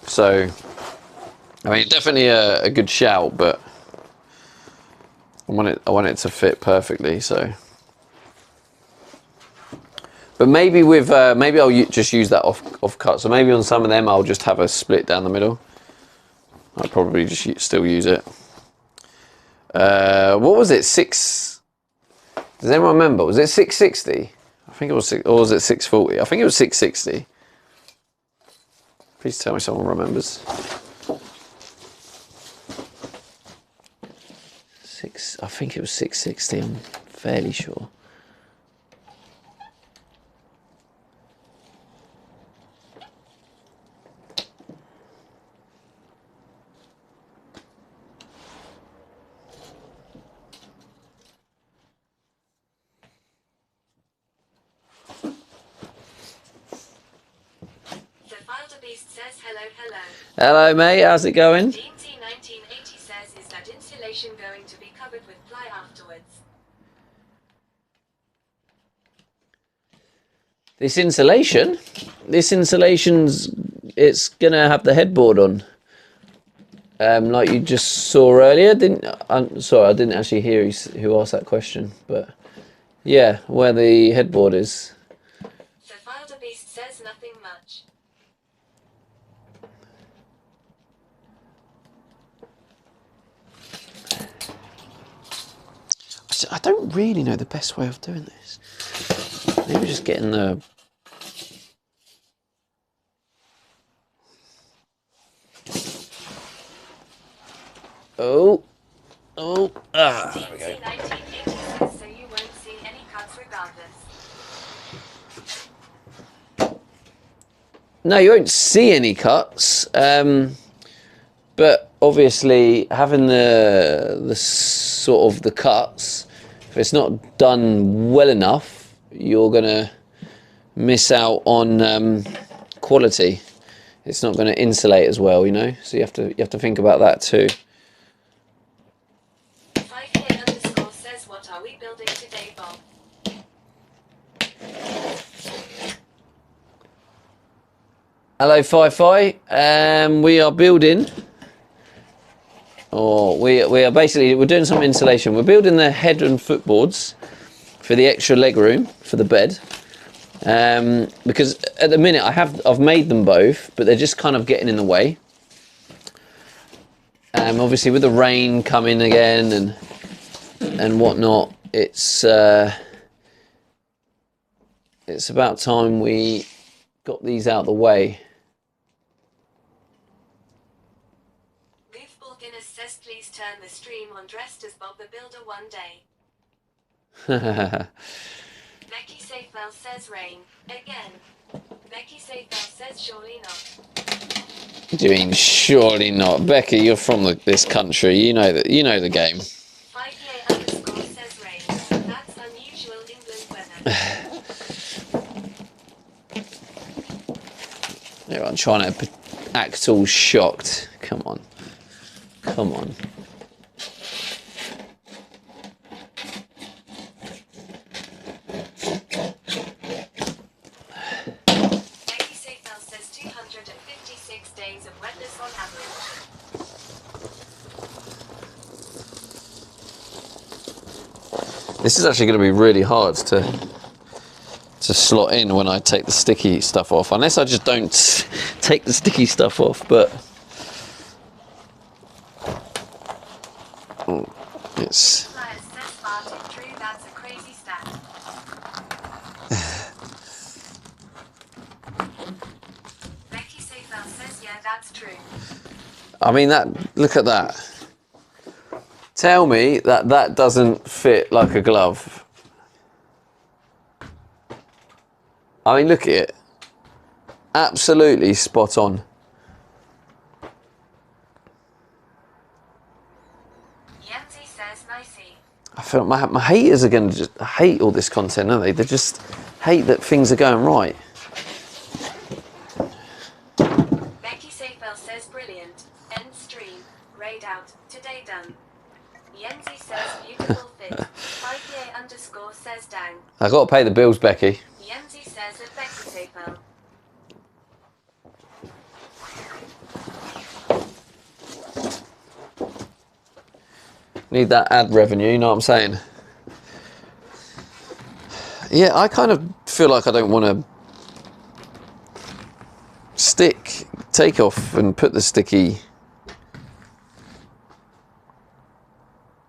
So, I mean, definitely a good shout, but I want it to fit perfectly. So, but maybe with maybe I'll just use that off cut. So maybe on some of them I'll just have a split down the middle. I'll probably just still use it. What was it? Does anyone remember? Was it 660? I think it was or was it 640? I think it was 660. Please tell me someone remembers. I think it was 660. I'm fairly sure. Hello, mate. How's it going? Deansy 1980 says, is that insulation going to be covered with ply afterwards? This insulation's it's gonna have the headboard on, like you just saw earlier. I'm sorry, I didn't actually hear who asked that question, but yeah, where the headboard is. The Wilder Beast says nothing much. I don't really know the best way of doing this. Maybe just getting the... there we go. 1980 says, so you won't see any cuts regardless. No, you won't see any cuts, but obviously having the sort of the cuts, if it's not done well enough, you're gonna miss out on quality. It's not going to insulate as well, you know. So you have to think about that too. 5K_ says, what are we building today, Bob? Hello, Fi-Fi. We are building, or we are basically, we're doing some insulation. We're building the head and footboards for the extra leg room for the bed. Because at the minute I've made them both, but they're just kind of getting in the way. Obviously with the rain coming again and whatnot, it's it's about time we got these out of the way. Goofball Guinness says please turn the stream on dressed as Bob the Builder one day. Becky Safewell says rain. Again. Becky Safewell says surely not. What do you mean, surely not? Becky, you're from this country. You know that. You know the game. 5PA_ says rain. That's unusual England weather. Everyone trying to act all shocked. Come on. Come on. Becky Safewell says 256 days of wetness on average. This is actually going to be really hard to slot in when I take the sticky stuff off, unless I just don't take the sticky stuff off. But it's True, that's a crazy stat. Becky Safewell says yeah, that's true. I mean, look at that. Tell me that doesn't fit like a glove. I mean, look at it. Absolutely spot on. Yancy says nicey. I feel like my haters are going to just hate all this content, aren't they? They just hate that things are going right. Becky Safewell says brilliant. End stream. Raid out. Today done. Yenzi says beautiful fit. 5PA_ says dang. I got to pay the bills, Becky. Yenzi says at Becky Safewell. Need that ad revenue, you know what I'm saying? Yeah, I kind of feel like I don't want to take off and put the sticky.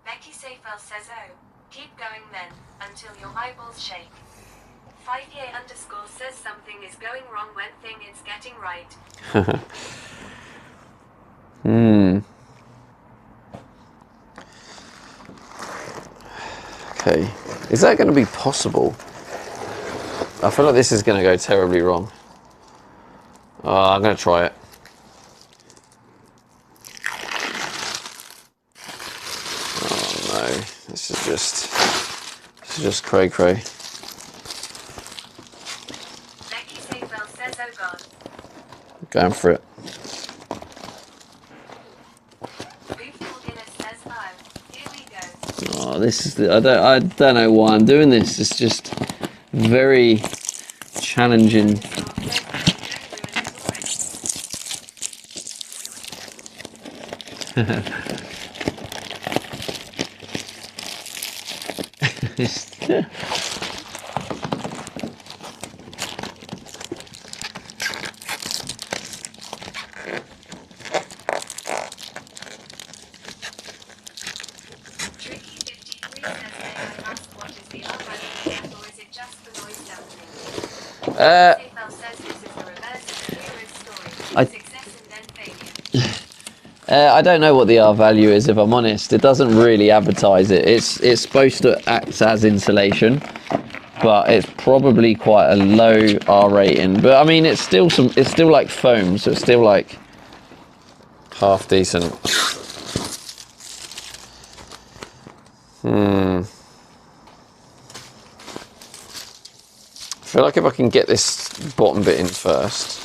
Becky Safewell says oh, keep going then, until your eyeballs shake. 5PA_ says something is going wrong when thing it's getting right. Okay, is that going to be possible? I feel like this is going to go terribly wrong. I'm going to try it. Oh no, this is just cray cray. Becky Safewell says oh god. Going for it. Goofball Guinness says oh, here we go. Oh, this is I don't know why I'm doing this. It's just very challenging. Tricky 53 says may I ask what is the R value or is it just the noise dampening? Safewell says this is the reverse of the hero's story. Success and then failure. I don't know what the R value is, if I'm honest. It doesn't really advertise it. It's supposed to act as insulation, but it's probably quite a low R rating. But I mean, it's still like foam, so it's still like half decent. I feel like if I can get this bottom bit in first,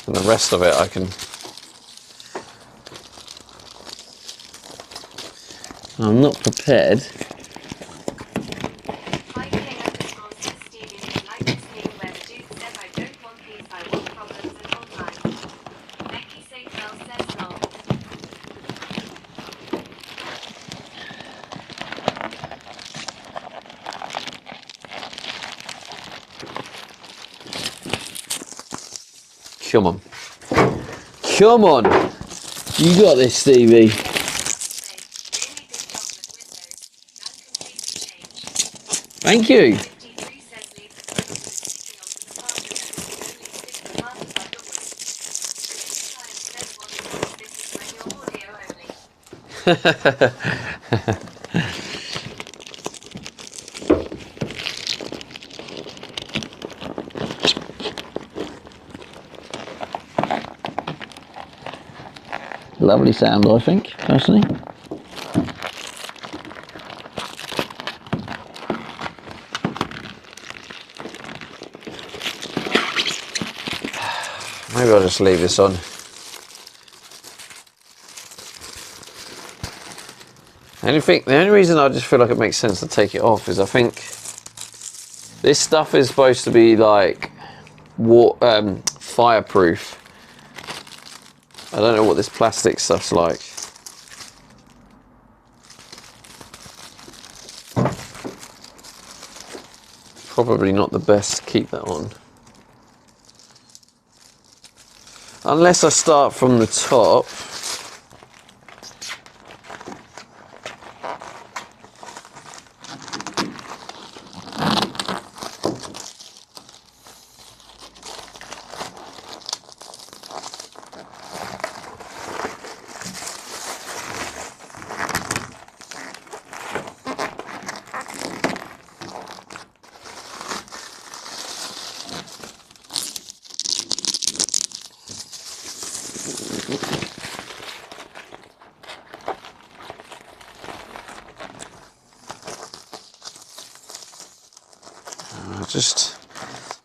and the rest of it I can. I'm not prepared. 5PA_ says Stevie is like this thing where the dude says I don't want peace, I want problems and all time. Becky Safewell says lol. Come on. Come on. You got this, Stevie. Really good job with Windows. That completely changed. Thank you. 53 says leave the phone sticking onto the party and only stick the part above the wood. This client says what it wants. This is when you're audio only. Lovely sound, I think, personally. Maybe I'll just leave this on. The only reason I just feel like it makes sense to take it off is I think this stuff is supposed to be like fireproof. I don't know what this plastic stuff's like. Probably not the best to keep that on. Unless I start from the top.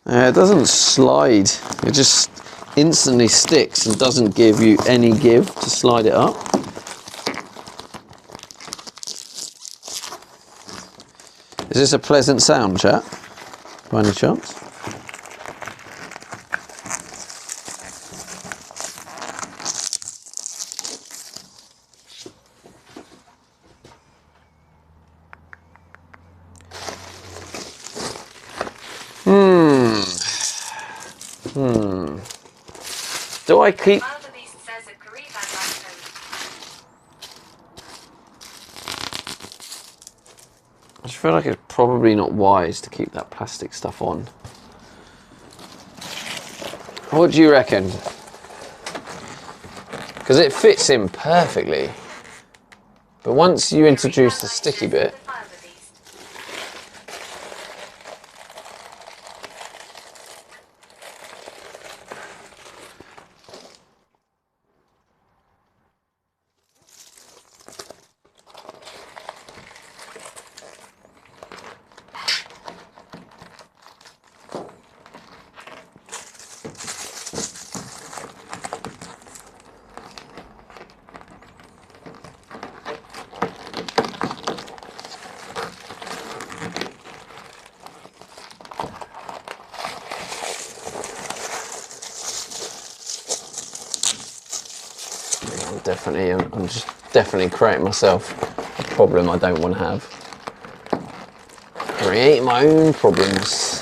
It doesn't slide, it just instantly sticks and doesn't give you any give to slide it up. Is this a pleasant sound, chat, by any chance? Do I keep... Wildebeest says a Kariban lactose. I just feel like it's probably not wise to keep that plastic stuff on. What do you reckon? Because it fits in perfectly. But once you introduce the sticky bit... I'm just definitely creating myself a problem I don't want to have. Create my own problems.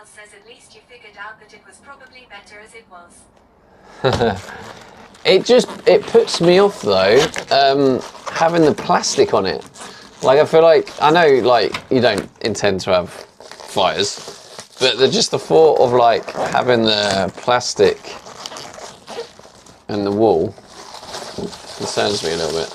Says at least you figured out that it was probably better as it was. It puts me off though, having the plastic on it. Like I feel like, I know like you don't intend to have fires, but just the thought of like having the plastic and the wool concerns me a little bit.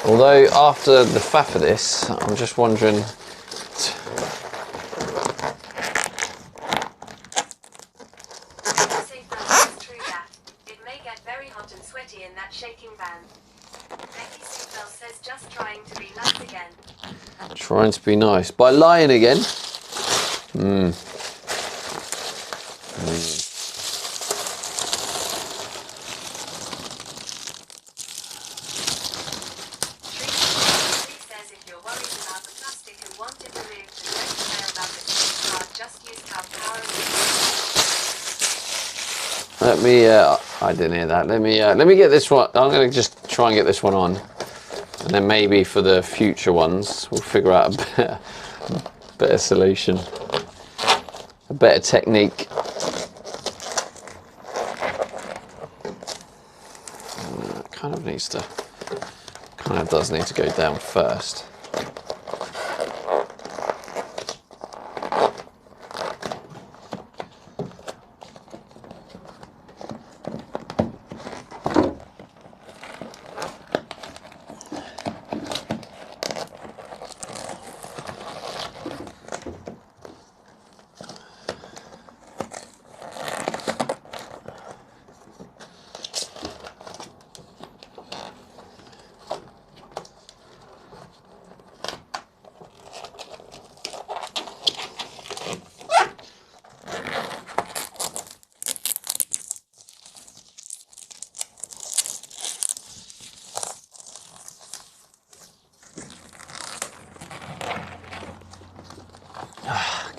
Although after the faff of this, I'm just wondering. True that. It may get very hot and sweaty in that shaking van. Becky Seatbelt says just trying to be nice again. Trying to be nice by lying again. Let me, I didn't hear that. Let me get this one. I'm going to just try and get this one on. And then maybe for the future ones, we'll figure out a better solution. A better technique. Kind of does need to go down first.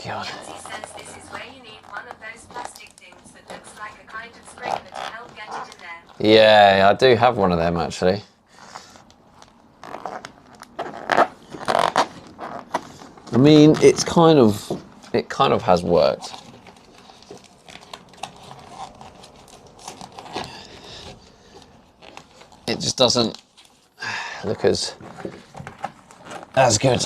God. Yancy says this is where you need one of those plastic things that looks like a kind of sprinkler to help get it in there. Yeah, I do have one of them actually. I mean, it kind of has worked. It just doesn't look as good.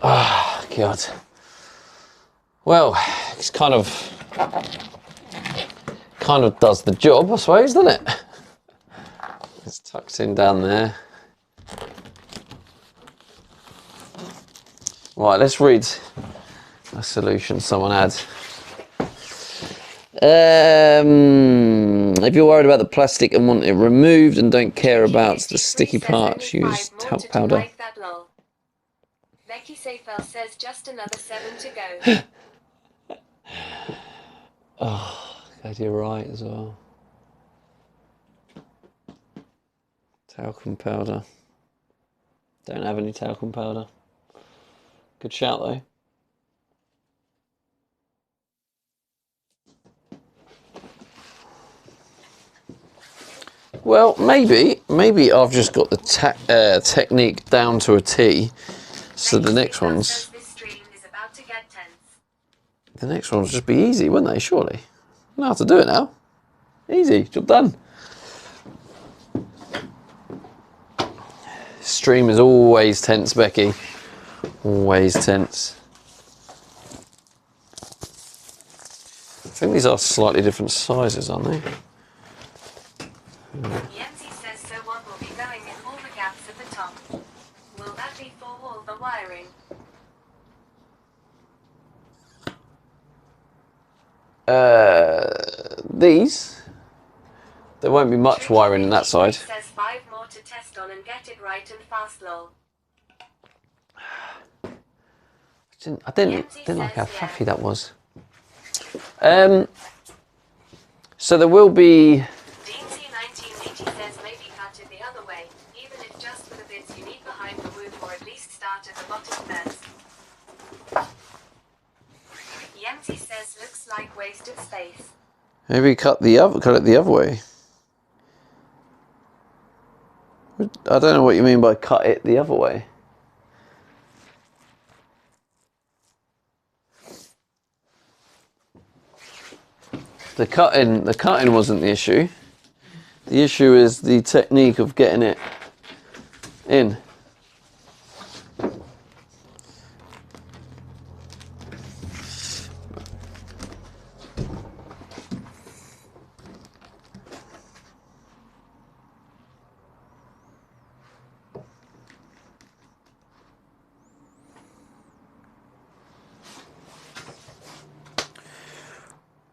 Ah, God. Well, it's kind of does the job, I suppose, doesn't it? It's tucked in down there. Right, let's read a solution someone had. If you're worried about the plastic and want it removed and don't care about the sticky parts, use talc powder. Like that, lol. Becky Seyfel says just another 7 to go. Oh, God, you're right as well. Talcum powder. Don't have any talcum powder. Good shout though. Well, maybe I've just got the technique down to a T. So the next ones, the next ones will just be easy, won't they? Surely, I know how to do it now. Easy, job done. Stream is always tense, Becky. Always tense. I think these are slightly different sizes, aren't they? Yancy says so what will be going in all the gaps at the top? Will that be for all the wiring? These. There won't be much wiring in that side. Says 5 more to test on and get it right and fast, lol. I didn't like how faffy that was. So there will be. DNC1980 says maybe cut it the other way, even if just for the bits you need behind the womb, or at least start at the bottom first. Yancy says looks like wasted space. Maybe cut it the other way. I don't know what you mean by cut it the other way. The cutting wasn't the issue. The issue is the technique of getting it in.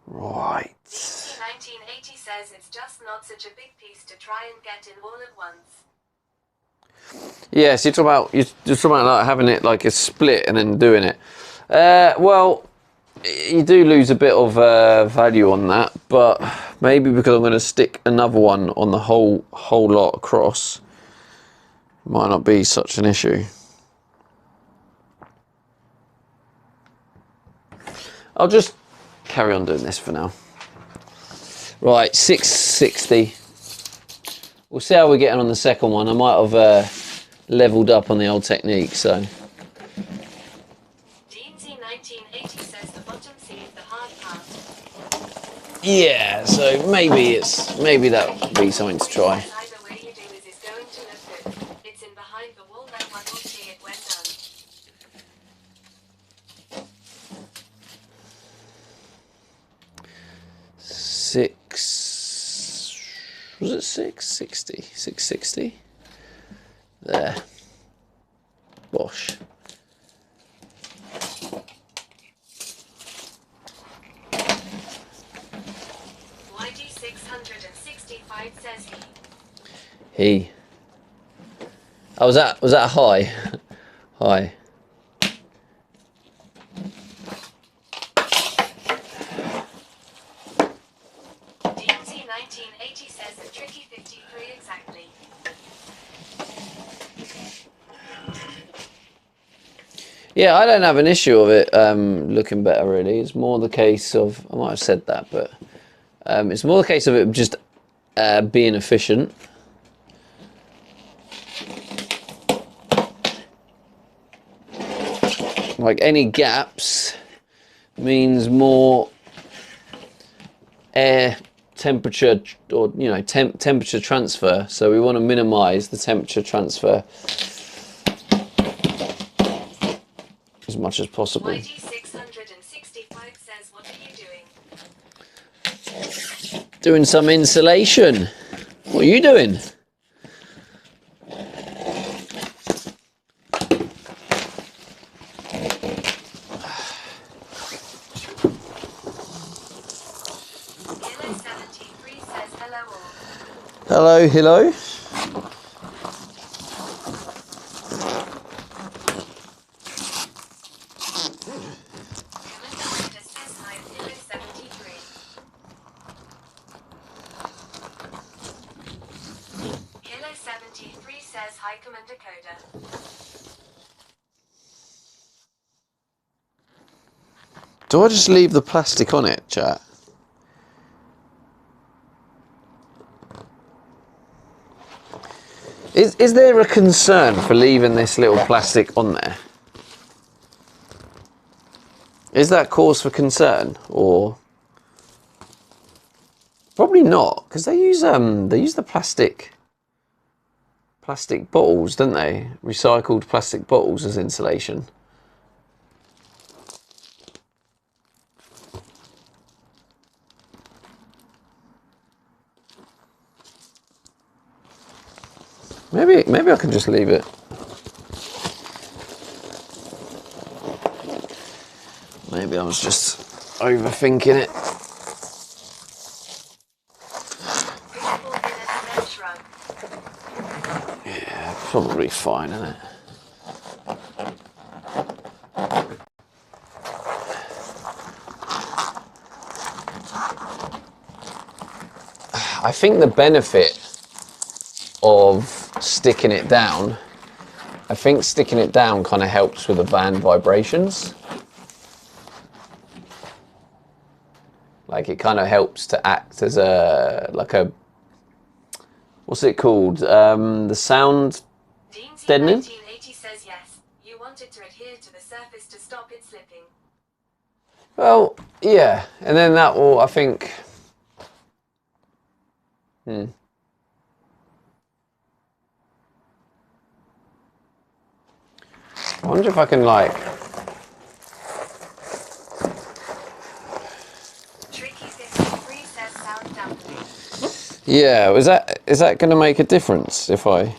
Right. 1980 says it's just not such a big piece to try and get in all at once. Yes, you're talking about like having it like a split and then doing it. Well, you do lose a bit of value on that, but maybe because I'm going to stick another one on the whole lot across, might not be such an issue. I'll just carry on doing this for now. Right, 660. We'll see how we're getting on the second one. I might have leveled up on the old technique, so. DNZ1980 says the bottom C is the hard part. Yeah, so maybe that would be something to try. Either way you do is going to look good. It's in behind the wall, no one will see it when done. Was it 660? 660? There. Bosh. YD665 says he. Oh, was that high? High. DNZ1980 says the tricky 53 exactly. Yeah, I don't have an issue of it looking better, really. It's more the case of, I might have said that, but it's more the case of it just being efficient. Like any gaps means more air temperature, or temperature transfer, so we want to minimize the temperature transfer as much as possible. YD665 says, what are you doing? Doing some insulation. What are you doing? Kilo73 says hello all. Hello, hello. Kilo73 says hi, Commander Coda. Do I just leave the plastic on it, chat? Is there a concern for leaving this little plastic on there? Is that cause for concern, or probably not? Because they use the plastic bottles, don't they? Recycled plastic bottles as insulation. Maybe I can just leave it. Maybe I was just overthinking it. Yeah, probably fine, isn't it? I think the benefit of sticking it down, kind of helps with the van vibrations. Like it kind of helps to act as what's it called? The sound deadening? DNZ1980 says yes. You want it to adhere to the surface to stop it slipping. Well, yeah, and then that will, I think. I wonder if I can Tricky 53 says sound dampening. Yeah, is that going to make a difference if I?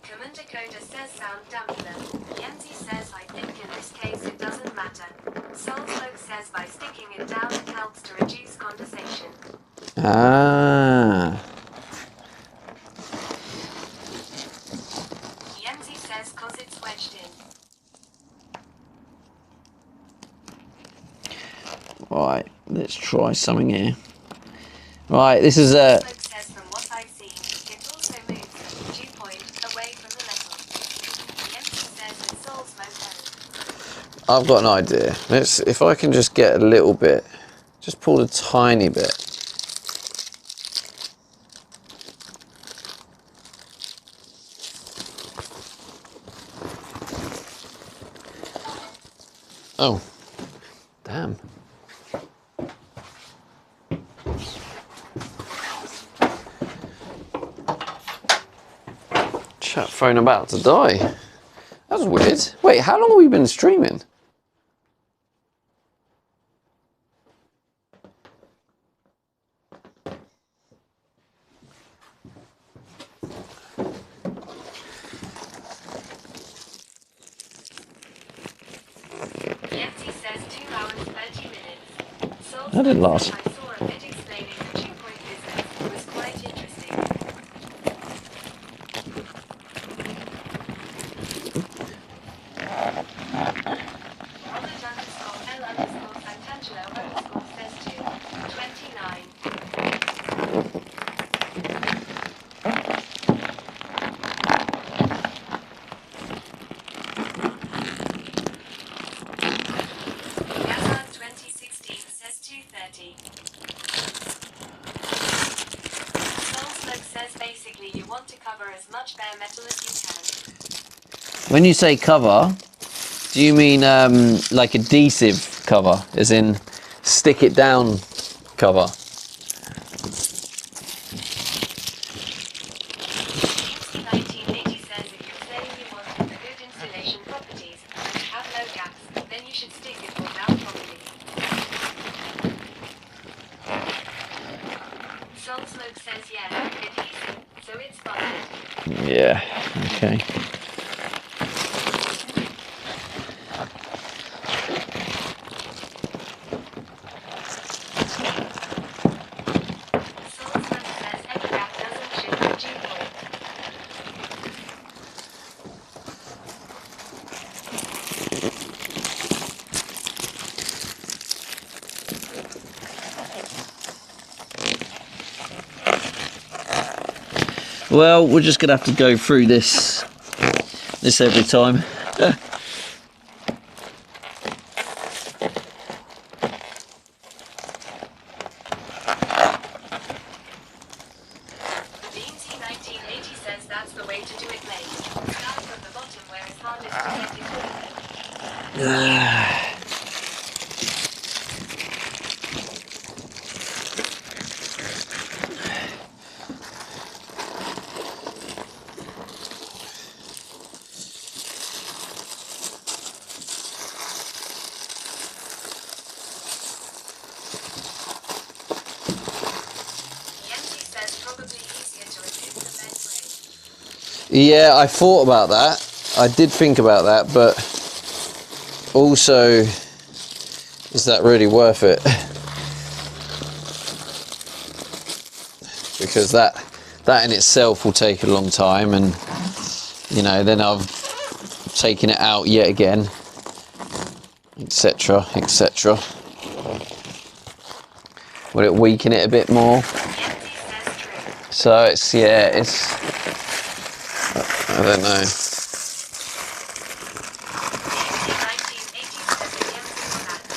Commander Coda says sound dampener. Yenzi says I think in this case it doesn't matter. Soulsmoke says by sticking it down it helps to reduce condensation. Ah. Yemzi says 'cause it's wedged in. Right, let's try something here. Right, this is a. Smoke says from what I've seen, it also moves the dew point away from the metal. Yemzi says it's soul smoke home. I've got an idea. Let's, if I can just get a little bit, just pull a tiny bit. Oh, damn. Chat phone about to die. That was weird. Wait, how long have we been streaming? Yemzi says 2 hours 30 minutes. Soul That didn't Smoke last. says I saw a bit explaining the dew point business. It was quite interesting. Robert underscore L underscore Santangelo underscore says 2:29. Gazan 2016 says 2:30. Soul Smoke says basically you want to cover as much bare metal as you can. When you say cover, do you mean like adhesive cover, as in stick it down cover? 1980 says if you're saying you want the good insulation properties and you have no gaps, then you should stick it all down properly. Soul Smoke says yeah, adhesive, so it's busted. Yeah, okay. Soul Smoke says every gap doesn't shift the dew point. Well, we're just gonna have to go through this every time. Beansy 1980 says that's the way to do it, mate. Start from the bottom where it's hardest to get it. Yemzi says probably easier to remove the bed frame. Yeah, I thought about that. I did think about that, but also, is that really worth it? Because that in itself will take a long time, and you know, then I've taken it out yet again, etc., etc. Will it weaken it a bit more? Yemzi says true. So it's, yeah, it's, I don't know. 1980 says Yemzi on that.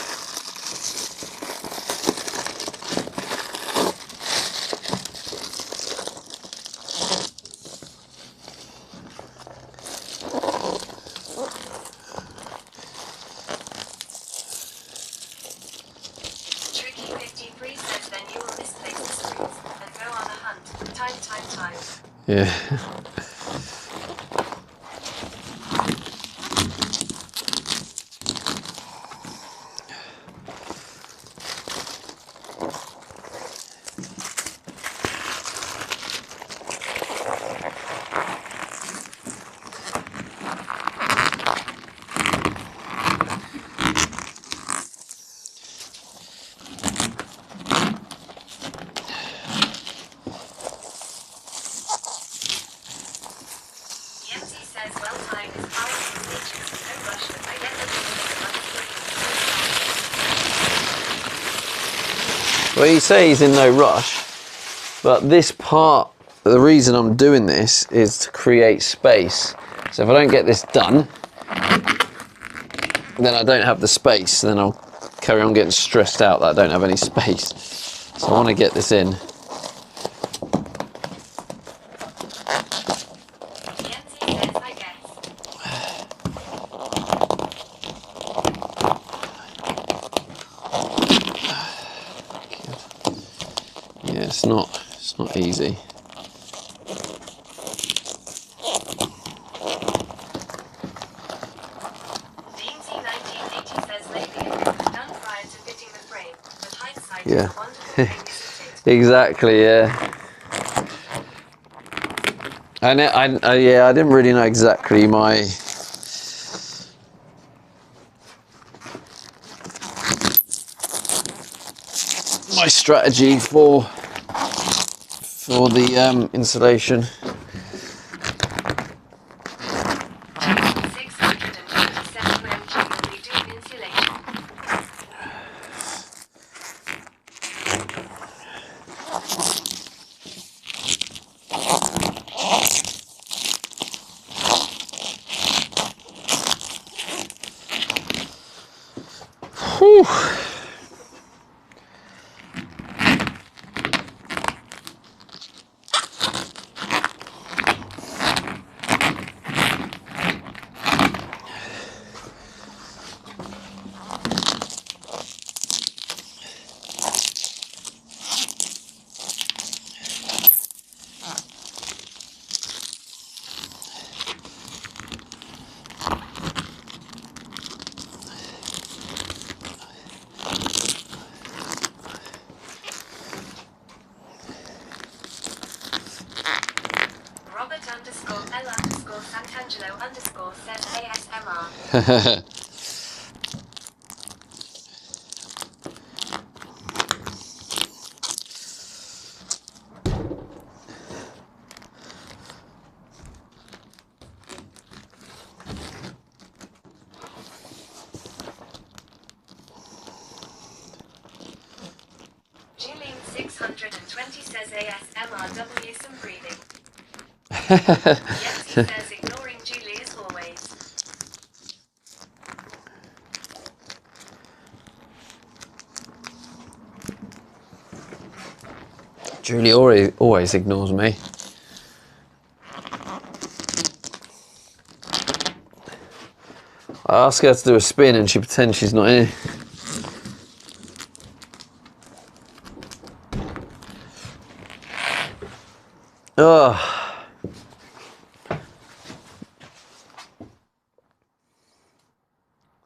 Tricky 53 says then you will misplace the screws and go on a hunt. Time. Yeah. Well, you say he's in no rush, but this part, the reason I'm doing this is to create space. So if I don't get this done, then I don't have the space, then I'll carry on getting stressed out that I don't have any space. So I want to get this in. Yancy says, I guess. Yeah, it's not easy. DMZ1980 says maybe it was done prior to fitting the frame, but hindsight Yeah. is a wonderful thing, isn't it? Exactly, yeah. I didn't really know exactly my strategy for the installation. 627 mg will be doing insulation. Whew. Robert_L_Santangelo_ says ASMR. Julian620 says ASMRW some breathing. Yes, he says ignoring Julie as always. Julie always ignores me. I ask her to do a spin and she pretends she's not in. Oh.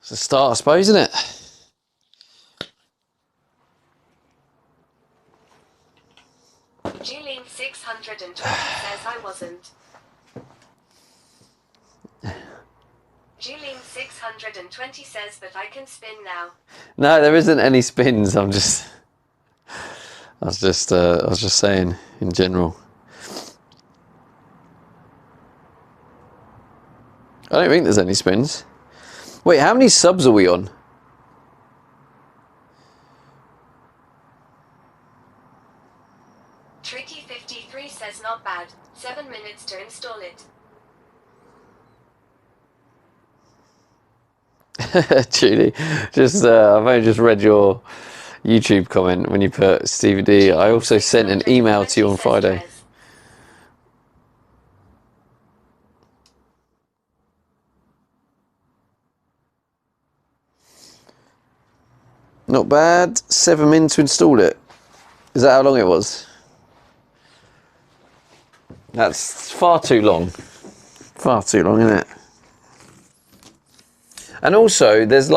It's a start, I suppose, isn't it? Julian620 says I wasn't. Julian620 says but I can spin now. No, there isn't any spins. I was just saying in general. I don't think there's any spins. Wait, how many subs are we on? Tricky53 says not bad. 7 minutes to install it. Julie, I've only just read your YouTube comment when you put Stevie D. I also sent an email to you on Friday. Not bad. 7 minutes to install it. Is that how long it was? That's far too long. Far too long, isn't it? And also, there's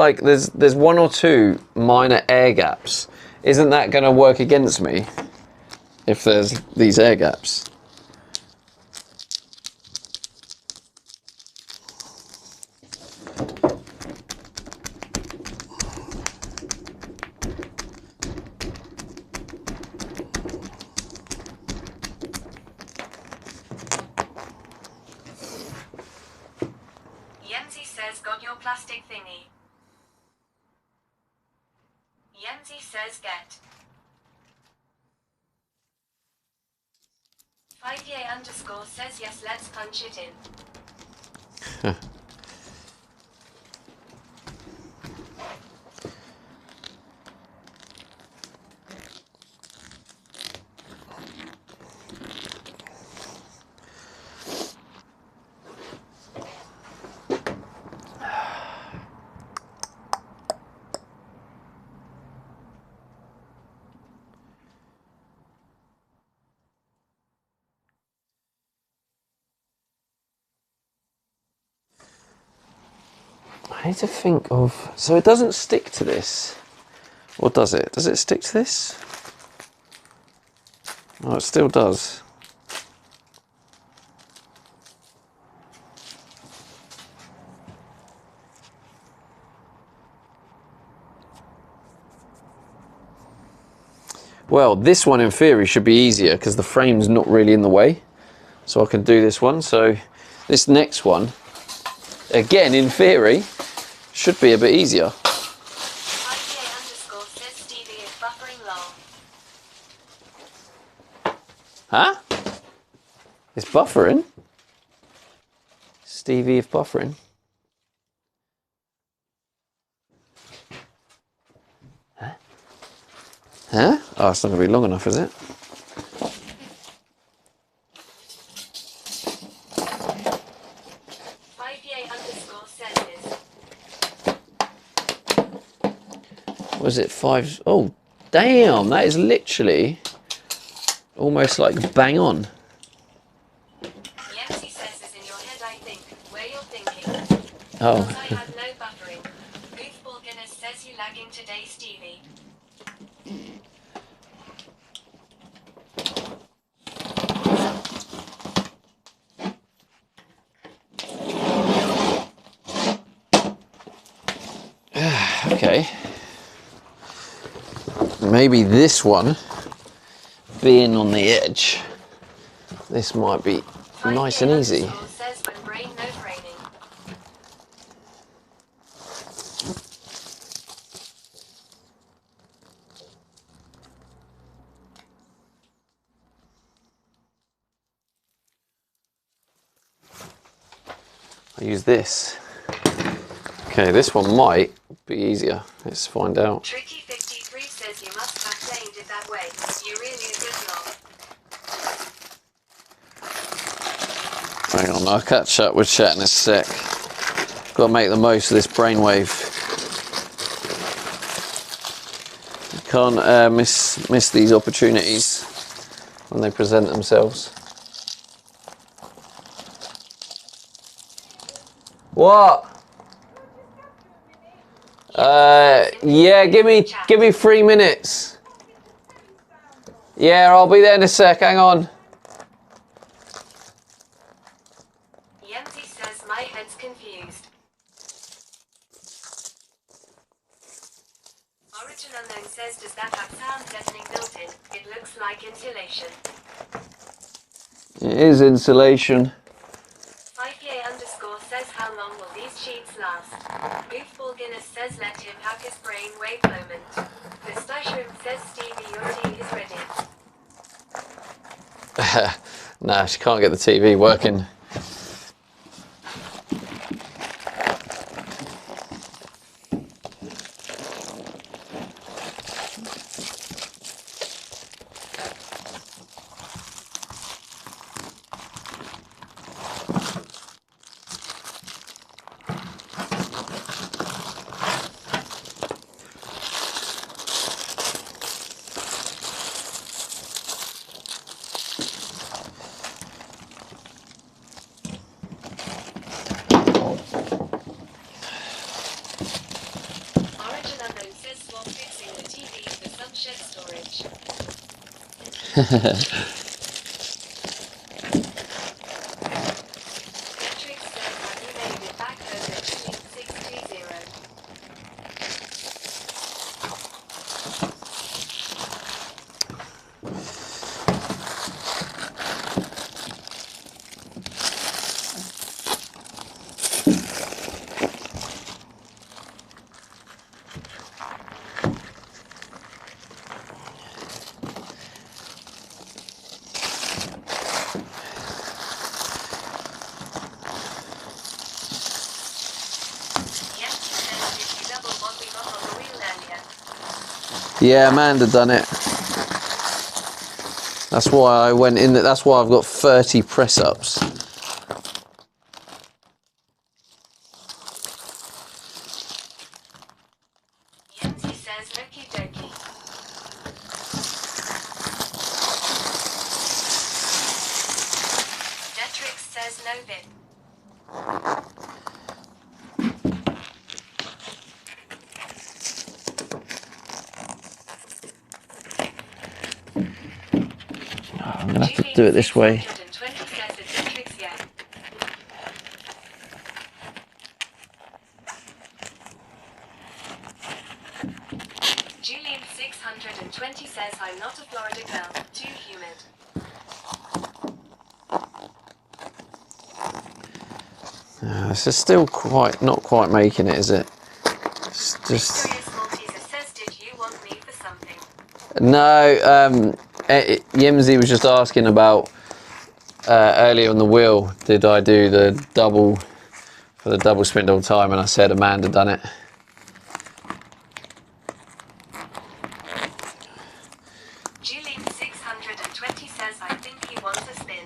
one or two minor air gaps. Isn't that going to work against me if there's these air gaps? Yenzi says got your plastic thingy. Yenzi says get. 5A underscore says yes, let's punch it in. I need to think of... So it doesn't stick to this. Or does it? Does it stick to this? Oh, it still does. Well, this one in theory should be easier because the frame's not really in the way. So I can do this one. So this next one, again, in theory, should be a bit easier. 5A underscore says Stevie is buffering long. Huh? It's buffering? Stevie is buffering? Huh? Huh? Oh, it's not going to be long enough, is it? Was it 5? Oh, damn, that is literally almost like bang on. Yes, he says is in your head, I think, where you're thinking. Oh. I had no buffering. Goofball Guinness says you lagging today, Stevie. Okay. Maybe this one, being on the edge, this might be nice and easy. Says when brain no braining. I use this. Okay, this one might be easier. Let's find out. Tricky 53 says you must have claimed it that way. You really a good knob. Hang on, I'll catch up with chat in a sec. Got to make the most of this brainwave. You can't miss these opportunities when they present themselves. What? Yeah, give me 3 minutes. Yeah, I'll be there in a sec. Hang on. Yempty says my head's confused. Origin Unknown says does that have sound deadening built in? It looks like insulation. It is insulation. 5A underscore says how long will these sheets last? Goofball Guinness says let him have his brainwave moment. Pistachio says Stevie your tea is ready. Nah, she can't get the TV working. Yeah, Amanda done it. That's why I went in. That's why I've got 30 press-ups. Yemzi says okie dokie. Detrix says no bit. I'm gonna have to do it this way. 620 says a Detrix, yeah. Julian 620 says I'm not a Florida girl, too humid. This is still not quite making it, is it? It's just Victorious Malteser says, did you want me for something? no. Yemzi was just asking about earlier on the wheel. Did I do the double for the double spindle time? And I said Amanda done it. Julian 620 says I think he wants a spin.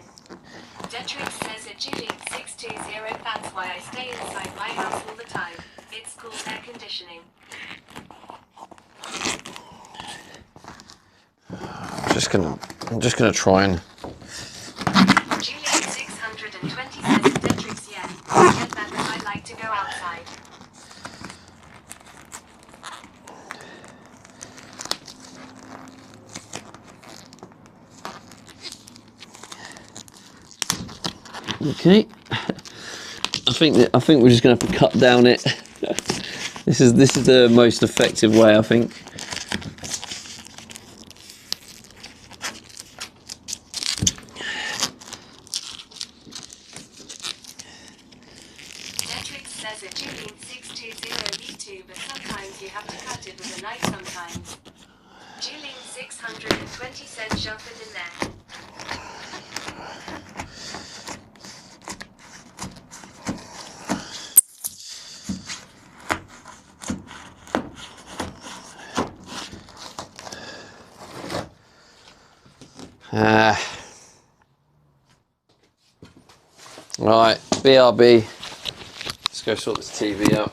Detrix says a Julian 620, that's why I stay inside my house all the time. It's cool air conditioning. I'm just gonna try and. Julian 620 says Detrix, yeah. I get that, but I like to go outside. Okay. I think we're just gonna have to cut down it. This is the most effective way, I think. Detrix says a Julian 620 me too, but sometimes you have to cut it with a knife sometimes. Julian 620 says shove it in there. Right, BRB. Let's go sort this TV out.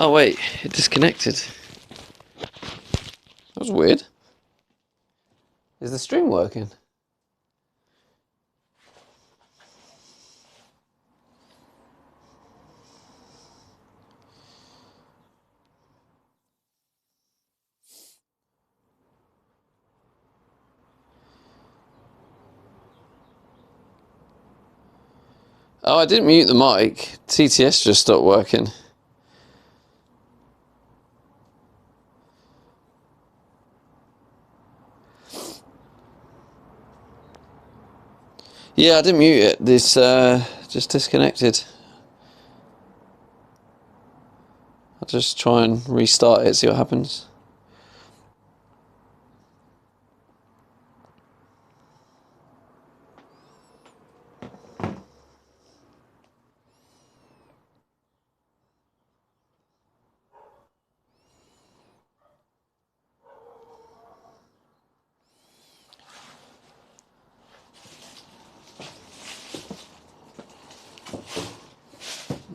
Oh wait, it disconnected. That was weird. Is the stream working? Oh, I didn't mute the mic. TTS just stopped working. Yeah, I didn't mute it. This just disconnected. I'll just try and restart it, see what happens.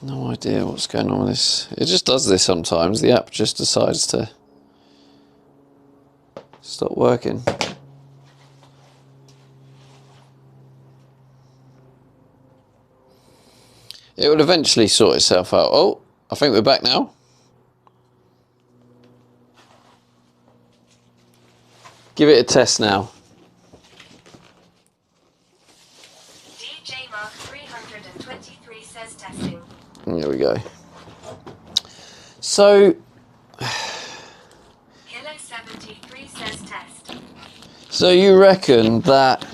No idea what's going on with this. It just does this sometimes. The app just decides to stop working. It will eventually sort itself out. Oh, I think we're back now. Give it a test now. DJ Mark 323 says testing. There we go. So, Kilo 73 says test. so you reckon that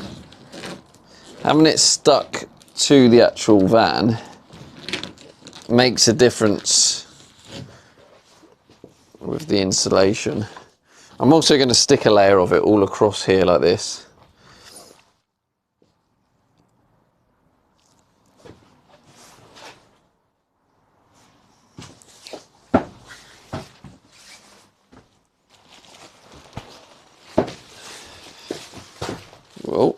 having it stuck to the actual van makes a difference with the insulation? I'm also going to stick a layer of it all across here like this. Whoa.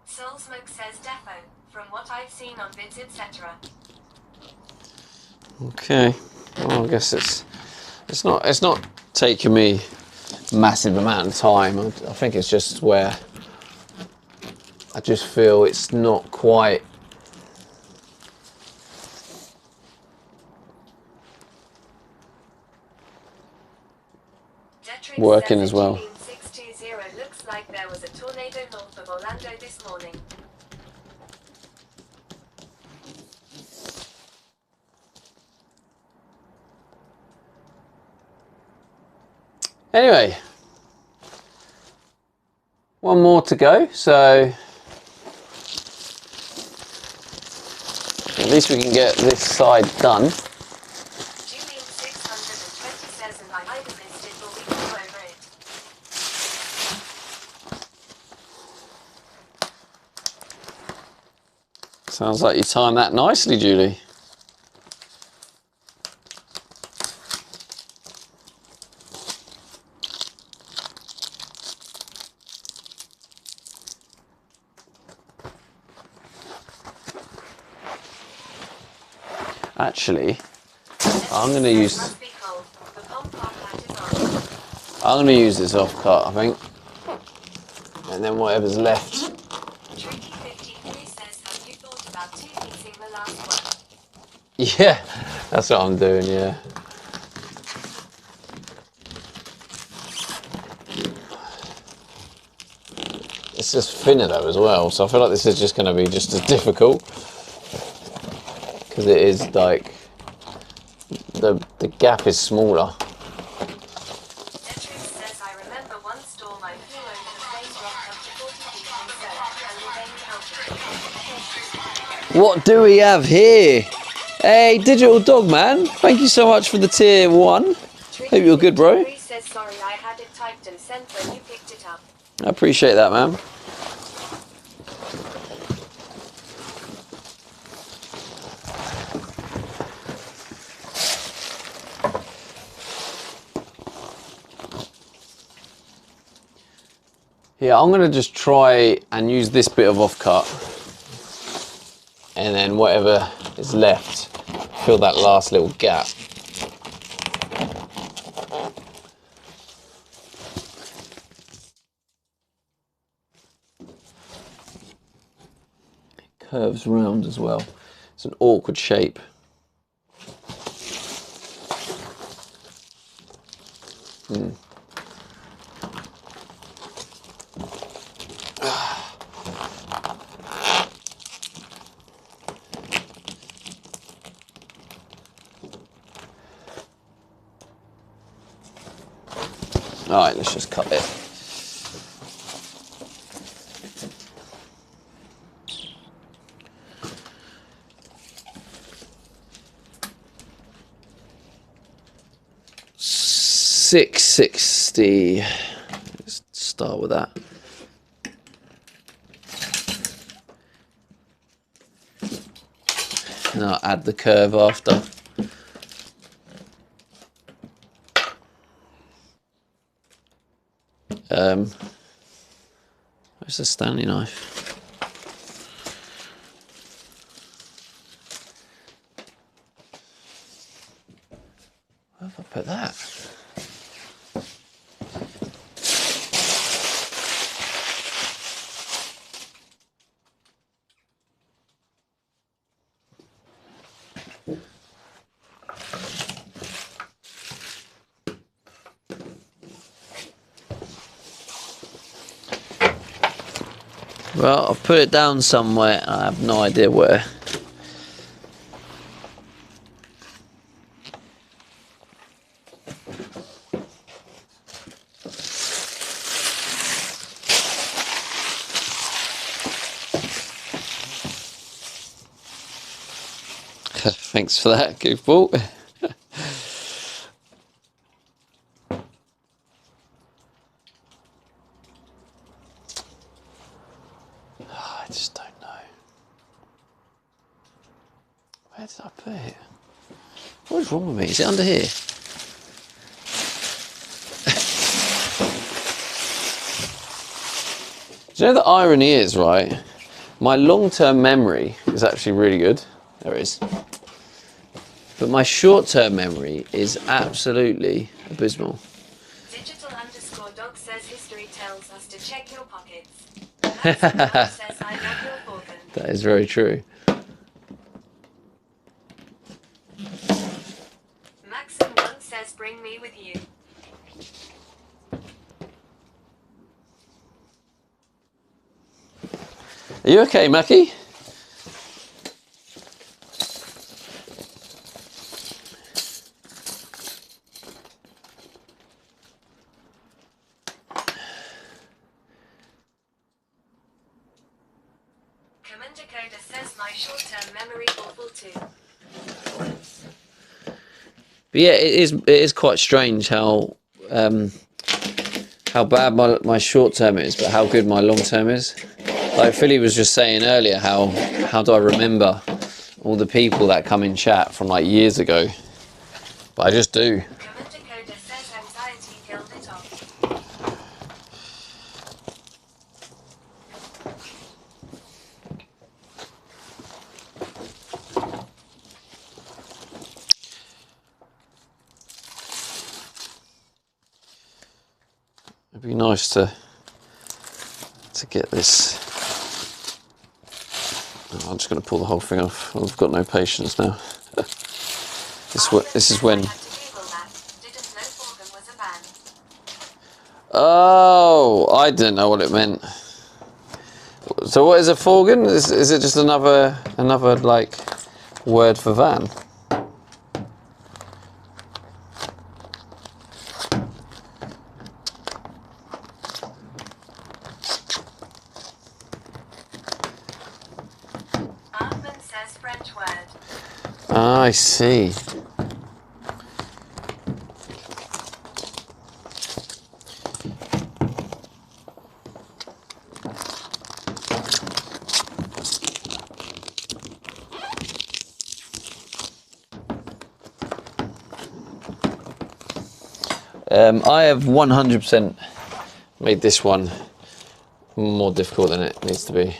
Soul Smoke says defo, from what I've seen on vids etc. Okay. Well, I guess it's not taking me a massive amount of time. I think it's just where I just feel it's not quite Detrix working says as well. 620 looks like there was a tornado north of Orlando this morning. Anyway, one more to go, so at least we can get this side done. Julian 620 says and I either missed it or we can go over it. Sounds like you timed that nicely, Julie. Actually, I'm going to use Must be cold. The pump pump light is on. I'm going to use this off cut, I think, and then whatever's left. Tricky 53 says have you thought about two-piecing the last one? Yeah, that's what I'm doing. Yeah. It's just thinner though as well, so I feel like this is just going to be just as difficult because it is like the gap is smaller. Detrix says I remember one storm I flew over the plane rocked up to 40 feet and remained altitude. What do we have here? Hey, Digital Dog Man, thank you so much for the tier 1. Hope you're good, bro. Tricky 53 says sorry I had it typed and sent when you picked it up. I appreciate that, man. Yeah, I'm going to just try and use this bit of offcut, and then whatever is left, fill that last little gap. It curves round as well. It's an awkward shape. All right, let's just cut it. $6.60. Let's start with that. And I'll add the curve after. Where's the Stanley knife? Where have I put that? Well, I've put it down somewhere, I have no idea where. Thanks for that, goofball. I just don't know. Where did I put it? What is wrong with me? Is it under here? Do you know the irony is, right? My long-term memory is actually really good. There it is. But my short-term memory is absolutely abysmal. Digital_dog says history tells us to check your pockets. Says I love your organ. That is very true. Maxim1 says bring me with you. Are you okay, Mackie? Commander Coda says my short-term memory awful too. But yeah, it is quite strange how bad my short term is, but how good my long term is. Like Philly was just saying earlier, how do I remember all the people that come in chat from like years ago? But I just do. Commander Coda says anxiety killed it off. It'd be nice to get this. Oh, I'm just going to pull the whole thing off. I've got no patience now. This is when. Oh, I didn't know what it meant. So what is a Forgan? Is it just another like word for van? Artman says French word. Ah, I see. I have 100% made this one more difficult than it needs to be.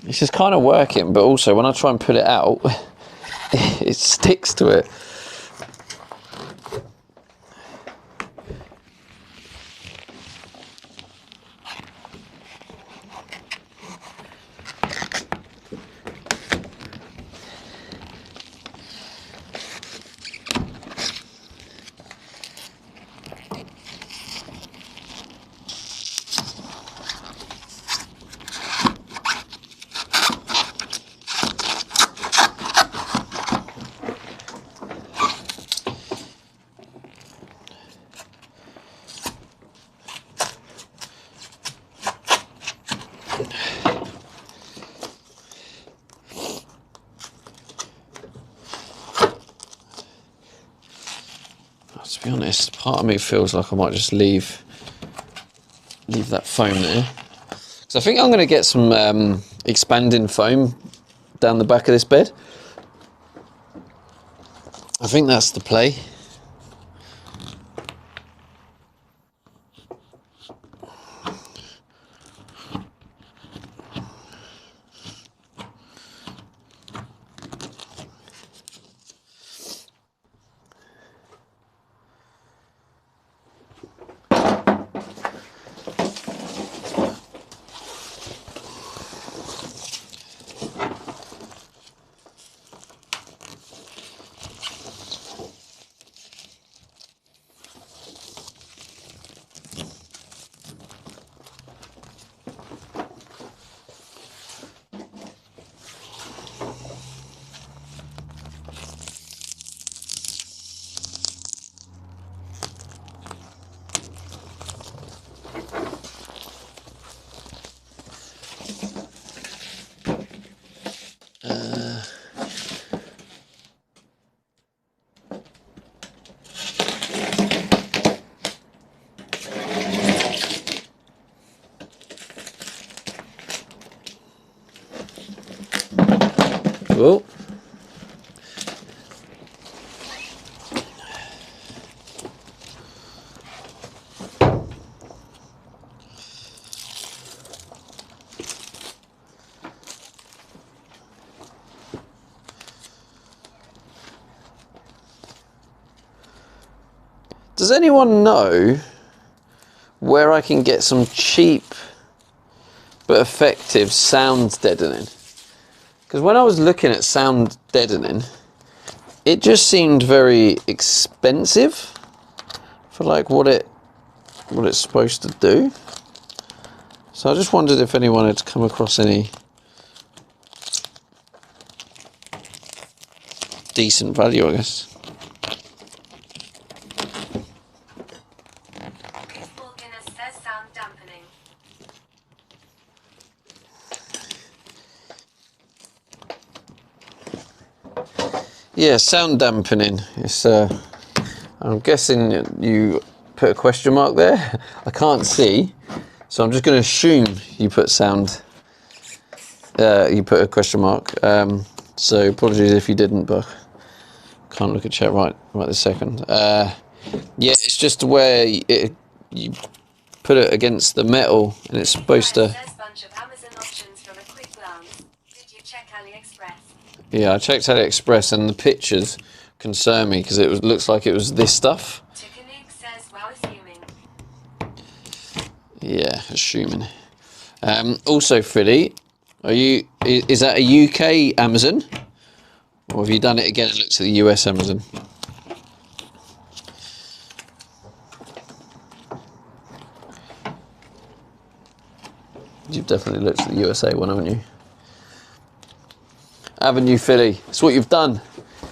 This is kind of working, but also when I try and pull it out, it sticks to it. To be honest, part of me feels like I might just leave that foam there. So I think I'm going to get some expanding foam down the back of this bed. I think that's the play. Whoa. Does anyone know where I can get some cheap but effective sound deadening? Because when I was looking at sound deadening, it just seemed very expensive for like what it's supposed to do. So I just wondered if anyone had come across any decent value, I guess. Paul Guinness says sound dampening. Yeah, sound dampening. It's I'm guessing you put a question mark there. I can't see, so I'm just going to assume you put sound. You put a question mark. So apologies if you didn't, but can't look at chat right this second. Yeah, it's just where you put it against the metal, and it's supposed to. Says bunch of Amazon options from a quick glance. Did you check AliExpress? Yeah, I checked AliExpress and the pictures concern me because looks like it was this stuff. Tikanik says, well, assuming. Yeah, assuming. Also, Freddie, is that a UK Amazon? Or have you done it again and looked at the US Amazon? You've definitely looked at the USA one, haven't you? Haven't you, Philly? That's what you've done.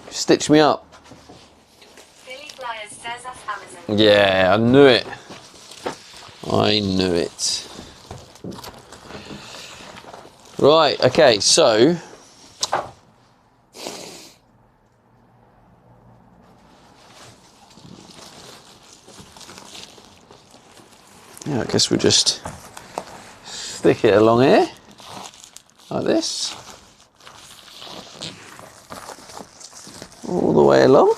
You've stitched me up. Philly Flyers says us Amazon. Yeah, I knew it. I knew it. Right, okay, so... yeah, I guess we'll just stick it along here, like this. All the way along.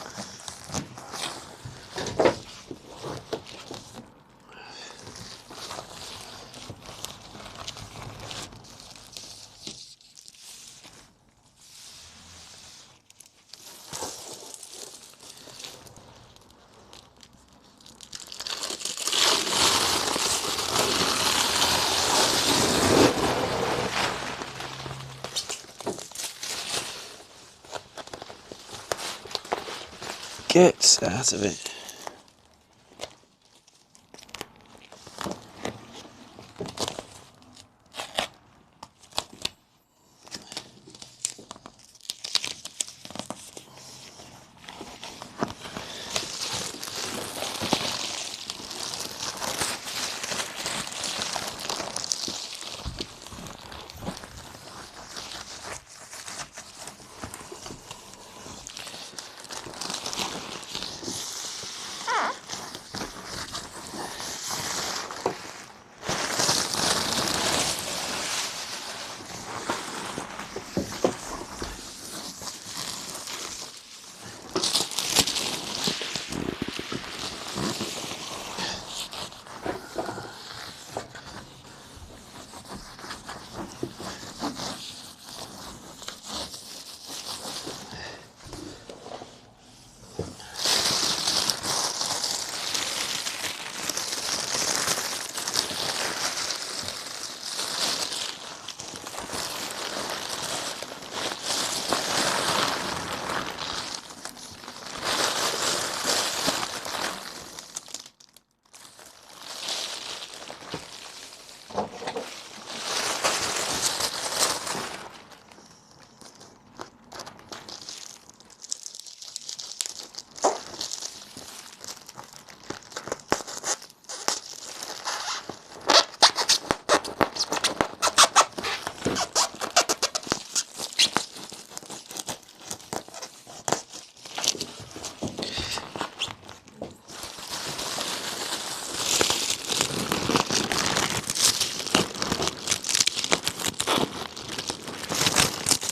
Gets out of it.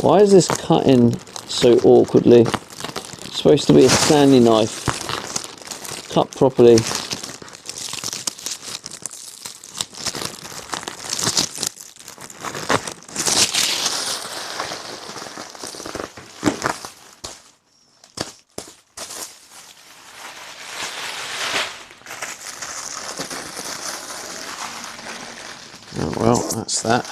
Why is this cutting so awkwardly? It's supposed to be a Stanley knife. Cut properly. Oh, well, that's that.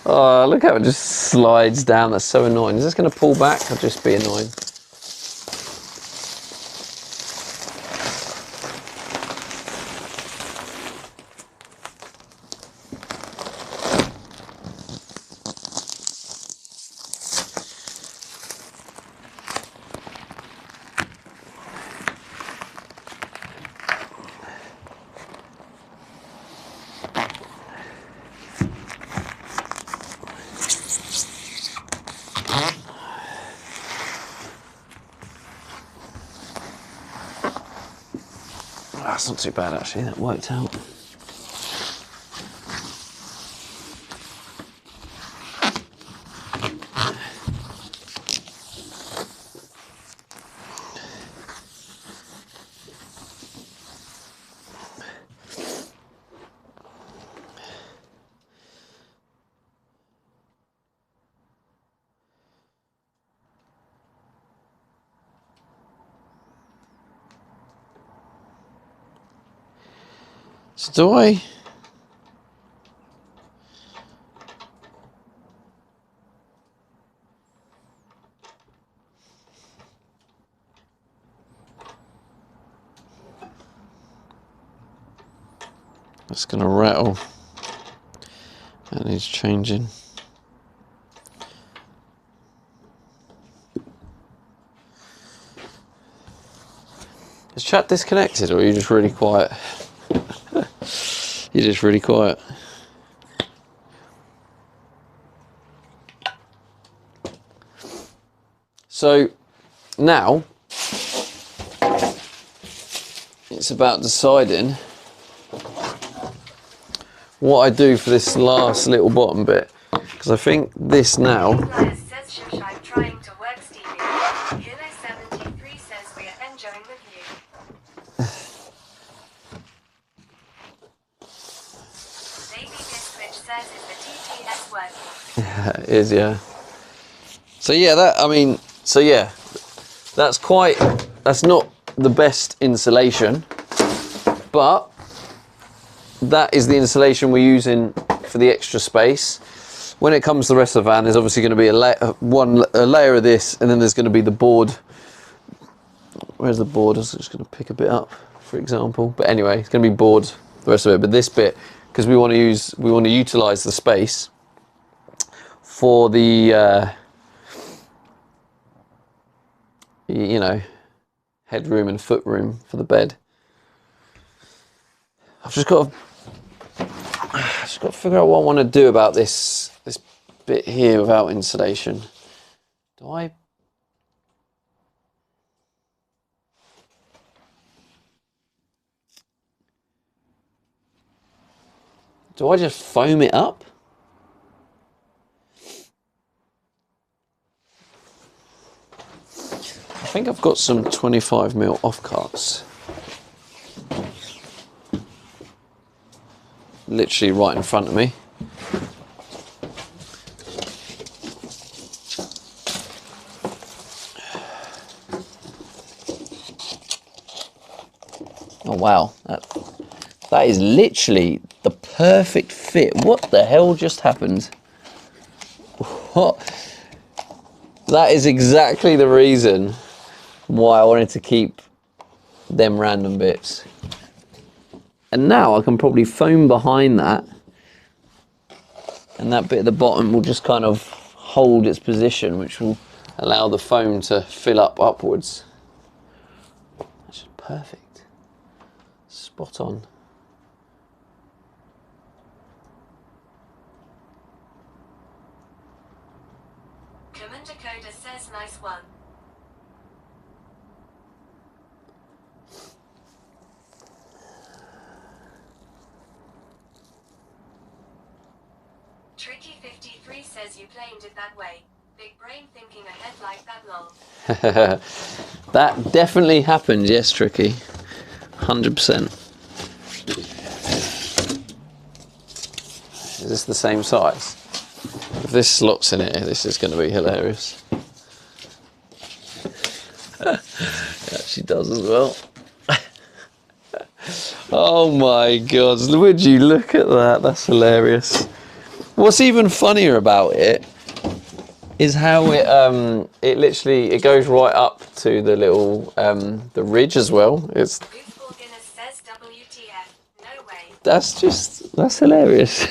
Oh, look how it just slides down. That's so annoying. Is this going to pull back or just be annoying? That's not too bad actually, that worked out. So do I? It's going to rattle. That needs changing. Is chat disconnected or are you just really quiet? You're just really quiet. So now it's about deciding what I do for this last little bottom bit, because I think this now. Elias says Shimshai trying to work Stevie. Hilo73 says we are enjoying the view. Baby Diswitch says is the TTS working? Yeah, it is, yeah. So yeah, that's not the best insulation, but that is the insulation we're using for the extra space. When it comes to the rest of the van, there's obviously going to be a layer of this, and then there's going to be the board. Where's the board? I was just going to pick a bit up, for example. But anyway, it's going to be board, the rest of it. But this bit, because we want to utilize the space for the, you know, headroom and foot room for the bed. I've just got to figure out what I want to do about this bit here without insulation. Do I just foam it up? I think I've got some 25mm off cuts. Literally right in front of me. Oh wow, that is literally the perfect fit. What the hell just happened? What? That is exactly the reason why I wanted to keep them random bits. And now I can probably foam behind that, and that bit at the bottom will just kind of hold its position, which will allow the foam to fill up upwards. That's just perfect. Spot on. Commander Coda says nice one. Tricky 53 says you claimed it that way. Big brain thinking ahead like that lol. That definitely happened, yes, Tricky. 100%. Is this the same size? If this slots in here, this is going to be hilarious. It actually does as well. Oh my god, would you look at that? That's hilarious. What's even funnier about it is how it literally goes right up to the little the ridge as well. It's Youthful Guinness says WTF. No way. that's hilarious.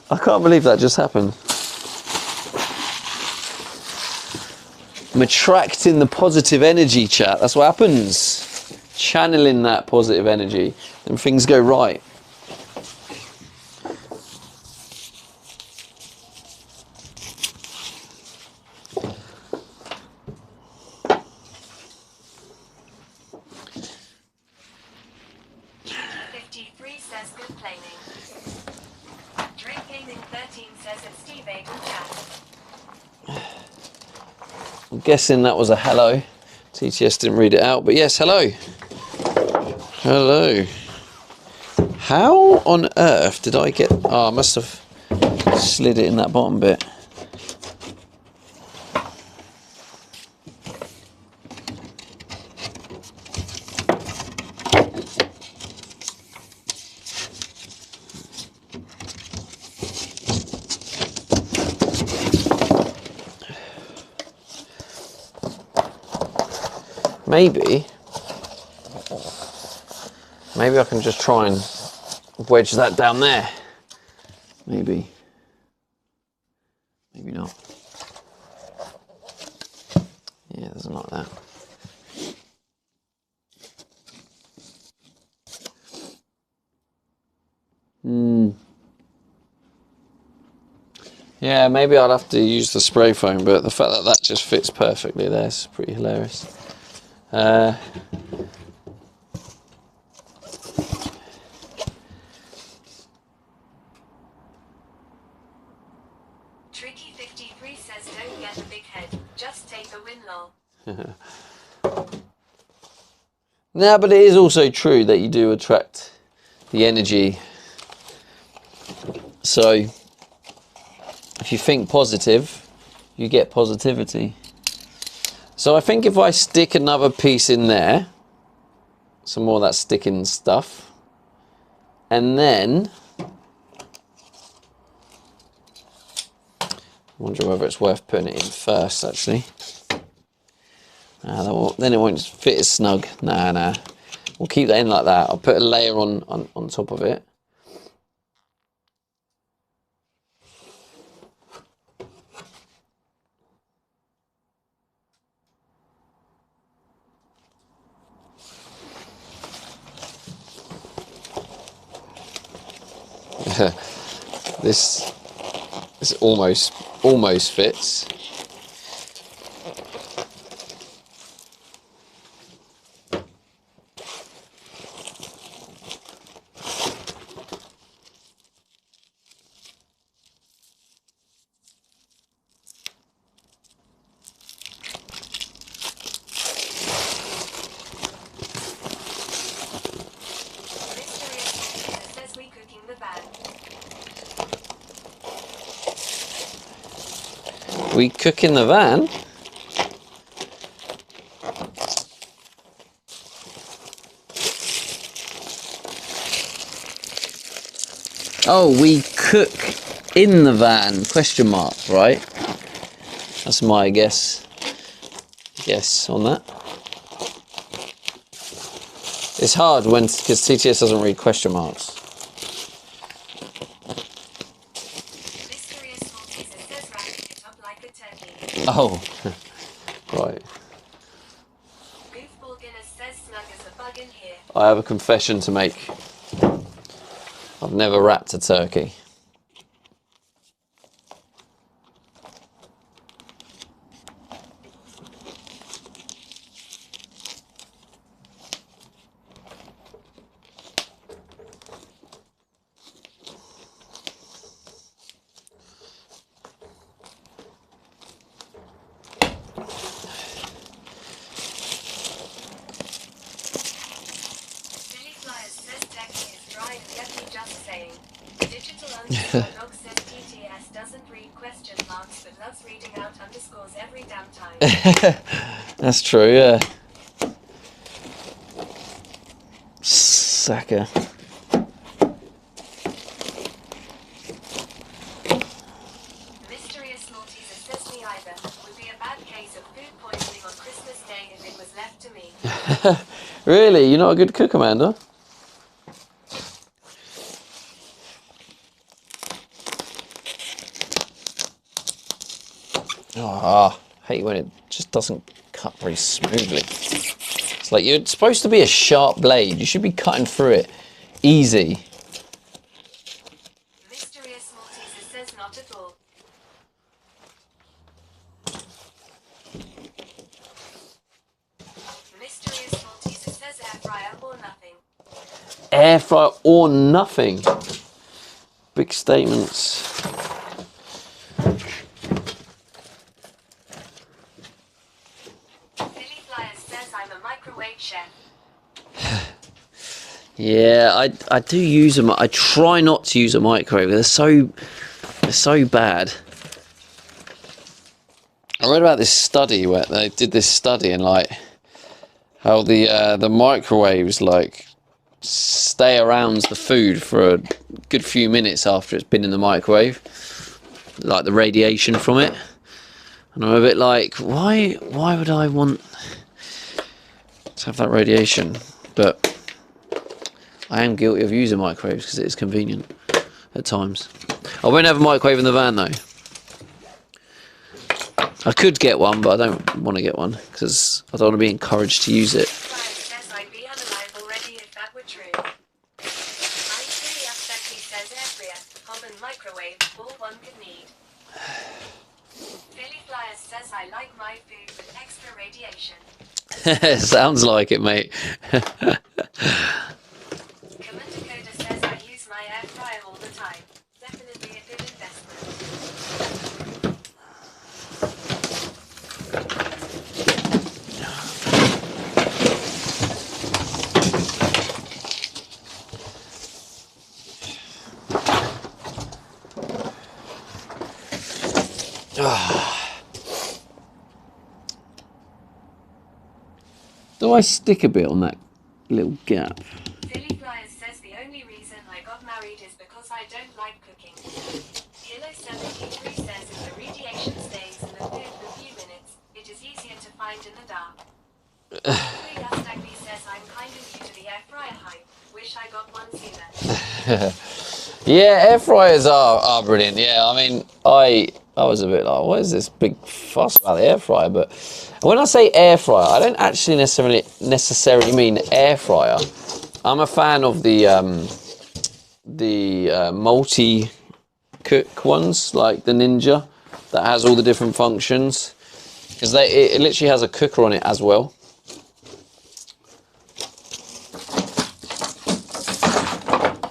I can't believe that just happened. I'm attracting the positive energy, chat. That's what happens. Channeling that positive energy and things go right. Says good planning. Drake Gaming 13 says it's Steve Aiden chat. I'm guessing that was a hello. TTS didn't read it out, but yes, hello. Hello. How on earth did I get... Oh, I must have slid it in that bottom bit. maybe I can just try and wedge that down there. Maybe not. Yeah, it doesn't like that. Yeah, maybe I'll have to use the spray foam, but the fact that that just fits perfectly there is pretty hilarious. Tricky 53 says don't get a big head, just take the win lol. No, but it is also true that you do attract the energy. So if you think positive, you get positivity. So I think if I stick another piece in there, some more of that sticking stuff, and then I wonder whether it's worth putting it in first, actually. Then it won't fit as snug. Nah. We'll keep that in like that. I'll put a layer on top of it. This almost fits. We cook in the van? Oh, we cook in the van, question mark, right? That's my guess on that. It's hard because TTS doesn't read question marks. Oh, right. I have a confession to make. I've never wrapped a turkey. That's true, yeah. Sacker. Mysterious Naughties assess me either. Would be a bad case of food poisoning on Christmas Day if it was left to me. Really? You're not a good cook, Amanda? Oh, I hate when it just doesn't cut very smoothly. It's like you're supposed to be a sharp blade. You should be cutting through it easy. Mysterious Naughties says not at all. Mysterious Naughties says air fryer or nothing. Air fryer or nothing. Big statements. Yeah, I do use them. I try not to use a microwave. They're so bad. I read about this study where they did this study and like how the microwaves like stay around the food for a good few minutes after it's been in the microwave, like the radiation from it. And I'm a bit like, why would I want to have that radiation. But I am guilty of using microwaves because it is convenient at times. I won't have a microwave in the van though. I could get one, but I don't want to get one because I don't want to be encouraged to use it. Says I'd be unalive already if that were true. I'm pretty upset he says air fryer, oven, microwave, all one could need. Billy Flyers says I like my food with extra radiation. Sounds like it, mate. Commander Coda says I use my air fryer all the time. Definitely a good investment. Do I stick a bit on that little gap? Billy Flyers says the only reason I got married is because I don't like cooking. Kilo 73 says if the radiation stays in the food for a few minutes, it is easier to find in the dark. Yastagby says I'm kind of new to the air fryer hype. Wish I got one sooner. Yeah, air fryers are brilliant. Yeah, I mean, I was a bit like, what is this big fuss about the air fryer? But when I say air fryer, I don't actually necessarily mean air fryer. I'm a fan of the multi-cook ones, like the Ninja, that has all the different functions, because it literally has a cooker on it as well.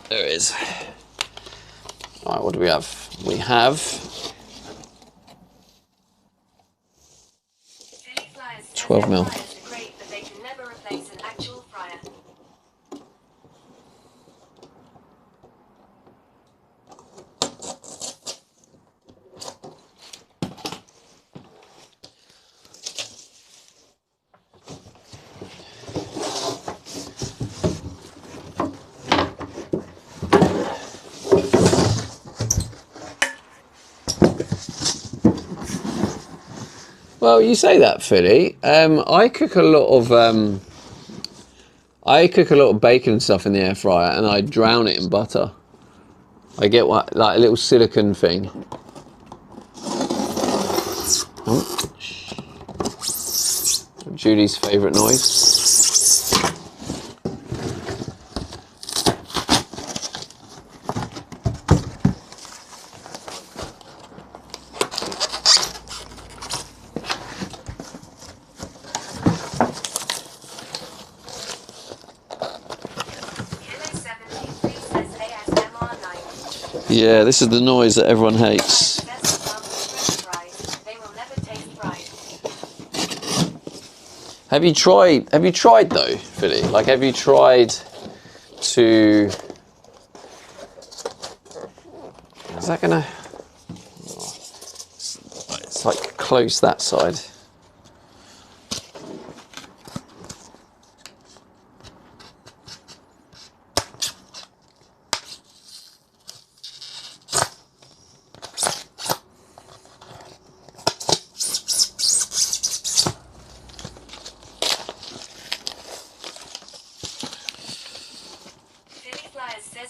There it is. All right, what do we have? We have 12 mil. Fryers are great, but they can never replace an actual fryer. Well, you say that, Philly. I cook a lot of bacon and stuff in the air fryer, and I drown it in butter. I get like a little silicone thing. Oh. Judy's favourite noise. Yeah, this is the noise that everyone hates. Have you tried though, Philly? Like, have you tried to... Is that gonna... It's like close that side.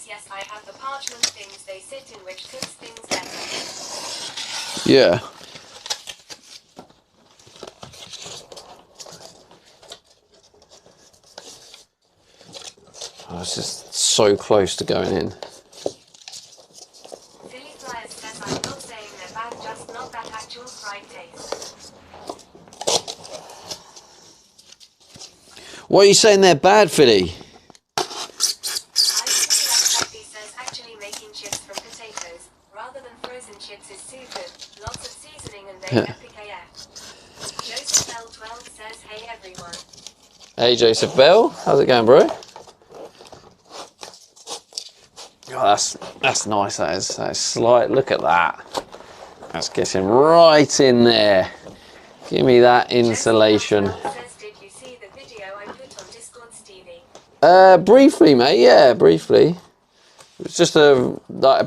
Yes, I have the parchment things they sit in which cooks things better. Yeah. Oh, it's just so close to going in. Philly Flyers says I'm not saying they're bad, just not that actual fried taste. What are you saying they're bad, Philly? Joseph L12 says, hey everyone. Hey Joseph Bell, how's it going, bro? Oh, that's nice. That is slight. Look at that. That's getting right in there. Give me that insulation. Says, did you see the video I put on Discord, Stevie? Briefly, mate. Yeah, briefly. It was just a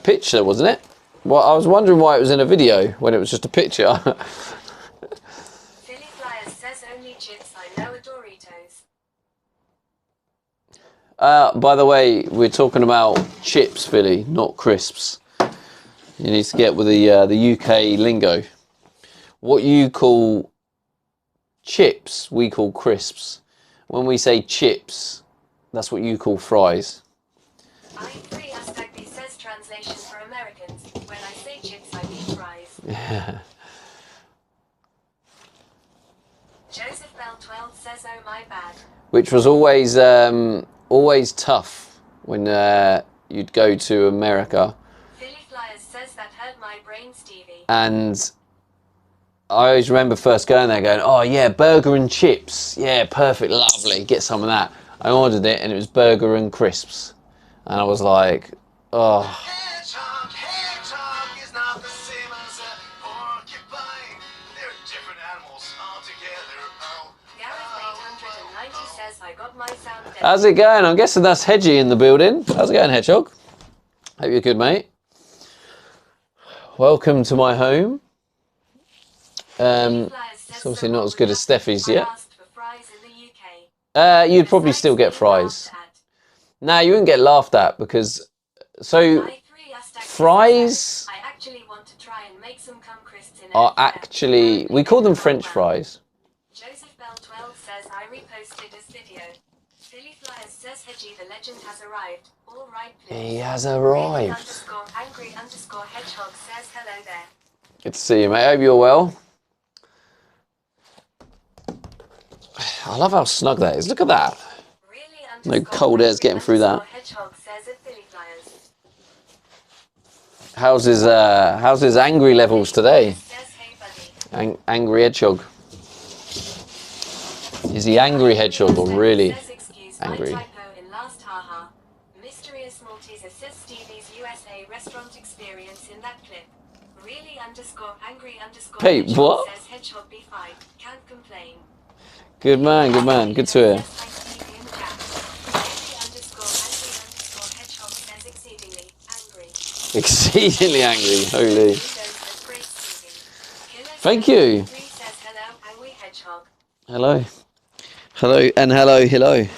picture, wasn't it? Well, I was wondering why it was in a video when it was just a picture. Philly Flyers says only chips I know are Doritos. By the way, we're talking about chips, Philly, not crisps. You need to get with the UK lingo. What you call chips, we call crisps. When we say chips, that's what you call fries. I3 Astagby says translation for Americans. When I say chips, I mean fries. Joseph Bell 12 says, oh my bad. Which was always tough when you'd go to America. Philly Flyers says that hurt my brain, Stevie. And I always remember first going there going, oh yeah, burger and chips. Yeah, perfect, lovely, get some of that. I ordered it and it was burger and crisps. And I was like, oh. Hedgehog is not the same as a porcupine. They're different animals altogether. Oh, Gareth 890 says, I got my sound dead. How's it going? I'm guessing that's Hedgie in the building. How's it going, Hedgehog? Hope you're good, mate. Welcome to my home. It's obviously not as good as Steffi's yet. You'd probably still get fries. Nah, you wouldn't get laughed at because fries I actually want to try and make some cum crisps in are actually, we call them French fries. Joseph Bell 12 says I reposted this video. Philly Flyers says Hedgie the legend has arrived. All right, please. He has arrived. _angry_hedgehog says hello there. Good to see you, mate. Hope you're well. I love how snug that is. Look at that. No cold air's getting through that. How's his angry levels today? Angry hedgehog. Is he angry hedgehog or really angry? Mysterious Malteser says Stevie's USA restaurant experience in that clip. Really _angry_ Hey, what? says hedgehog be fine. Can't complain. Good man, good man. Good to hear. Exceedingly angry, holy. Thank you. Hello. Hello and hello, hello. I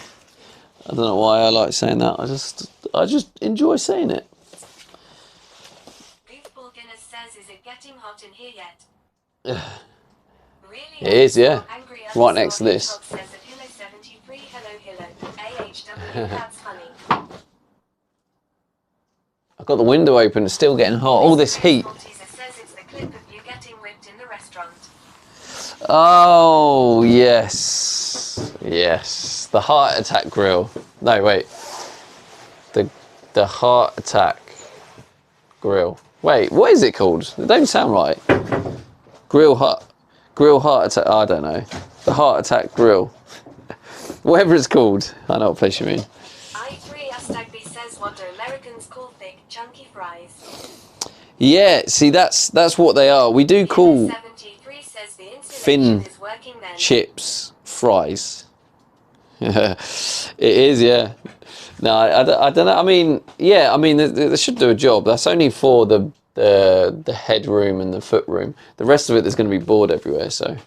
don't know why I like saying that. I just enjoy saying it. Goofball Guinness says, is it getting hot in here yet? It is, yeah. Right next to this. I've got the window open, it's still getting hot. All this heat. Oh, yes. Yes. The heart attack grill. No, wait. The heart attack grill. Wait, what is it called? It don't sound right. Grill heart attack. I don't know. The heart attack grill. Whatever it's called. I know what place you mean. I3 Astagby says, what do Americans call thick, chunky fries? Yeah, see, that's what they are. We do call 73 says the thin is working then. chips fries. It is, yeah. No, I don't know. I mean, yeah, I mean, they should do a job. That's only for the head room and the foot room. The rest of it, there's going to be board everywhere, so. Lily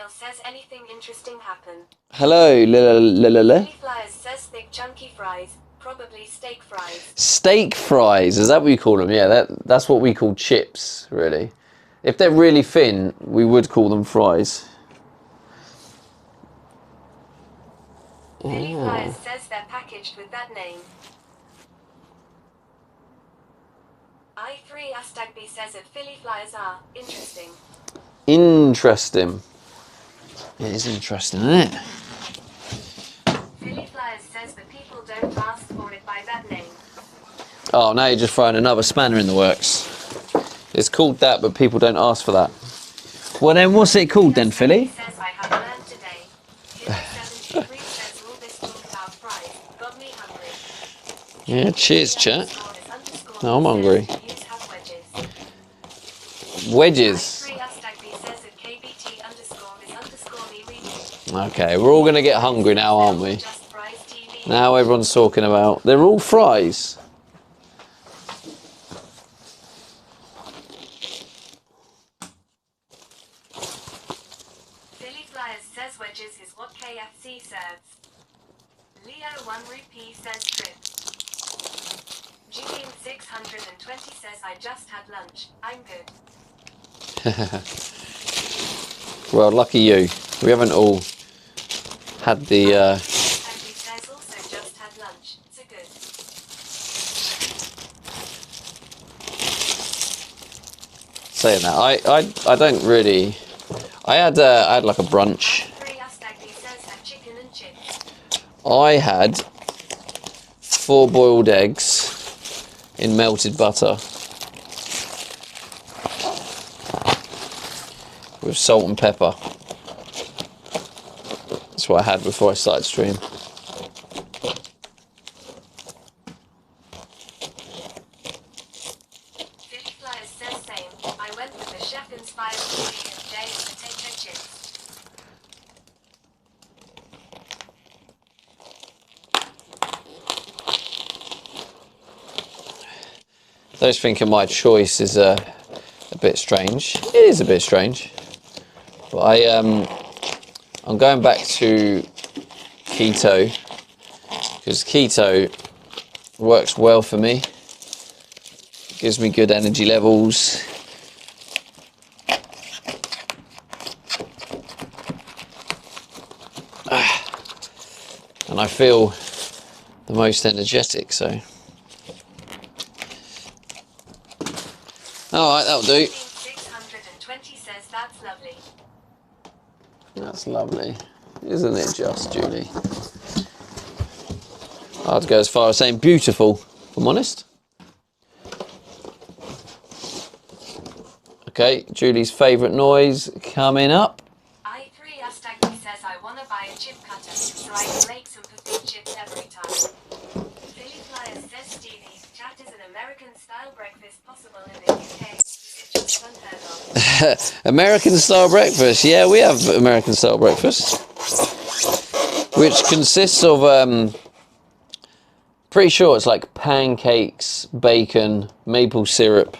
says anything interesting happen. Hello, Lily Flyers says thick chunky fries, probably steak fries. Steak fries, is that what you call them? Yeah, that's what we call chips, really. If they're really thin, we would call them fries. Philly Flyers says they're packaged with that name. I3 Astagby says that Philly Flyers are interesting. Interesting. It is interesting, isn't it? Philly Flyers says that people don't ask for it by that name. Oh, now you're just throwing another spanner in the works. It's called that, but people don't ask for that. Well then, what's it called then, Philly? Says I have learned today. Killer 73 says all this talk about fries got me hungry. Yeah, cheers, chat. No, I'm hungry. Wedges. Okay, we're all going to get hungry now, aren't we? Now everyone's talking about... They're all fries. Philly Flyers says wedges is what KFC serves. 620 says I just had lunch. I'm good. Well, lucky you. We haven't all had the. Andy says also just had lunch. So good. Saying that, I don't really. I had like a brunch. Andy says had chicken and chips. I had 4 boiled eggs in melted butter with salt and pepper. That's what I had before I started stream. Philly Flyers says same. I went with the chef-inspired chili and day and potato chips. Those thinking my choice is a bit strange. It is a bit strange, but I'm going back to keto because keto works well for me. Gives me good energy levels. And I feel the most energetic, so. Alright, that'll do. 620 says that's lovely. That's lovely. Isn't it just, Julie? I'd go as far as saying beautiful, if I'm honest. Okay, Julie's favourite noise coming up. I3 Astagni says I want to buy a chip cutter so I can make some potato chips every time. Philly Flyers says Stevie, chat is an American-style breakfast possible in the UK. It's just unheard of. American style breakfast. Yeah, we have American style breakfast, which consists of pretty sure it's like pancakes, bacon, maple syrup.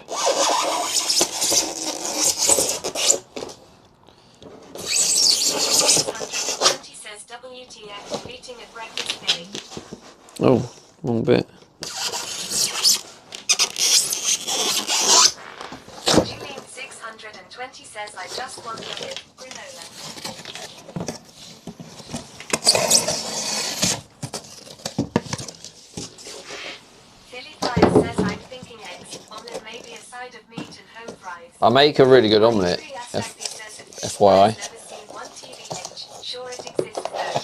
620 says WTF eating at breakfast Philly. Oh, wrong bit. Julian 620 says I just want a bit granola. Philly Flyers says I'm thinking eggs, omelette maybe a side of meat and home fries. I make a really good omelette. FYI. Never seen one TBH. Sure it exists though.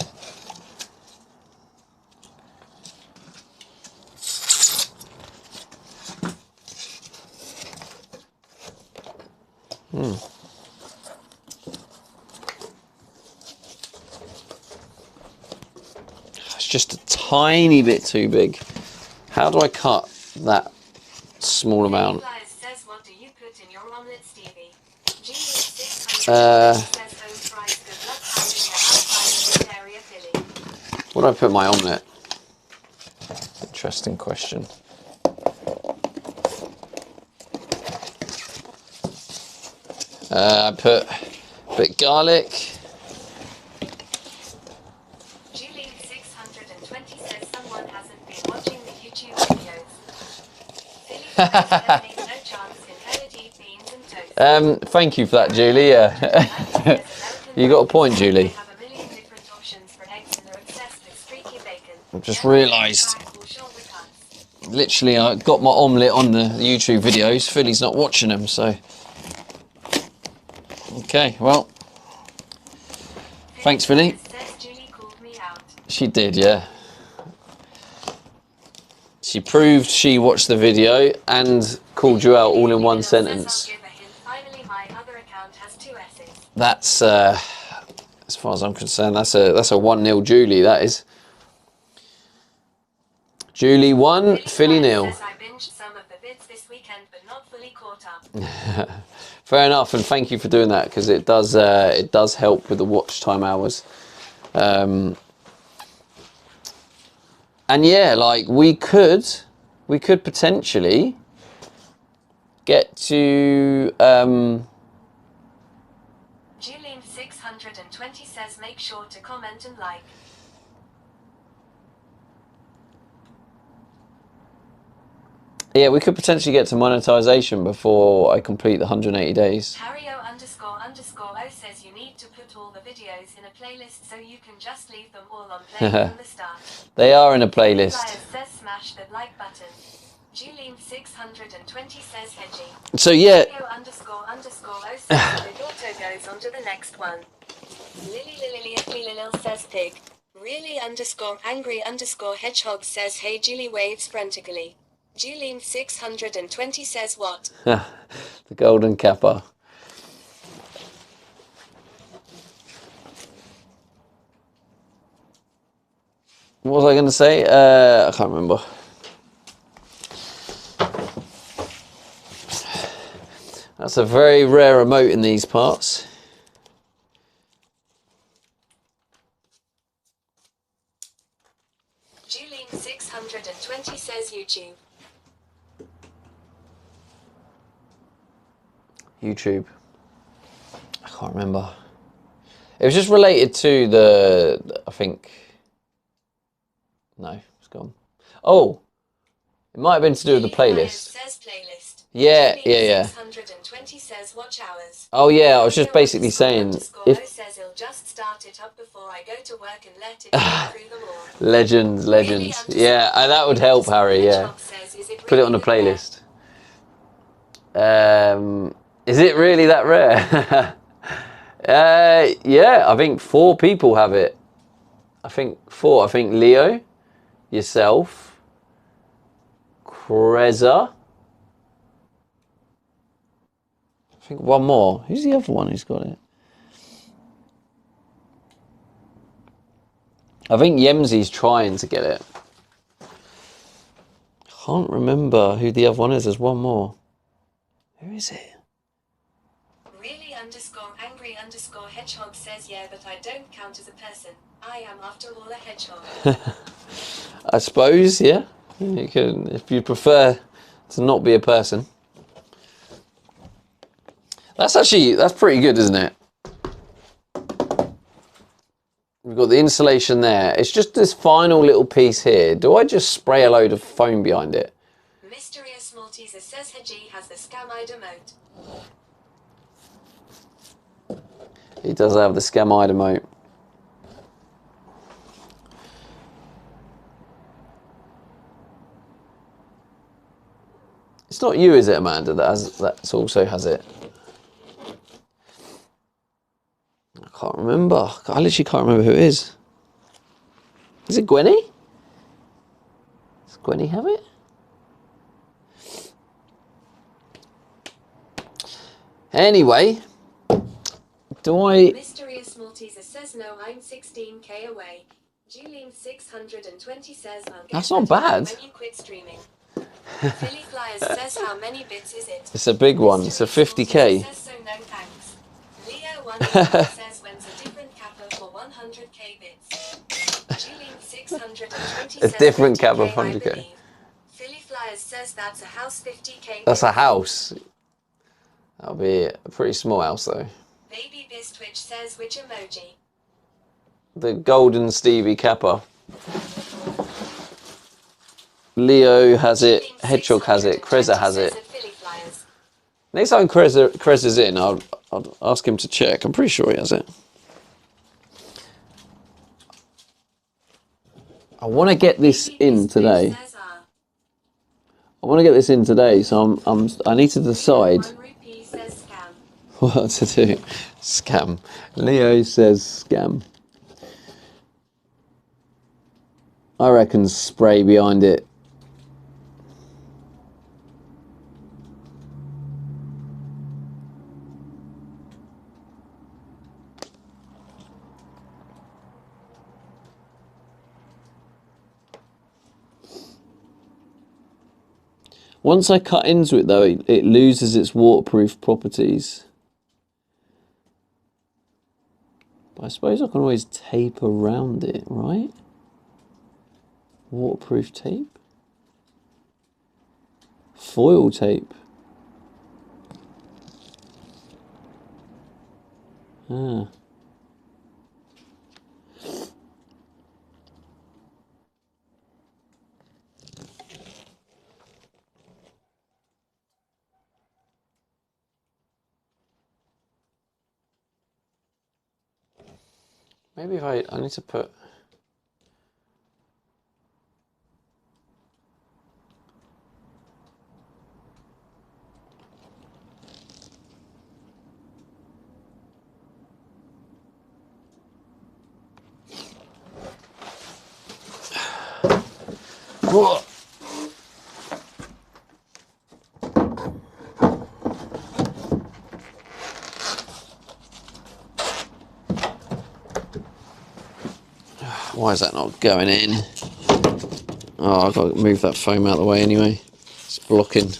It's just a tiny bit too big. How do I cut that small amount? Flyers says what do you put in your omelette, Stevie? Julian 600 says home fries. Good luck finding the outside of this area, Philly. What do I put in my omelette? Interesting question. I put a bit garlic. Julian 620 says someone hasn't been watching the YouTube videos. Philly Flyers says there's no chance in hell it eat beans and toast. Thank you for that, Julie. Yeah. You got a point, They Julie. have a million different options for eggs and they're obsessed with streaky bacon. I've just realised. Back or shoulder cuts. Literally, I got my omelette on the YouTube videos. Philly's not watching them, so. Okay, well. Thanks, Philly. Says Julie called me out. She did, yeah. She proved she watched the video and called you out all in one sentence. Says I'll give a hint. Finally, my other account has 2 S's. That's, as far as I'm concerned, that's a 1-0 Julie, that is. Julie 1, Philly 0. Says I binged some of the vids this weekend, but not fully caught up. Fair enough, and thank you for doing that because it does help with the watch time hours. And yeah, like we could potentially get to Julian 620 says make sure to comment and like. Yeah, we could potentially get to monetization before I complete the 180 days. Harryo__O says you need to put all the videos in a playlist so you can just leave them all on play from the start. They are in a playlist. Flyers says smash that like button. Julian620 says hedgy. So yeah. Harryo___O says the auto goes on to the next one. Lily says pig. Really_angry_hedgehog says hey Julie waves frantically. Julian620 says what? The golden kappa. What was I going to say? I can't remember. That's a very rare emote in these parts. Julian620 says YouTube. YouTube. I can't remember. It was just related to the, I think. No, it's gone. Oh, it might have been to do with the playlist. Says playlist. Yeah. 620 says watch hours. Oh yeah, I was just basically saying if says he'll just start it up before I go to work and let it go through them all. legends. Yeah, that would help, Harry. Yeah, put it on the playlist. Is it really that rare? Yeah, I think 4 people have it. I think 4. I think Leo, yourself, Kreza. I think one more. Who's the other one who's got it? I think Yemzi's trying to get it. Can't remember who the other one is. There's one more. Who is it? Really_angry_hedgehog says yeah, but I don't count as a person. I am after all a hedgehog. I suppose, yeah. You can, if you prefer to not be a person. That's pretty good, isn't it? We've got the insulation there. It's just this final little piece here. Do I just spray a load of foam behind it? Mysterious Malteser says Hedgie has the scamide emote. He does have the scamide emote. It's not you, is it, Amanda, that also has it? I can't remember. I literally can't remember who it is. Is it Gwenny? Does Gwenny have it? Anyway, do I... Mysterious Malteser says no, I'm 16k away. Julian620 says I'll get That's not bad. when you quit streaming. Philly Flyers says how many bits is it? It's a big one. It's a 50k. Says so no thanks. Leo1 says when's a different kappa for 100k bits. Julian620 A says different kappa 50K, for I 100k. believe. Philly Flyers says that's a house 50k. That's a house. That'll be a pretty small house though. Baby Bistwitch says which emoji? The golden Stevie Kappa. Leo has it, Hedgehog has it, Kreza has it. Next time Kreza's in, I'll ask him to check. I'm pretty sure he has it. I want to get this in today. I want to get this in today, so I need to decide what to do. Scam. Leo says scam. I reckon spray behind it. Once I cut into it though, it loses its waterproof properties. But I suppose I can always tape around it, right? Waterproof tape? Foil tape. Ah. Maybe if I need to put... Whoa. Why is that not going in? Oh, I've got to move that foam out of the way anyway. It's blocking.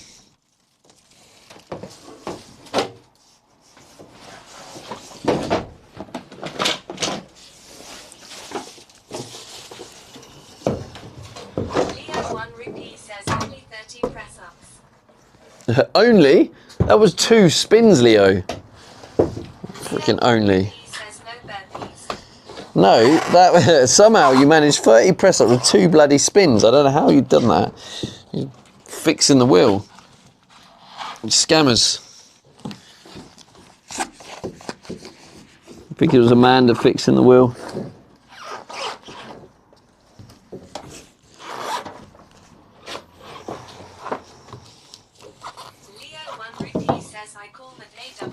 Leo 1 rupee says only 30 press-ups. Only? That was 2 spins, Leo. Freaking only. He says no burpees. No, that somehow you managed 30 press ups with 2 bloody spins. I don't know how you've done that. You're fixing the wheel. Scammers. I think it was Amanda fixing the wheel. Leo 1 rupee says I call it AW.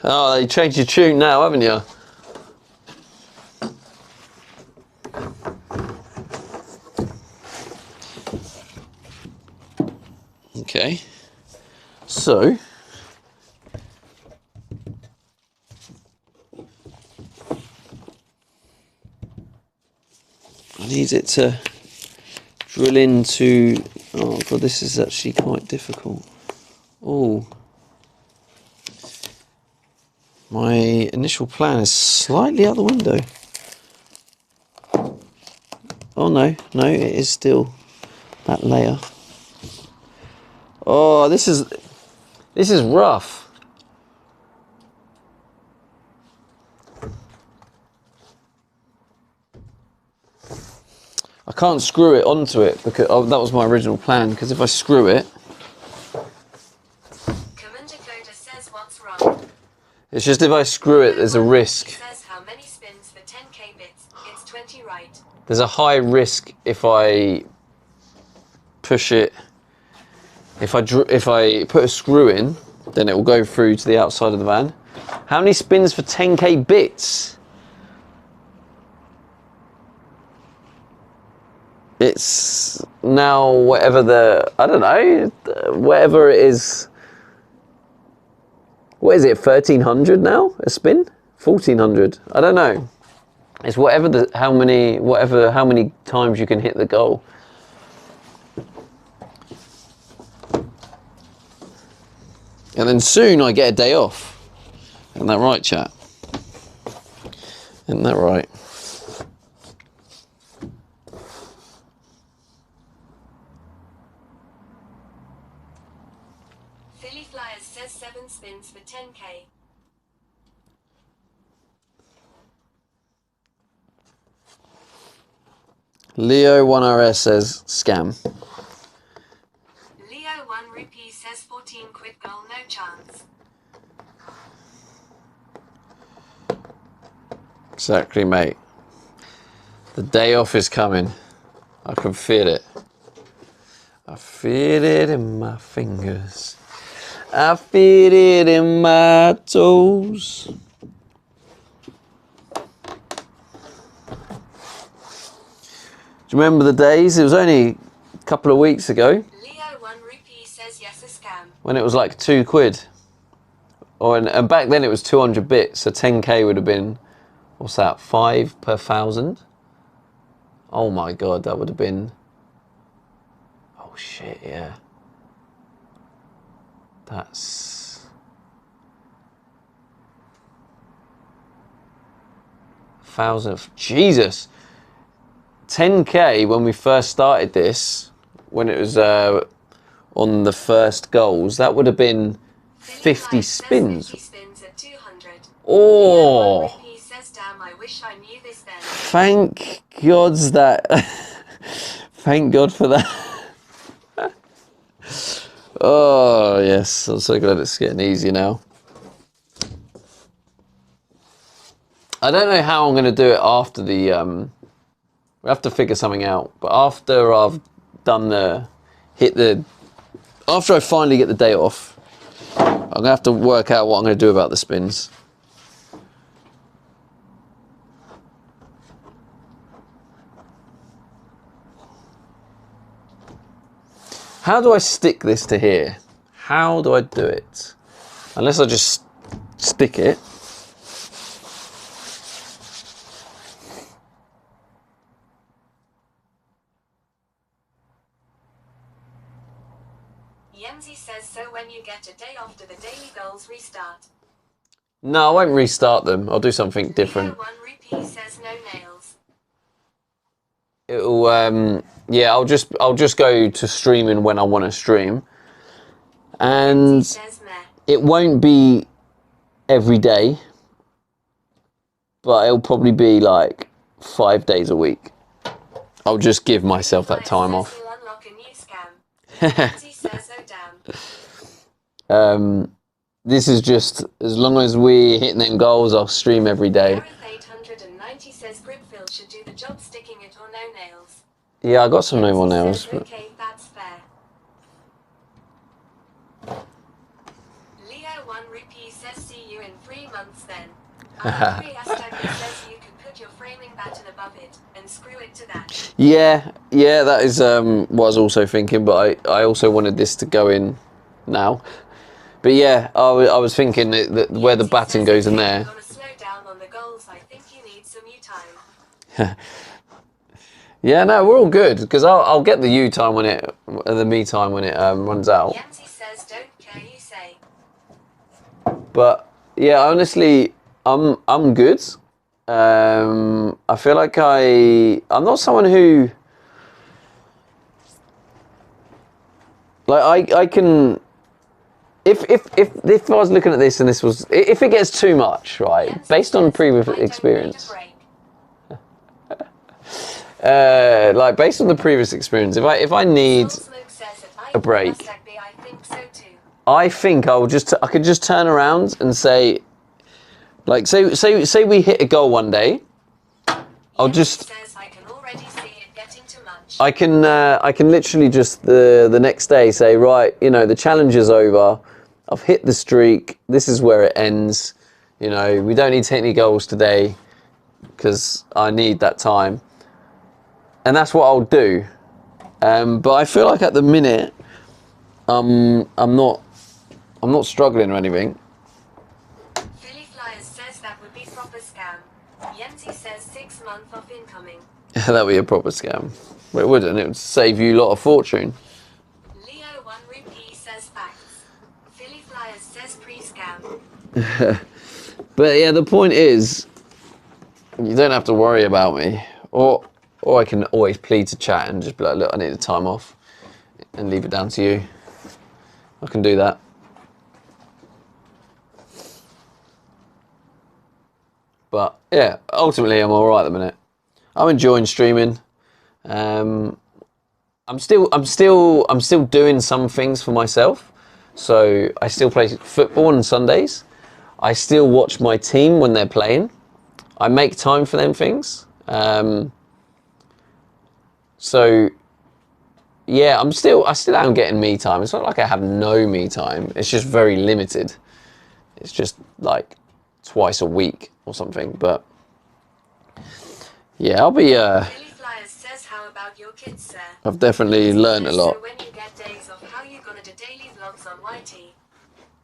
Oh, you changed your tune now, haven't you? Okay, so I need it to drill into, oh god, this is actually quite difficult. Oh, my initial plan is slightly out the window. Oh no, it is still that layer. Oh, this is rough. I can't screw it onto it because that was my original plan. Because if I screw it, Commander Coda says what's wrong. it's just if I screw it, there's a risk. Says how many spins for 10k bits? It's 20, right? There's a high risk if I push it. If I put a screw in, then it will go through to the outside of the van. How many spins for 10k bits? It's now whatever the, I don't know, whatever it is. What is it, 1300 now a spin? 1400, I don't know. It's whatever how many times you can hit the goal. And then soon I get a day off. Isn't that right, chat? Isn't that right? Philly Flyers says 7 spins for 10k. Leo 1RS says scam. Leo 1 rupee says 14 quid goal, no chance. Exactly, mate. The day off is coming. I can feel it. I feel it in my fingers. I feel it in my toes. Do you remember the days? It was only a couple of weeks ago Leo 1 rupee says yes, a scam. when it was like 2 quid. And back then it was 200 bits, so 10k would have been, what's that, 5 per 1,000? Oh my god, that would have been, oh shit, yeah. That's 1,000, Jesus. 10k when we first started this, when it was on the first goals, that would have been 50 spins. 50 spins at 200. Oh, Leo 1 rupee says damn, I wish I knew this then. thank God's that. Thank God for that. Oh yes, I'm so glad it's getting easier now. I don't know how I'm going to do it after the... we have to figure something out. But after I've done after I finally get the day off, I'm going to have to work out what I'm going to do about the spins. How do I stick this to here? How do I do it? Unless I just stick it. Yemzi says, so when you get a day after the daily goals restart. No, I won't restart them. I'll do something different. Leo 1 Rupee says no nails. It'll yeah, I'll just go to streaming when I want to stream. And Says meh. it won't be every day, but it'll probably be like 5 days a week. I'll just give myself that time off. He'll unlock a new scam. Yemzi says, oh damn. This is just, as long as we're hitting them goals, I'll stream every day. Gareth 890 says Gripfield should do the job sticking it or no nails. Yeah, I got some no more nails. Says, But... okay, that's fair. Leo 1 Rupee says see you in 3 months then. Alfie Astagli says you could put your framing batten above it and screw it to that. Yeah, that is what I was also thinking, but I also wanted this to go in now. But yeah, I was thinking that where the batten goes in there. Gonna slow down on the goals. I think you need some U time. Yeah, no, we're all good because I'll get the U time when the me time when it runs out. Yancy says don't care you say. But yeah, honestly, I'm good. I feel like I'm not someone who like I can. If I was looking at this and this was, if it gets too much, right, Yancy based on says, previous "I don't need a experience, break." like based on the previous experience, if I need Soul Smoke says if I a break, must be, I think so too. I think I could just turn around and say, like, say we hit a goal one day, I'll Yancy just. says I can already see it getting too much. I can literally just the next day say, right, the challenge is over. I've hit the streak. This is where it ends. We don't need to hit any goals today because I need that time. And that's what I'll do. But I feel like at the minute, I'm not struggling or anything. Philly Flyers says that would be proper scam. Yancy says 6 months off incoming. That would be a proper scam. But it wouldn't. It would save you a lot of fortune. Leo 1 Rupee says facts. Philly Flyers says pre-scam. But yeah, the point is, you don't have to worry about me. Or I can always plead to chat and just be like, look, I need a time off. And leave it down to you. I can do that. But yeah, ultimately I'm alright at the minute. I'm enjoying streaming. I'm still doing some things for myself. So I still play football on Sundays. I still watch my team when they're playing. I make time for them things. So yeah, I still am getting me time. It's not like I have no me time. It's just very limited. It's just like twice a week or something. But yeah, I'll be. Philly Flyers says how about your kids, sir? I've definitely learned a lot. So when you get days off, how you gonna do daily vlogs on YT?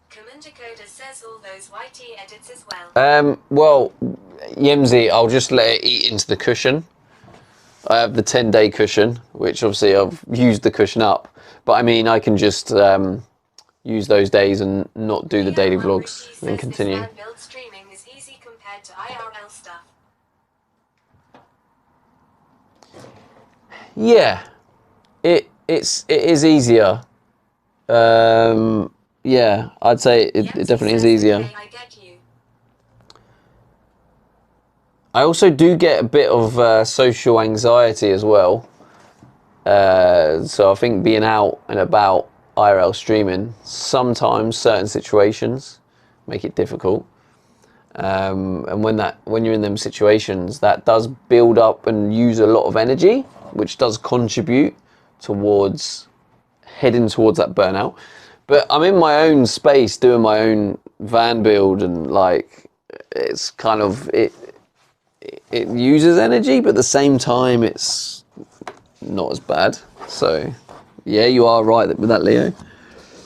Commander Coda says all those YT edits as well. Well, Yemzi, I'll just let it eat into the cushion. I have the 10-day cushion, which obviously I've used the cushion up. But I mean, I can just use those days and not do the daily vlogs and continue. This build streaming is easy compared to IRL stuff. Yeah, it is easier. Yeah, I'd say it definitely is easier. Okay, I get you. I also do get a bit of social anxiety as well. So I think being out and about IRL streaming, sometimes certain situations make it difficult. And when you're in them situations, that does build up and use a lot of energy, which does contribute towards heading towards that burnout. But I'm in my own space doing my own van build, and like it's kind of it uses energy, but at the same time it's not as bad. So yeah, you are right with that, Leo.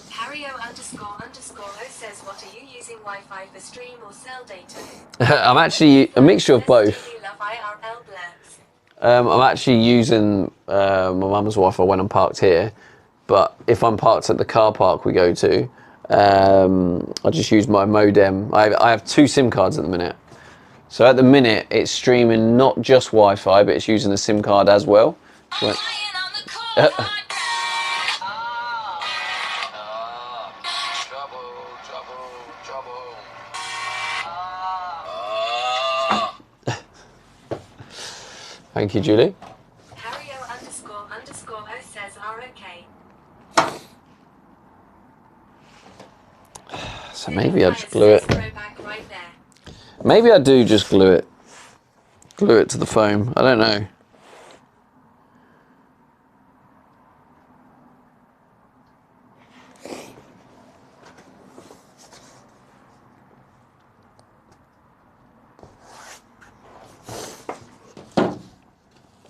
Harrio__O says, what are you using Wi-Fi for stream or cell data? I'm actually a mixture of both. Do you love IRL blurbs? I'm actually using my mum's Wi-Fi when I'm parked here, but if I'm parked at the car park we go to, I just use my modem. I have 2 SIM cards at the minute. So at the minute it's streaming not just Wi-Fi, but it's using the SIM card as well. When- Thank you, Julie. Harrio__O says are okay. So maybe I just glue it. Throwback right there. Maybe I do just glue it. Glue it to the foam. I don't know.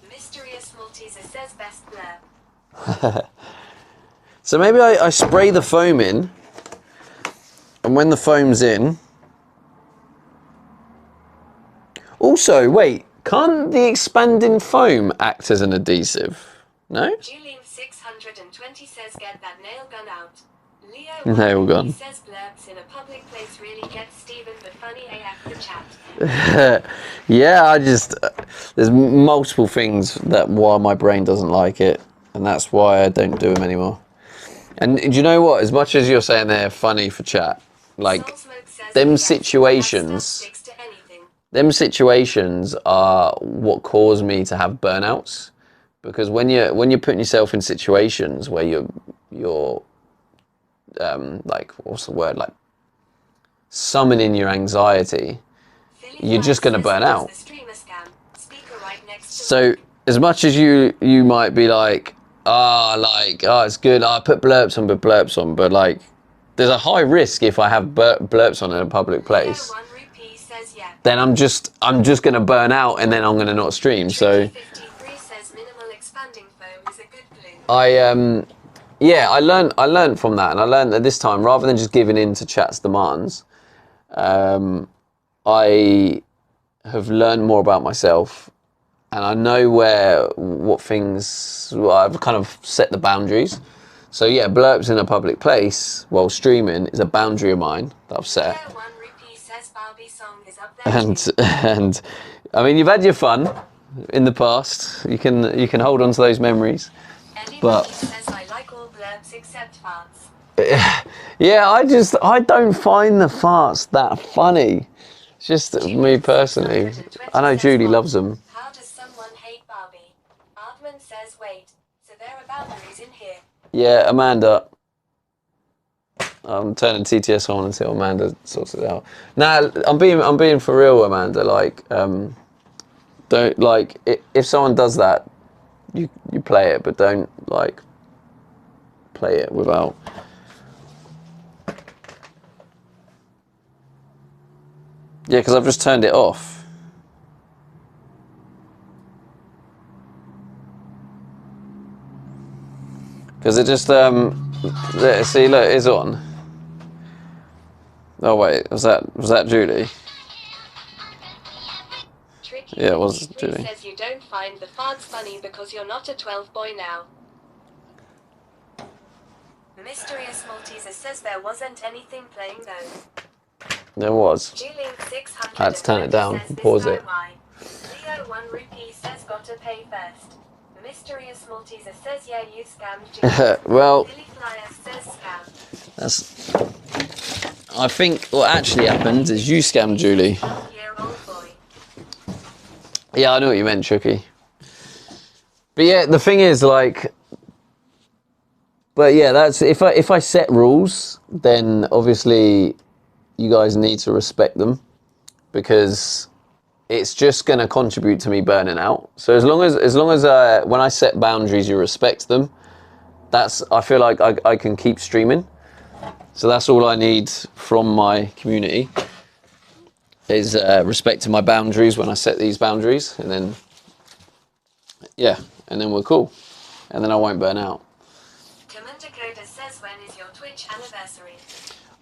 Mysterious Malteser says best blurb. So maybe I spray the foam in, and when the foam's in... Also, wait, can't the expanding foam act as an adhesive? No? Julene620 says get that nail gun out. Leo Nail gun. says blurbs in a public place really gets Stephen but funny AF the chat. Yeah, I just... there's multiple things that why my brain doesn't like it, and that's why I don't do them anymore. And do you know what? As much as you're saying they're funny for chat, like, Soulsmoke says them yes, that situations... stuff sticks to anything. Them situations are what cause me to have burnouts, because when you're putting yourself in situations where you're like, what's the word, like summoning your anxiety, you're just going to burn out. So as much as you might be like, it's good, I put blurps on, but like there's a high risk if I have blurps on in a public place. Then I'm just going to burn out, and then I'm going to not stream. So I learned from that, and I learned that this time, rather than just giving in to chat's demands, I have learned more about myself, and I know what things I've kind of set the boundaries. So yeah, blurps in a public place while streaming is a boundary of mine that I've set. And I mean, you've had your fun in the past. You can hold on to those memories. But says I like all blurbs except farts. yeah, I don't find the farts that funny. It's just me personally. I know Julie loves them. How does someone hate Barbie? Aardman says wait, so there are boundaries in here. Yeah, Amanda. I'm turning TTS on until Amanda sorts it out. Nah, I'm being for real, Amanda. Like, don't like if someone does that, you play it, but don't like play it without. Yeah, because I've just turned it off. Because it just see, look, it's on. Oh wait, was that Julie? Tricky Yeah, it was 53 Julie. says you don't find the farts funny because you're not a 12 boy now. Mysterious Malteser says there wasn't anything playing though. There was. Julene600 I had to turn it down, says this pause guy it. why. Leo 1 rupee says gotta pay first. Mysterious Malteser says yeah you scammed Julie. Well, Billy Flyer says scam. that's. I think what actually happened is you scammed Julie. 12-year-old boy. Yeah, I know what you meant, Chucky. But yeah, the thing is, like, but yeah, that's if I set rules, then obviously you guys need to respect them. because it's just going to contribute to me burning out. So as long as when I set boundaries, you respect them, I feel like I can keep streaming. So that's all I need from my community is respecting my boundaries when I set these boundaries, and then we're cool, and then I won't burn out. Commander Coda says, when is your Twitch anniversary?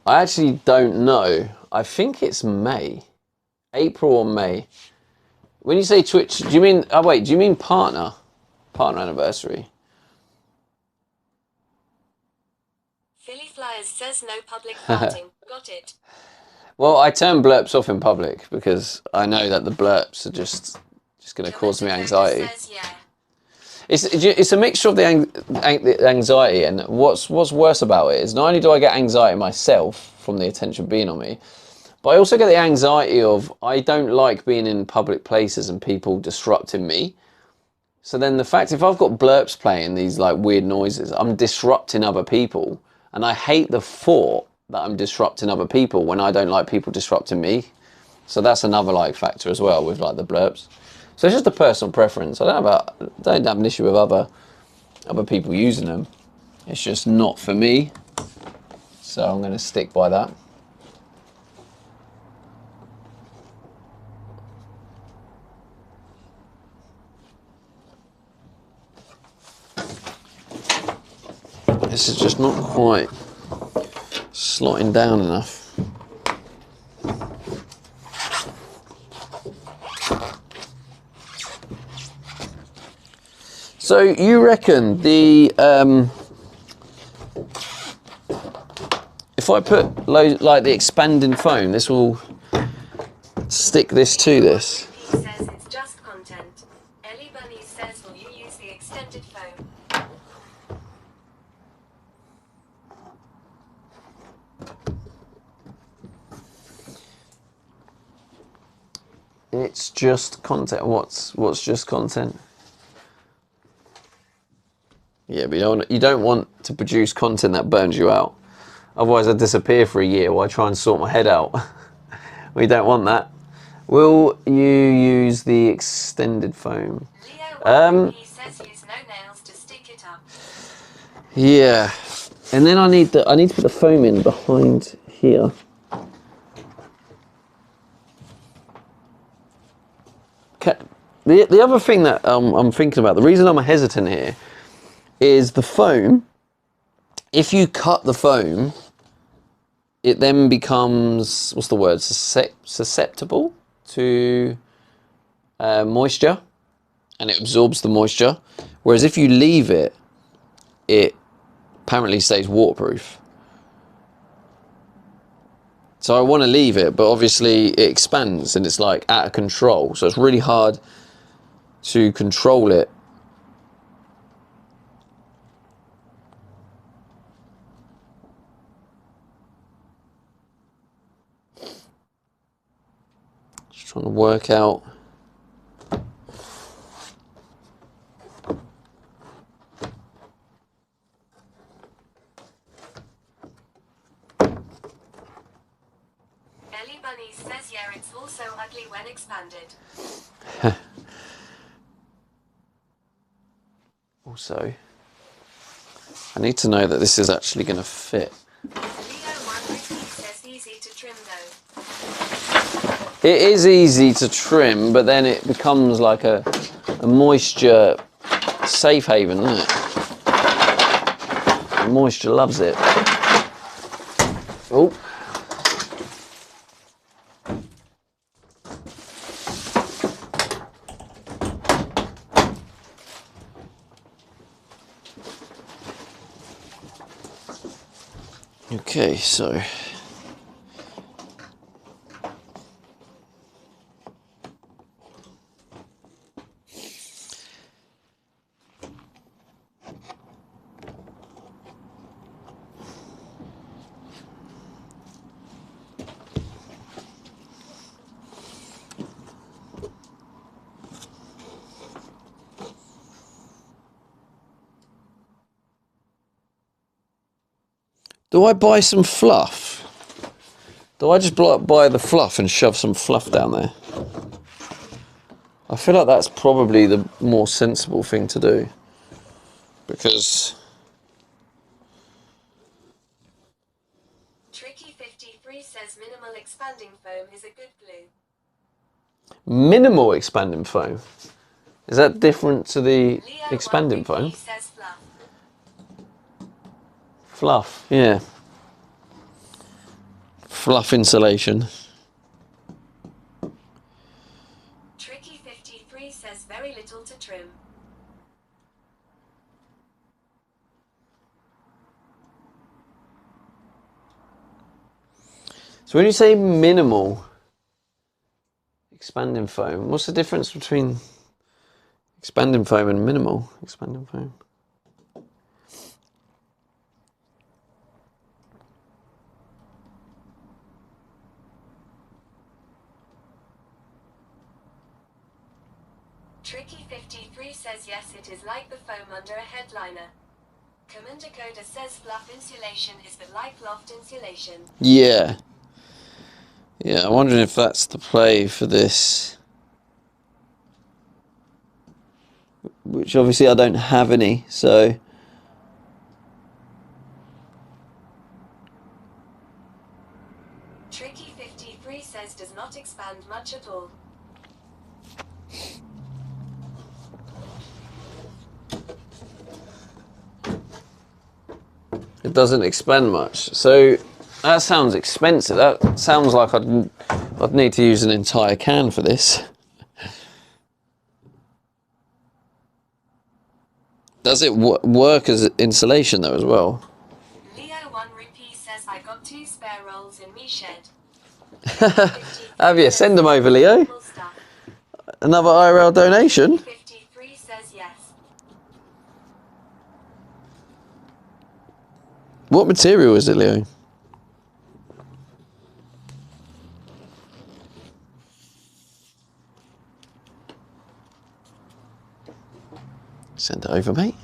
I actually don't know. I think it's May. April or May. When you say Twitch, do you mean... Oh, wait, do you mean partner? Partner anniversary. Philly Flyers says no public farting. Got it. Well, I turn blurps off in public because I know that the blurps are just going to cause me anxiety. Says, yeah. It's a mixture of the anxiety, and what's worse about it is not only do I get anxiety myself from the attention being on me, but I also get the anxiety of I don't like being in public places and people disrupting me. So then the fact, if I've got blurps playing these like weird noises, I'm disrupting other people, and I hate the thought that I'm disrupting other people when I don't like people disrupting me. So that's another like factor as well with like the blurps. So it's just a personal preference. I don't have an issue with other people using them. It's just not for me. So I'm going to stick by that. This is just not quite slotting down enough. So you reckon the if I put like the expanding foam, this will stick this to this? He says it's just content. Ellie Bunny says, will you use the extended foam? It's just content. What's just content? Yeah, but you don't want to produce content that burns you out. Otherwise, I disappear for a year while I try and sort my head out. We don't want that. Will you use the extended foam? Leo, he says use no nails to stick it up. Yeah, and then I need to put the foam in behind here. Okay. The other thing that I'm thinking about, the reason I'm hesitant here, is the foam. If you cut the foam, it then becomes, what's the word, susceptible to moisture, and it absorbs the moisture. Whereas if you leave it, it apparently stays waterproof. So I want to leave it, but obviously it expands and it's like out of control. So it's really hard to control it. Just trying to work out. Ellie Bunny says, yeah, it's also ugly when expanded. Also, I need to know that this is actually going to fit. Leo 150 says easy to trim though. It is easy to trim, but then it becomes like a moisture safe haven, isn't it? The moisture loves it. Oh. Okay, so do I buy some fluff? Do I just buy the fluff and shove some fluff down there? I feel like that's probably the more sensible thing to do. Because... Tricky53 says minimal expanding foam is a good glue. Minimal expanding foam? Is that different to the Leo expanding 1BP foam? says fluff. Fluff, yeah. Fluff insulation. Tricky53 says very little to trim. So when you say minimal expanding foam, what's the difference between expanding foam and minimal expanding foam? Tricky53 says yes, it is like the foam under a headliner. Commander Coda says fluff insulation is the like loft insulation. Yeah. Yeah, I'm wondering if that's the play for this. Which obviously I don't have any, so... Tricky53 says does not expand much at all. It doesn't expand much. So that sounds expensive. That sounds like I'd need to use an entire can for this. Does it work as insulation though as well? Leo 1 Rupee says I got 2 spare rolls in me shed. Have you? Send them over, Leo. Another IRL donation? 53 says yes. What material is it, Leo? Send it over, mate.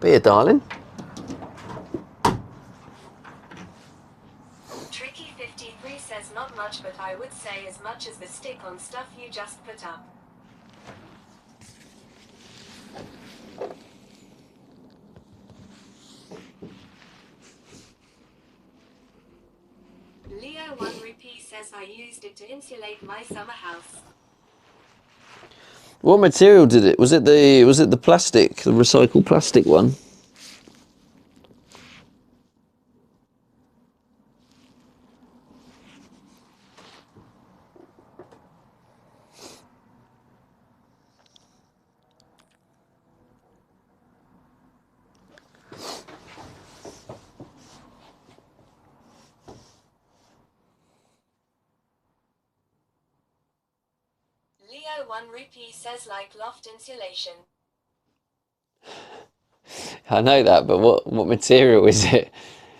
Be a darling. Tricky53 says not much, but I would say as much as the stick on stuff you just put up. Leo 1 Rupee says I used it to insulate my summer house. What material did it? Was it the plastic, the recycled plastic one? Leo 1 Rupee says like loft insulation. I know that, but what material is it?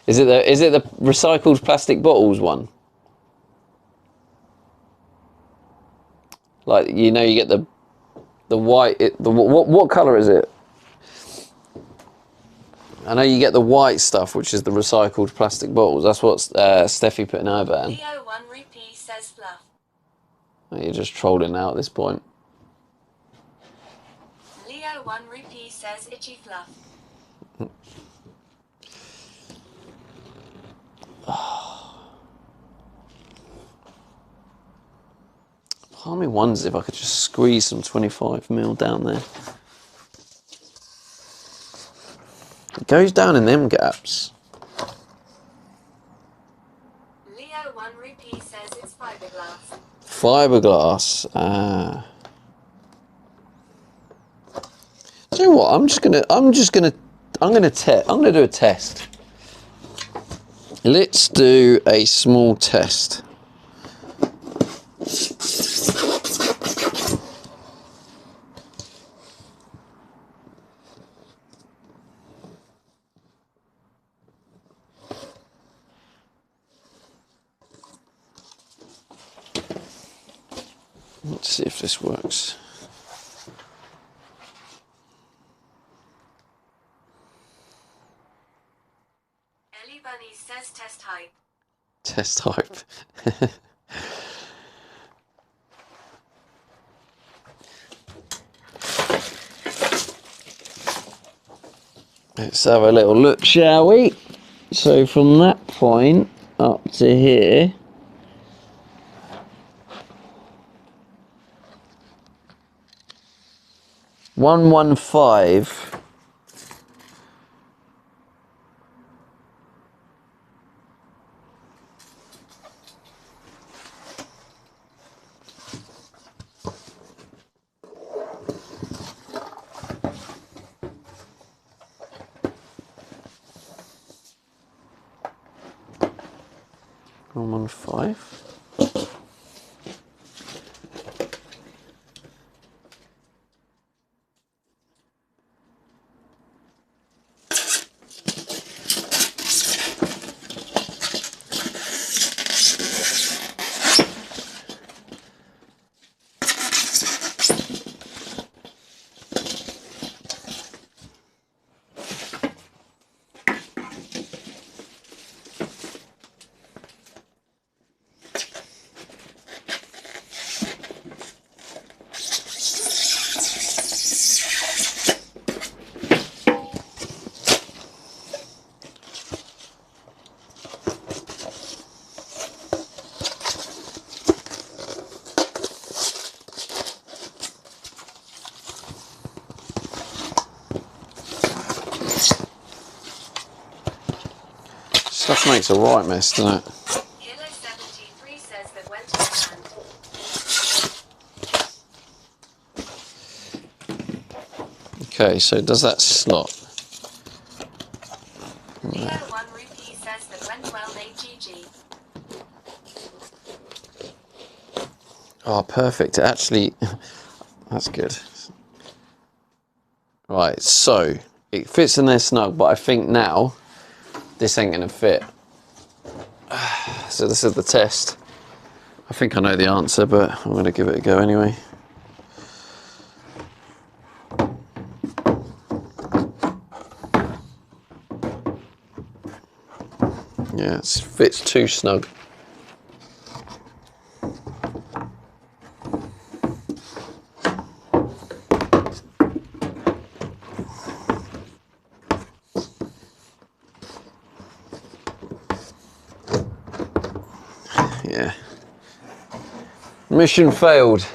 Is it the recycled plastic bottles one? Like, you know, you get the white. What color is it? I know you get the white stuff, which is the recycled plastic bottles. That's what Steffi put in her van. Leo 1 Rupee says fluff. You're just trolling now at this point. Leo 1 Rupee says itchy fluff. Part of me wonders if I could just squeeze some 25mm down there. It goes down in them gaps. Leo 1 Rupee says it's fiberglass. Fiberglass. Do you know what? I'm gonna do a test. Let's do a small test. Let's see if this works. Ellie Bunny says test height. Test hype. Let's have a little look, shall we? So from that point up to here, $115. $115. Stuff makes a right mess, doesn't it? Kilo 73 says that went to plan. Okay, so does that slot? Leo 1 Rupee says that went well made GG. Oh, perfect. It actually, that's good. Right, so it fits in there snug, but I think now this ain't gonna fit. So this is the test. I think I know the answer, but I'm gonna give it a go anyway. Yeah, it fits too snug. Yeah. Mission failed.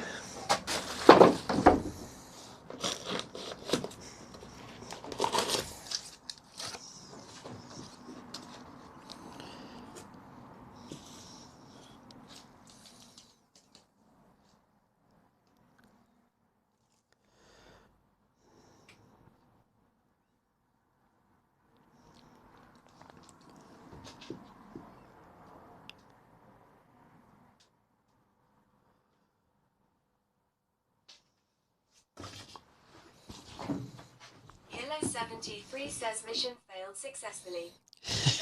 Kilo 73 says mission failed successfully.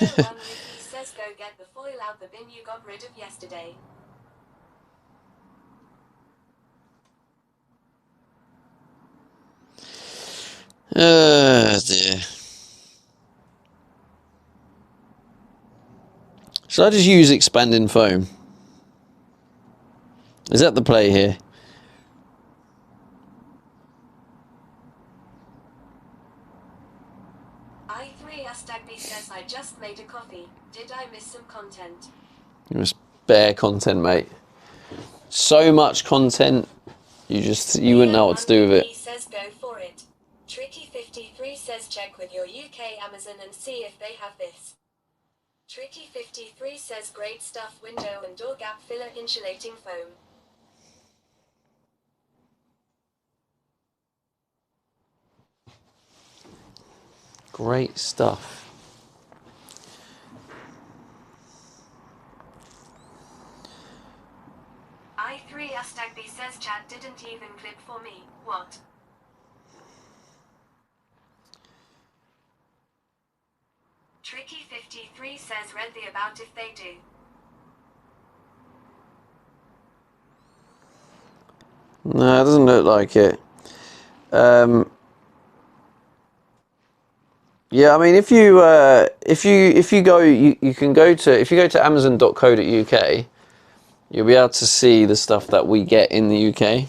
Leo 1 Rupee says go get the foil out the bin you got rid of yesterday. Dear. Should I just use expanding foam? Is that the play here? I3 Astagby says I just made a coffee. Did I miss some content? It was bare content, mate. So much content, you wouldn't know what to do with it. He says go for it. Tricky 53 says check with your UK Amazon and see if they have this. Tricky 53 says great stuff, window and door gap filler insulating foam. Great stuff. I3 Astagby says chat didn't even clip for me. What? Tricky 53 says read the about if they do. No, it doesn't look like it. Yeah, I mean, if you go, you can go to, if you go to amazon.co.uk, you'll be able to see the stuff that we get in the UK.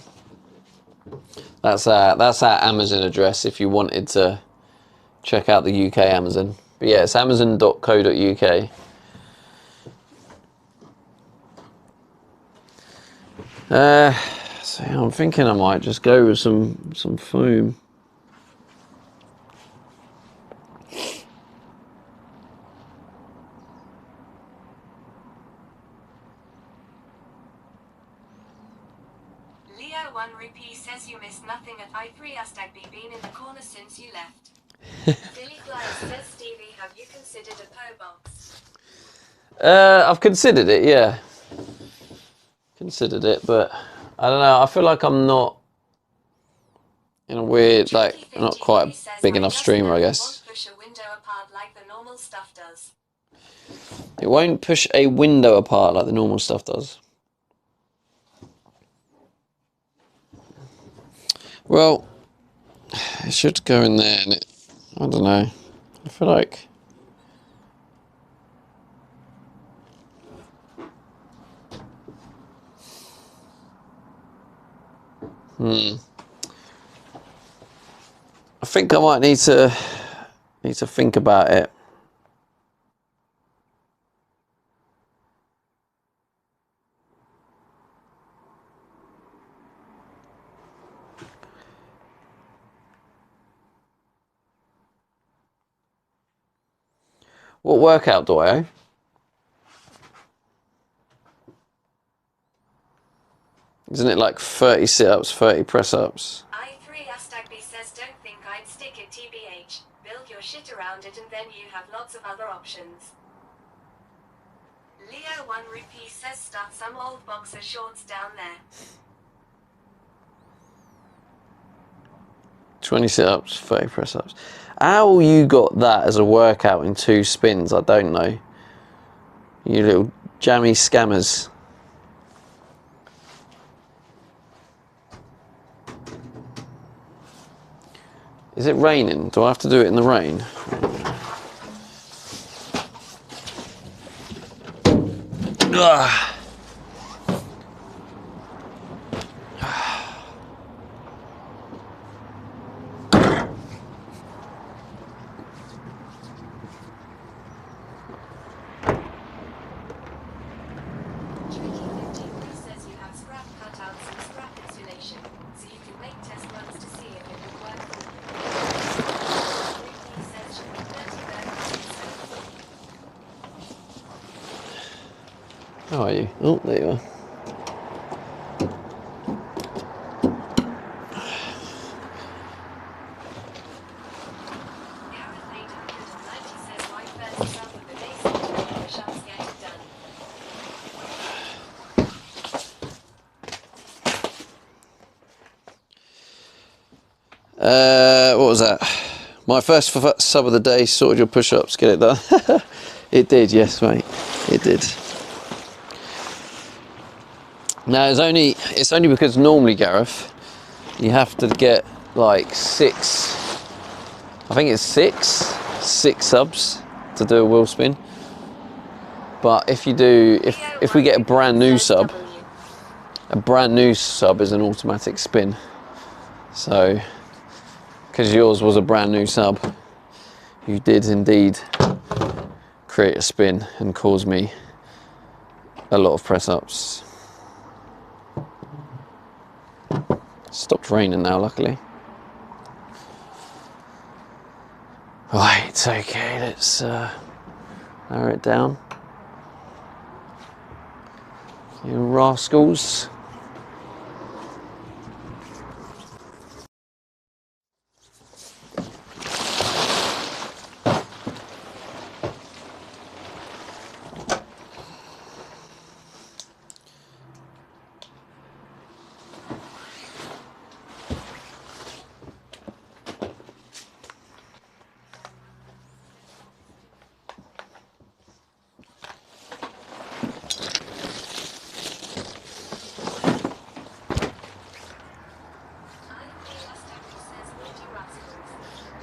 That's our Amazon address if you wanted to check out the UK Amazon. But yeah, it's amazon.co.uk. So yeah, I'm thinking I might just go with some foam. Leo1 Rupee says you missed nothing at I3 Astagby been in the corner since you left. Billy Flyers says Stevie, have you considered a PO box? I've considered it, yeah. Considered it, but I don't know. I feel like I'm not in a weird, like, not quite a big enough streamer, I guess. Push a window apart like the normal stuff does. It won't push a window apart like the normal stuff does. Well, it should go in there, and I don't know. I feel like... I think I might need to think about it. What workout do I owe? Isn't it like 30 sit-ups, 30 press-ups? I3 Astagby says don't think I'd stick it TBH. Build your shit around it and then you have lots of other options. Leo1 Rupee says stuff some old boxer shorts down there. 20 sit-ups, 30 press-ups. How you got that as a workout in 2 spins, I don't know. You little jammy scammers. Is it raining? Do I have to do it in the rain? Ugh. Says you have scrap cutouts and scrap insulation, so you can make test runs to see if it would work for you. Rupee says should be 30 How are you? Oh, there you are. Gareth 890 says my first sub of the day seems to push-ups get it done. What was that? My first sub of the day sorted your push-ups, get it done. It did, yes, mate. It did. Now it's only because normally, Gareth, you have to get like 6. I think it's 6 subs to do a wheel spin. But if you do, if we get a brand new sub, a brand new sub is an automatic spin. So, because yours was a brand new sub, you did indeed create a spin and cause me a lot of press ups. Stopped raining now, luckily. Right, okay, let's narrow it down. You rascals.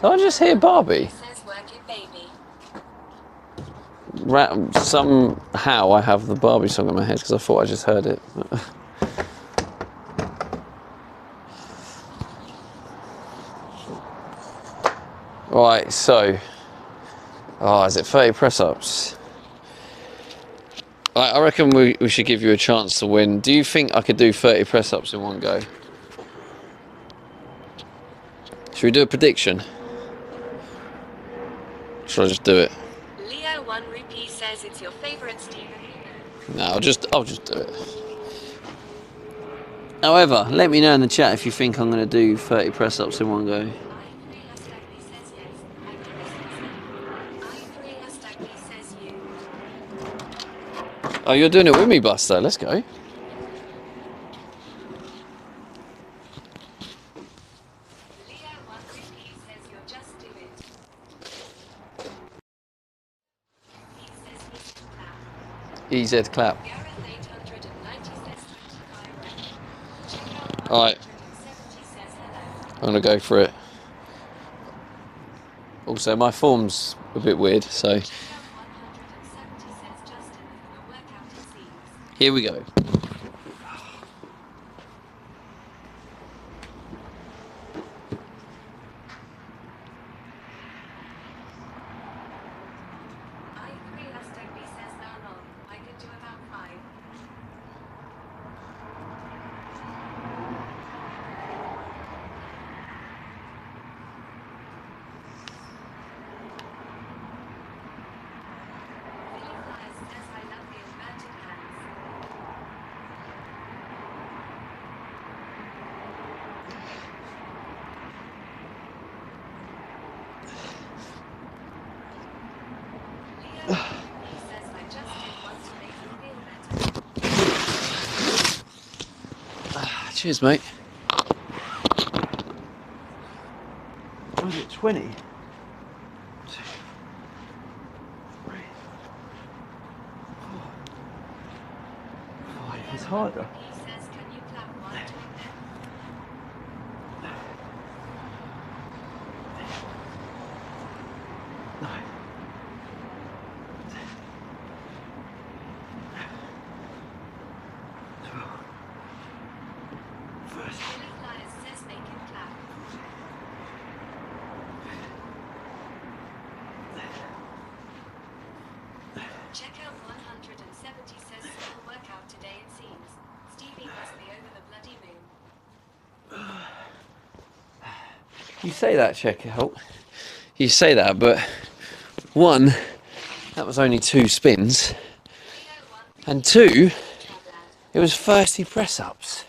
Did I just hear Barbie? Says work in Somehow I have the Barbie song in my head because I thought I just heard it. Right, so, is it 30 press-ups? I reckon we should give you a chance to win. Do you think I could do 30 press-ups in one go? Should we do a prediction? Should I just do it? Leo 1 Rupee says it's your favourite Stephen. No, I'll just do it. However, let me know in the chat if you think I'm going to do 30 press-ups in one go. I3 Astagli says yes. I3 Astagli says you. Oh, you're doing it with me, Buster. Let's go. Leo 1 Rupee says you'll just do it. He says he's clap. EZ clap. Gareth 890 says 25. Check out Alright, 170 says hello. I'm going to go for it. Also, my form's a bit weird, so Check out 170 says Justin for the workout it seems. here we go. I3 Astagli says no, I could do about 5. Billy Flyers says I love the inverted hands. Leo he says I just did one to make you feel better. Cheers, mate. Was it 20? 2, 3, 4, 5. It's harder. He says can you clap while doing them? 9. 12. Billy Flyers says make him clap. Check out 170 says small workout today it seems. Stevie must be over the bloody moon. You say that, check it out. You say that, but one, that was only 2 spins, Leo 1 and 2, Travelad. it was 30 press-ups.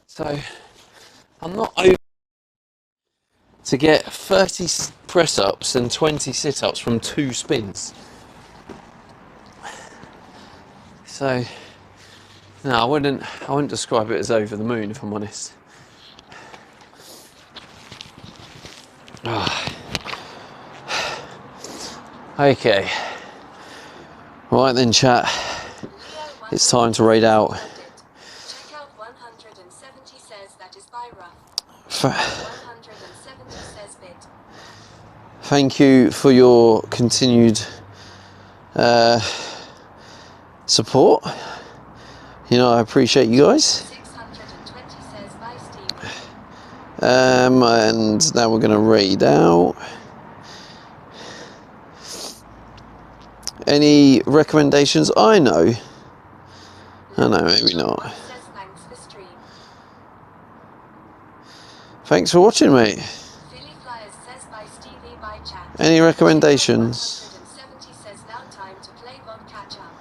So I'm not over to get 30 press-ups and 20 sit-ups from 2 spins. So no, I wouldn't describe it as over the moon, if I'm honest. Okay. Right then, chat. Leo 1 It's time to raid out. Check out 170 says that is by rough. F- 170 says bit. Thank you for your continued support. You know, I appreciate you guys. 620 says by Steve. And now we're going to raid out. Any recommendations? I know, maybe not. Says thanks for stream. Thanks for watching, mate. Philly Flyers says by Stevie by chat. Any recommendations? 170 says now time to play VOD catch up.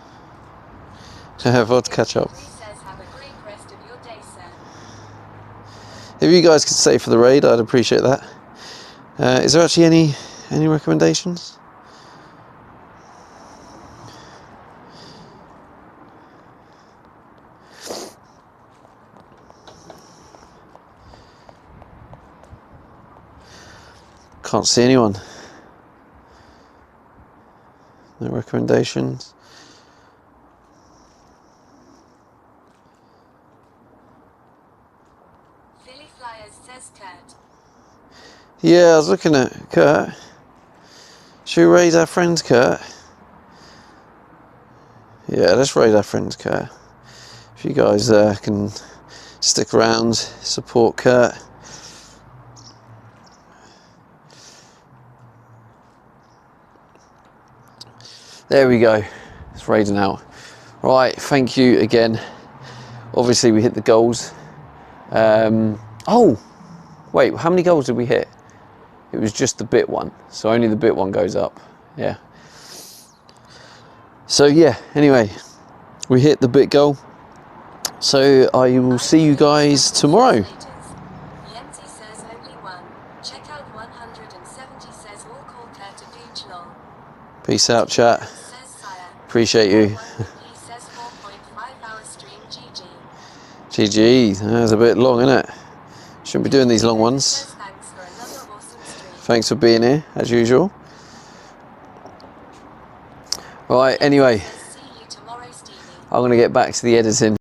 VOD catch up. 3 says have a great rest of your day, sir. If you guys could stay for the raid, I'd appreciate that. Is there actually any recommendations? Can't see anyone. No recommendations. Philly Flyers says Kurt. Yeah, I was looking at Kurt. Should Should we raise our friends, Kurt? Yeah, let's raise our friends, Kurt. If you guys can stick around, support Kurt. There we go. It's raiding out. Right, thank you again. Obviously, we hit the goals. Oh, wait, how many goals did we hit? It was just the bit one, so only the bit one goes up. Yeah. So yeah, anyway, we hit the bit goal. So I will see you guys tomorrow. Yenzi says only one. Check out 170 says all call Kurt to beach lol. Peace out, chat. Says Sire. Appreciate you. He says 4.5 hour stream GG. GG. That was a bit long, isn't it? Shouldn't be doing these long ones. Says thanks for another awesome stream. Thanks for being here, as usual. Right, anyway, See you tomorrow, Stevie. I'm going to get back to the editing.